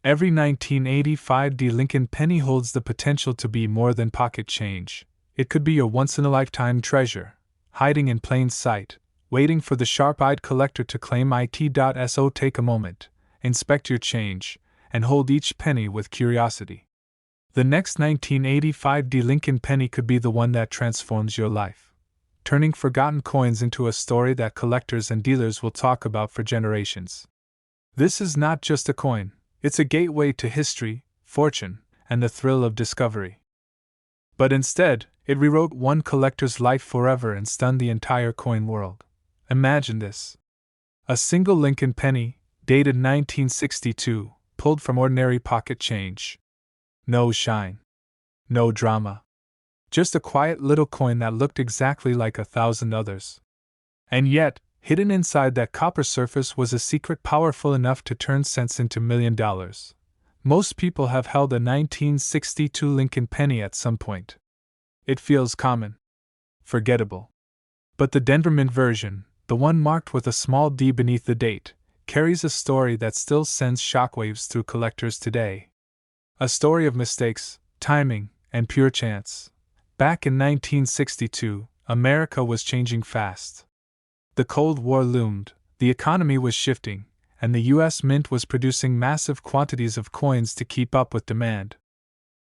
Every 1985 D Lincoln penny holds the potential to be more than pocket change. It could be your once-in-a-lifetime treasure, hiding in plain sight, waiting for the sharp-eyed collector to claim it. So take a moment, inspect your change, and hold each penny with curiosity. The next 1985 D Lincoln penny could be the one that transforms your life, turning forgotten coins into a story that collectors and dealers will talk about for generations. This is not just a coin, it's a gateway to history, fortune, and the thrill of discovery. But instead, it rewrote one collector's life forever and stunned the entire coin world. Imagine this. A single Lincoln penny, dated 1962, pulled from ordinary pocket change. No shine. No drama. Just a quiet little coin that looked exactly like 1,000 others. And yet, hidden inside that copper surface was a secret powerful enough to turn cents into $1 million. Most people have held a 1962 Lincoln penny at some point. It feels common. Forgettable. But the Denver Mint version, the one marked with a small D beneath the date, carries a story that still sends shockwaves through collectors today. A story of mistakes, timing, and pure chance. Back in 1962, America was changing fast. The Cold War loomed, the economy was shifting, and the U.S. Mint was producing massive quantities of coins to keep up with demand.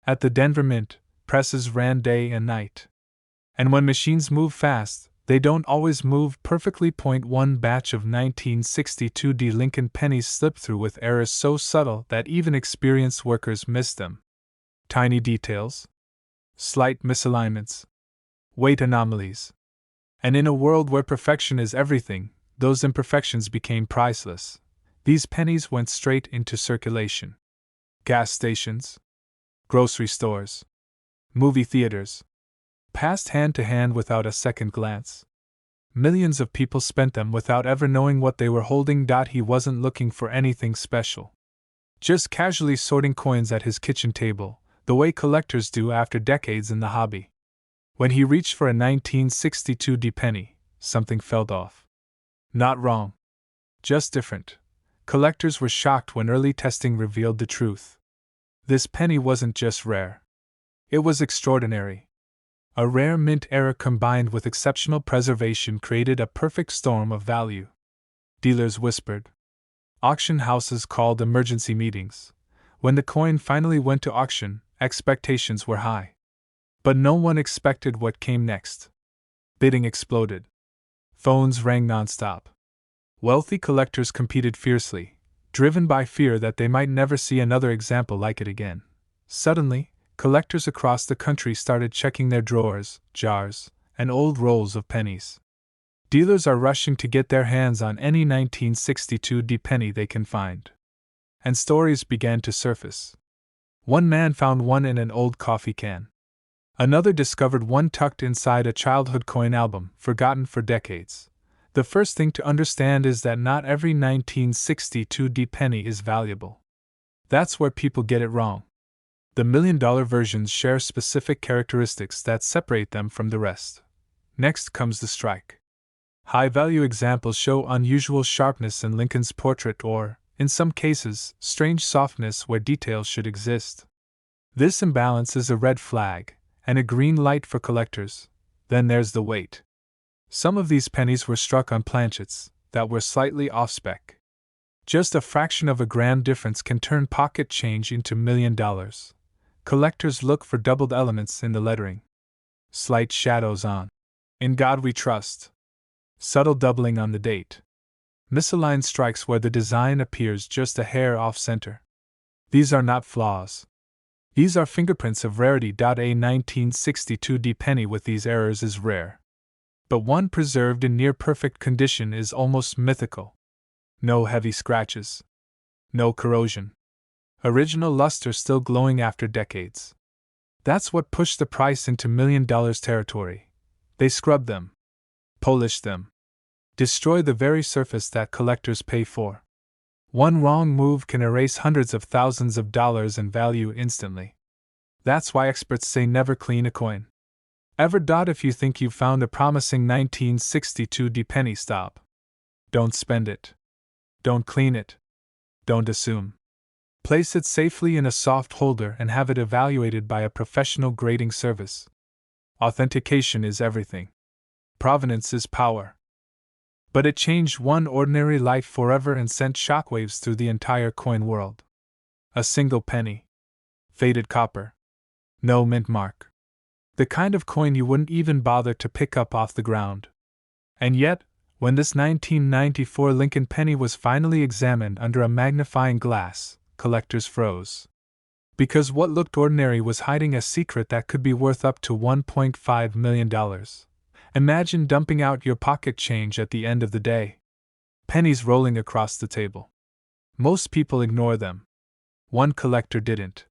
At the Denver Mint, presses ran day and night. And when machines move fast, they don't always move perfectly. One batch of 1962 D Lincoln pennies slipped through with errors so subtle that even experienced workers missed them. Tiny details, slight misalignments, weight anomalies. And in a world where perfection is everything, those imperfections became priceless. These pennies went straight into circulation. Gas stations, grocery stores, movie theaters, passed hand to hand without a second glance. Millions of people spent them without ever knowing what they were holding. He wasn't looking for anything special. Just casually sorting coins at his kitchen table, the way collectors do after decades in the hobby. When he reached for a 1962 D penny, something felt off. Not wrong. Just different. Collectors were shocked when early testing revealed the truth. This penny wasn't just rare. It was extraordinary. A rare mint error combined with exceptional preservation created a perfect storm of value. Dealers whispered. Auction houses called emergency meetings. When the coin finally went to auction, expectations were high. But no one expected what came next. Bidding exploded. Phones rang nonstop. Wealthy collectors competed fiercely, driven by fear that they might never see another example like it again. Suddenly, collectors across the country started checking their drawers, jars, and old rolls of pennies. Dealers are rushing to get their hands on any 1962 penny they can find. And stories began to surface. One man found one in an old coffee can. Another discovered one tucked inside a childhood coin album, forgotten for decades. The first thing to understand is that not every 1962 penny is valuable. That's where people get it wrong. The million-dollar versions share specific characteristics that separate them from the rest. Next comes the strike. High-value examples show unusual sharpness in Lincoln's portrait or, in some cases, strange softness where details should exist. This imbalance is a red flag, and a green light for collectors. Then there's the weight. Some of these pennies were struck on planchets that were slightly off-spec. Just a fraction of a gram difference can turn pocket change into $1 million. Collectors look for doubled elements in the lettering. Slight shadows on "In God We Trust." Subtle doubling on the date. Misaligned strikes where the design appears just a hair off-center. These are not flaws. These are fingerprints of rarity. A 1962 penny with these errors is rare. But one preserved in near-perfect condition is almost mythical. No heavy scratches. No corrosion. Original luster still glowing after decades. That's what pushed the price into $1 million territory. They scrubbed them. Polished them. Destroy the very surface that collectors pay for. One wrong move can erase hundreds of thousands of dollars in value instantly. That's why experts say never clean a coin. Ever. If you think you've found a promising 1962 penny, stop. Don't spend it. Don't clean it. Don't assume. Place it safely in a soft holder and have it evaluated by a professional grading service. Authentication is everything. Provenance is power. But it changed one ordinary life forever and sent shockwaves through the entire coin world. A single penny. Faded copper. No mint mark. The kind of coin you wouldn't even bother to pick up off the ground. And yet, when this 1994 Lincoln penny was finally examined under a magnifying glass, collectors froze. Because what looked ordinary was hiding a secret that could be worth up to $1.5 million. Imagine dumping out your pocket change at the end of the day. Pennies rolling across the table. Most people ignore them. One collector didn't.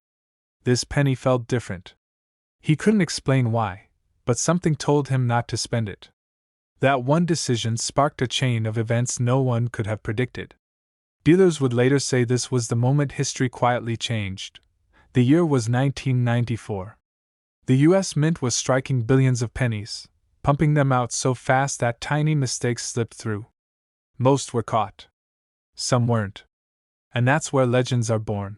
This penny felt different. He couldn't explain why, but something told him not to spend it. That one decision sparked a chain of events no one could have predicted. Dealers would later say this was the moment history quietly changed. The year was 1994. The U.S. Mint was striking billions of pennies, pumping them out so fast that tiny mistakes slipped through. Most were caught. Some weren't. And that's where legends are born.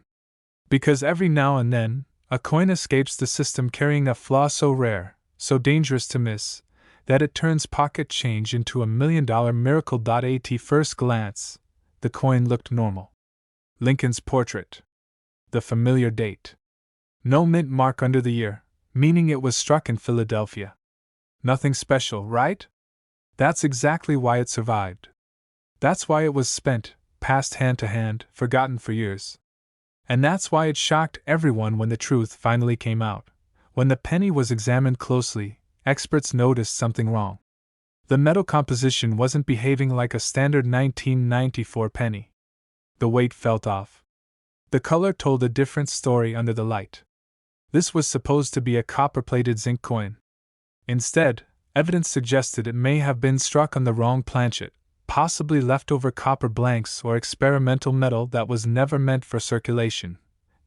Because every now and then, a coin escapes the system carrying a flaw so rare, so dangerous to miss, that it turns pocket change into $1 million miracle. At first glance, the coin looked normal. Lincoln's portrait. The familiar date. No mint mark under the year, meaning it was struck in Philadelphia. Nothing special, right? That's exactly why it survived. That's why it was spent, passed hand to hand, forgotten for years. And that's why it shocked everyone when the truth finally came out. When the penny was examined closely, experts noticed something wrong. The metal composition wasn't behaving like a standard 1994 penny. The weight felt off. The color told a different story under the light. This was supposed to be a copper-plated zinc coin. Instead, evidence suggested it may have been struck on the wrong planchet, possibly leftover copper blanks or experimental metal that was never meant for circulation,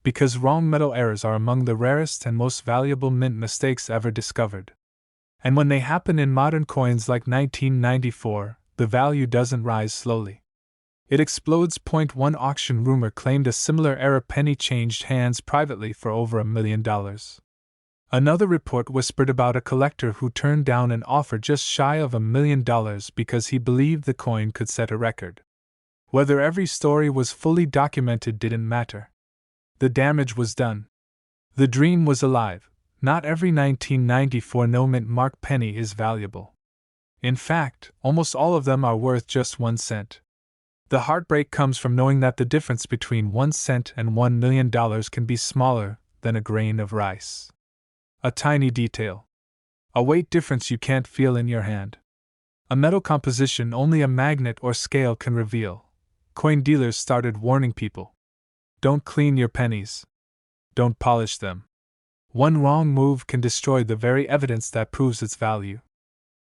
because wrong metal errors are among the rarest and most valuable mint mistakes ever discovered. And when they happen in modern coins like 1994, the value doesn't rise slowly. It explodes. One auction rumor claimed a similar error penny changed hands privately for over $1 million. Another report whispered about a collector who turned down an offer just shy of $1 million because he believed the coin could set a record. Whether every story was fully documented didn't matter. The damage was done. The dream was alive. Not every 1994 no mint mark penny is valuable. In fact, almost all of them are worth just 1 cent. The heartbreak comes from knowing that the difference between 1 cent and $1 million can be smaller than a grain of rice. A tiny detail. A weight difference you can't feel in your hand. A metal composition only a magnet or scale can reveal. Coin dealers started warning people. Don't clean your pennies. Don't polish them. One wrong move can destroy the very evidence that proves its value.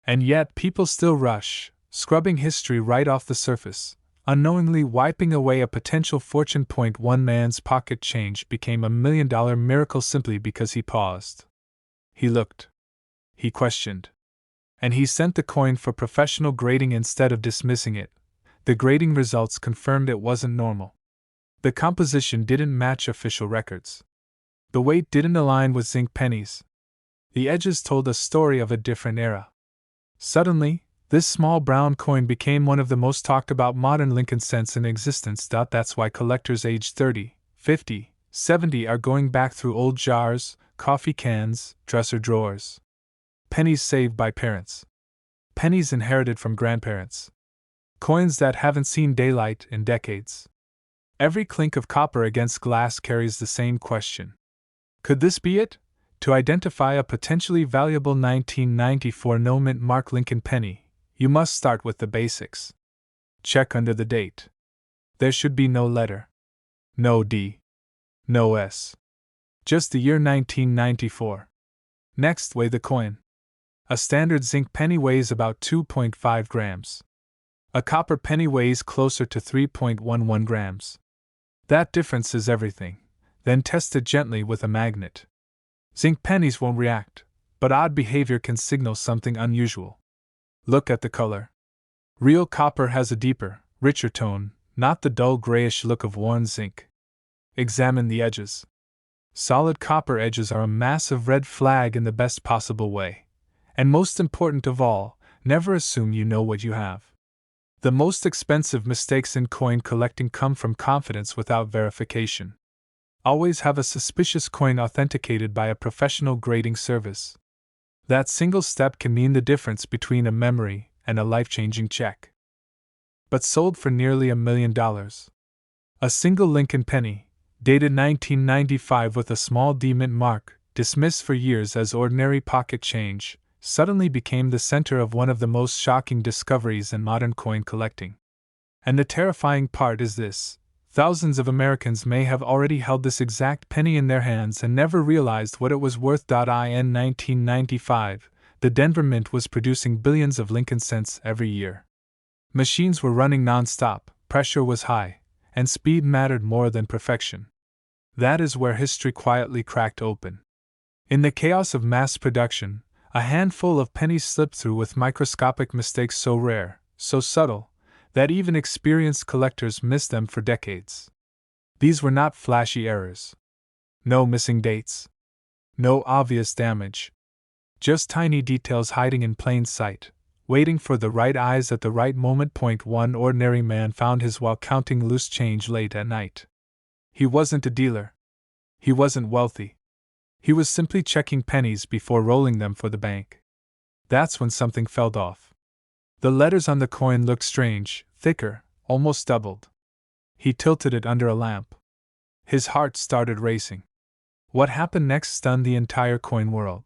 And yet people still rush, scrubbing history right off the surface, unknowingly wiping away a potential fortune. One man's pocket change became $1 million miracle simply because he paused. He looked. He questioned. And he sent the coin for professional grading instead of dismissing it. The grading results confirmed it wasn't normal. The composition didn't match official records. The weight didn't align with zinc pennies. The edges told a story of a different era. Suddenly, this small brown coin became one of the most talked about modern Lincoln cents in existence. That's why collectors aged 30, 50, 70 are going back through old jars, coffee cans, dresser drawers. Pennies saved by parents. Pennies inherited from grandparents. Coins that haven't seen daylight in decades. Every clink of copper against glass carries the same question. Could this be it? To identify a potentially valuable 1994 no-mint mark Lincoln penny, you must start with the basics. Check under the date. There should be no letter. No D. No S. Just the year 1994. Next, weigh the coin. A standard zinc penny weighs about 2.5 grams. A copper penny weighs closer to 3.11 grams. That difference is everything. Then test it gently with a magnet. Zinc pennies won't react, but odd behavior can signal something unusual. Look at the color. Real copper has a deeper, richer tone, not the dull grayish look of worn zinc. Examine the edges. Solid copper edges are a massive red flag in the best possible way. And most important of all, never assume you know what you have. The most expensive mistakes in coin collecting come from confidence without verification. Always have a suspicious coin authenticated by a professional grading service. That single step can mean the difference between a memory and a life-changing check. But sold for nearly $1 million. A single Lincoln penny, dated 1995 with a small D mint mark, dismissed for years as ordinary pocket change, suddenly became the center of one of the most shocking discoveries in modern coin collecting. And the terrifying part is this. Thousands of Americans may have already held this exact penny in their hands and never realized what it was worth. In 1995, the Denver Mint was producing billions of Lincoln cents every year. Machines were running non-stop, pressure was high, and speed mattered more than perfection. That is where history quietly cracked open. In the chaos of mass production, a handful of pennies slipped through with microscopic mistakes so rare, so subtle, that even experienced collectors missed them for decades. These were not flashy errors. No missing dates. No obvious damage. Just tiny details hiding in plain sight, waiting for the right eyes at the right moment. One ordinary man found his while counting loose change late at night. He wasn't a dealer. He wasn't wealthy. He was simply checking pennies before rolling them for the bank. That's when something fell off. The letters on the coin looked strange, thicker, almost doubled. He tilted it under a lamp. His heart started racing. What happened next stunned the entire coin world.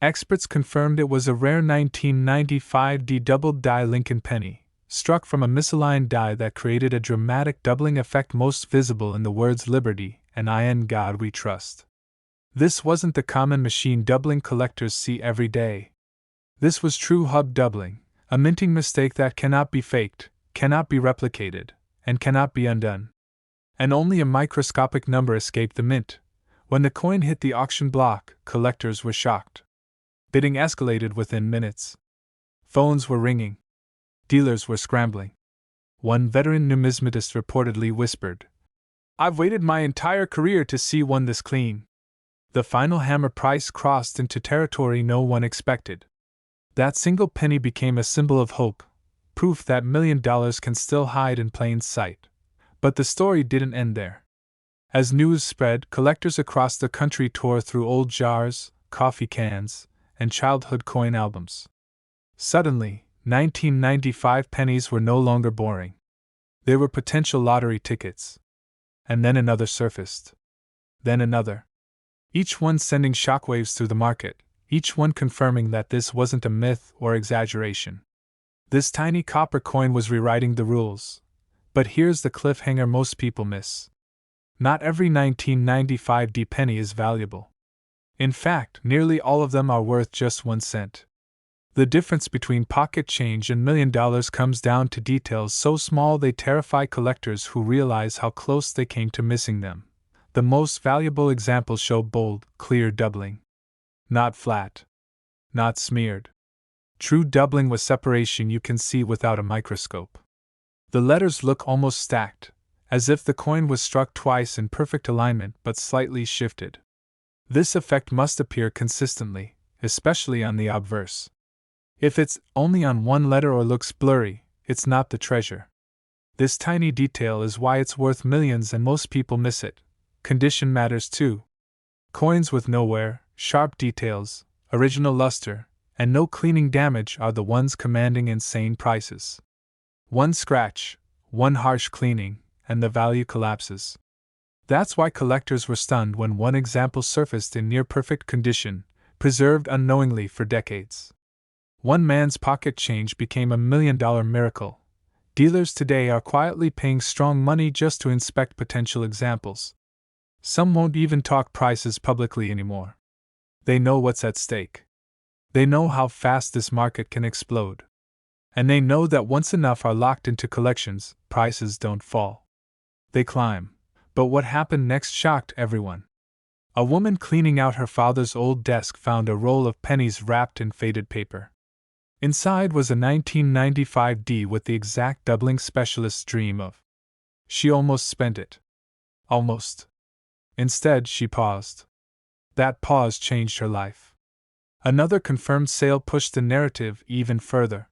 Experts confirmed it was a rare 1995 D-doubled die Lincoln penny, struck from a misaligned die that created a dramatic doubling effect most visible in the words Liberty and In God We Trust. This wasn't the common machine doubling collectors see every day. This was true hub doubling. A minting mistake that cannot be faked, cannot be replicated, and cannot be undone. And only a microscopic number escaped the mint. When the coin hit the auction block, collectors were shocked. Bidding escalated within minutes. Phones were ringing. Dealers were scrambling. One veteran numismatist reportedly whispered, "I've waited my entire career to see one this clean." The final hammer price crossed into territory no one expected. That single penny became a symbol of hope, proof that $1 million can still hide in plain sight. But the story didn't end there. As news spread, collectors across the country tore through old jars, coffee cans, and childhood coin albums. Suddenly, 1995 pennies were no longer boring. They were potential lottery tickets. And then another surfaced. Then another. Each one sending shockwaves through the market, each one confirming that this wasn't a myth or exaggeration. This tiny copper coin was rewriting the rules. But here's the cliffhanger most people miss. Not every 1995 D penny is valuable. In fact, nearly all of them are worth just 1 cent. The difference between pocket change and $1 million comes down to details so small they terrify collectors who realize how close they came to missing them. The most valuable examples show bold, clear doubling. Not flat. Not smeared. True doubling with separation you can see without a microscope. The letters look almost stacked, as if the coin was struck twice in perfect alignment but slightly shifted. This effect must appear consistently, especially on the obverse. If it's only on one letter or looks blurry, it's not the treasure. This tiny detail is why it's worth millions and most people miss it. Condition matters too. Coins with no wear, sharp details, original luster, and no cleaning damage are the ones commanding insane prices. One scratch, one harsh cleaning, and the value collapses. That's why collectors were stunned when one example surfaced in near-perfect condition, preserved unknowingly for decades. One man's pocket change became $1 million miracle. Dealers today are quietly paying strong money just to inspect potential examples. Some won't even talk prices publicly anymore. They know what's at stake. They know how fast this market can explode. And they know that once enough are locked into collections, prices don't fall. They climb. But what happened next shocked everyone. A woman cleaning out her father's old desk found a roll of pennies wrapped in faded paper. Inside was a 1995 D with the exact doubling specialists dream of. She almost spent it. Almost. Instead, she paused. That pause changed her life. Another confirmed sale pushed the narrative even further.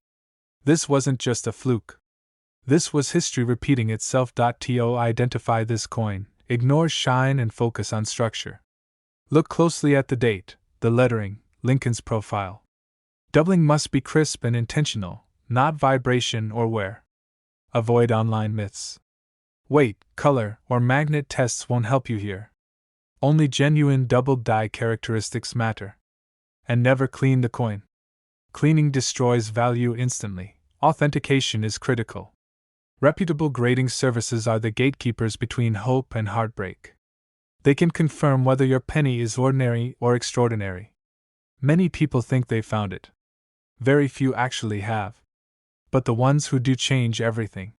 This wasn't just a fluke. This was history repeating itself. To identify this coin, ignore shine and focus on structure. Look closely at the date, the lettering, Lincoln's profile. Doubling must be crisp and intentional, not vibration or wear. Avoid online myths. Weight, color, or magnet tests won't help you here. Only genuine doubled die characteristics matter. And never clean the coin. Cleaning destroys value instantly. Authentication is critical. Reputable grading services are the gatekeepers between hope and heartbreak. They can confirm whether your penny is ordinary or extraordinary. Many people think they found it. Very few actually have. But the ones who do change everything.